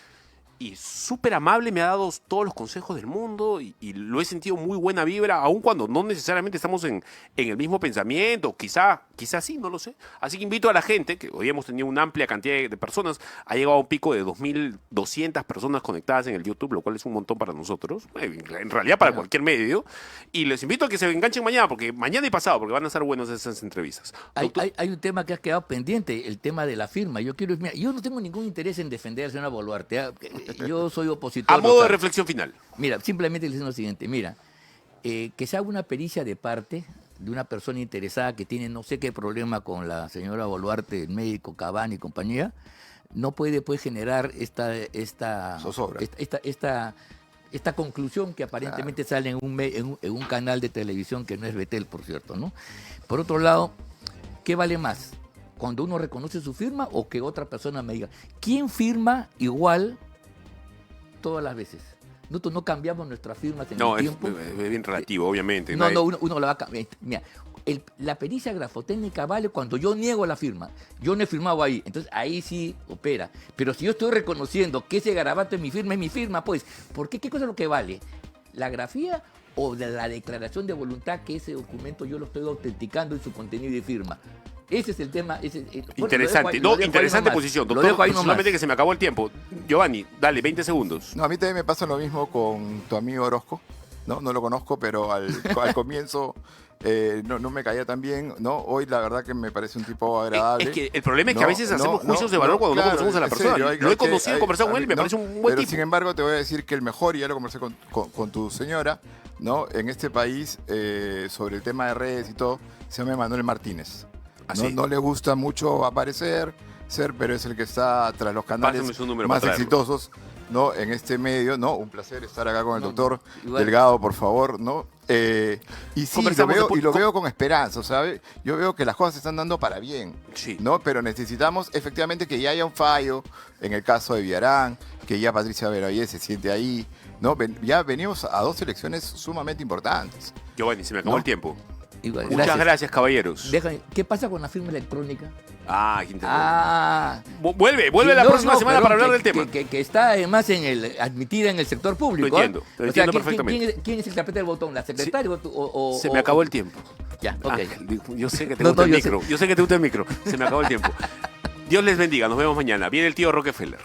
Speaker 1: súper amable, me ha dado todos los consejos del mundo y lo he sentido muy buena vibra, aun cuando no necesariamente estamos en el mismo pensamiento, quizá sí, no lo sé. Así que invito a la gente, que hoy hemos tenido una amplia cantidad de personas, ha llegado a un pico de 2.200 personas conectadas en el YouTube, lo cual es un montón para nosotros, en realidad para cualquier medio, y les invito a que se enganchen mañana, porque mañana y pasado, porque van a estar buenas esas entrevistas.
Speaker 6: Hay un tema que ha quedado pendiente, el tema de la firma. Yo no tengo ningún interés en defender a la señora Boluarte. Yo soy opositor.
Speaker 1: A modo de
Speaker 6: total.
Speaker 1: reflexión final.
Speaker 6: Mira, simplemente le dicen lo siguiente. Mira, que se haga una pericia de parte de una persona interesada que tiene no sé qué problema con la señora Boluarte, el médico Cavani y compañía, no puede pues generar esta
Speaker 7: Zozobra.
Speaker 6: esta conclusión que aparentemente sale en un canal de televisión que no es Betel, por cierto, ¿no? Por otro lado, ¿qué vale más? ¿Cuando uno reconoce su firma o que otra persona me diga, ¿quién firma igual todas las veces? Nosotros no cambiamos nuestras firmas en
Speaker 1: No,
Speaker 6: el
Speaker 1: es
Speaker 6: tiempo.
Speaker 1: bien relativo, obviamente.
Speaker 6: No, uno la va a cambiar. Mira, la pericia grafotécnica vale cuando yo niego la firma. Yo no he firmado ahí, entonces ahí sí opera. Pero si yo estoy reconociendo que ese garabato es mi firma, pues, ¿por qué? ¿Qué cosa es lo que vale? ¿La grafía o de la declaración de voluntad que ese documento yo lo estoy autenticando en su contenido y firma? Ese es el tema.
Speaker 1: Interesante, interesante posición,
Speaker 6: Lo dejo
Speaker 1: doctor.
Speaker 6: ahí nomás.
Speaker 1: Solamente que se me acabó el tiempo. Giovanni, dale, 20 segundos.
Speaker 7: No, a mí también me pasa lo mismo con tu amigo Orozco, ¿no? No lo conozco, pero al comienzo no me caía tan bien, ¿no? Hoy la verdad que me parece un tipo agradable.
Speaker 1: Es que el problema es que a
Speaker 7: No,
Speaker 1: veces hacemos
Speaker 7: no,
Speaker 1: juicios de valor cuando
Speaker 7: claro,
Speaker 1: no conocemos a la
Speaker 7: en
Speaker 1: persona.
Speaker 7: serio,
Speaker 1: Lo he conocido, conversado con él y me
Speaker 7: no,
Speaker 1: parece un buen
Speaker 7: pero
Speaker 1: tipo.
Speaker 7: sin embargo te voy a decir que el mejor, y ya lo conversé con tu señora, ¿no? En este país, sobre el tema de redes y todo, se llama Manuel Martínez.
Speaker 1: ¿Ah,
Speaker 7: ¿No?
Speaker 1: sí?
Speaker 7: No le gusta mucho aparecer, pero es el que está tras los canales
Speaker 1: Pásame su número
Speaker 7: más
Speaker 1: para traerlo.
Speaker 7: exitosos, ¿no? En este medio, ¿no? Un placer estar acá con el
Speaker 6: No,
Speaker 7: doctor
Speaker 6: igual.
Speaker 7: Delgado, por favor, ¿no? Y sí,
Speaker 1: Conversamos
Speaker 7: lo veo con esperanza, ¿sabes? Yo veo que las cosas se están dando para bien,
Speaker 1: Sí.
Speaker 7: ¿no? Pero necesitamos efectivamente que ya haya un fallo en el caso de Villarán, que ya Patricia Benavides se siente ahí, ¿no? Ya venimos a 2 elecciones sumamente importantes.
Speaker 1: Giovanni, se me acabó
Speaker 7: No.
Speaker 1: el tiempo.
Speaker 6: Igual,
Speaker 1: Muchas gracias, caballeros.
Speaker 6: ¿Qué pasa con la firma electrónica?
Speaker 1: Ah, qué interesante.
Speaker 6: Ah,
Speaker 1: Vuelve
Speaker 6: sí,
Speaker 1: la
Speaker 6: no,
Speaker 1: próxima
Speaker 6: no,
Speaker 1: semana
Speaker 6: perdón,
Speaker 1: para hablar
Speaker 6: que-
Speaker 1: del tema.
Speaker 6: Que está además admitida en el sector público.
Speaker 1: Lo entiendo,
Speaker 6: ¿ah?
Speaker 1: lo entiendo
Speaker 6: ¿quién-
Speaker 1: perfectamente.
Speaker 6: ¿quién es el que aprieta el botón? ¿La secretaria o
Speaker 1: Se me acabó el tiempo.
Speaker 6: Ya, ok.
Speaker 1: Ángel, yo sé que te
Speaker 6: No,
Speaker 1: gusta
Speaker 6: no,
Speaker 1: el
Speaker 6: yo
Speaker 1: micro. Yo sé que te gusta el micro. Se me acabó el tiempo. Dios les bendiga. Nos vemos mañana. Viene el tío Rockefeller.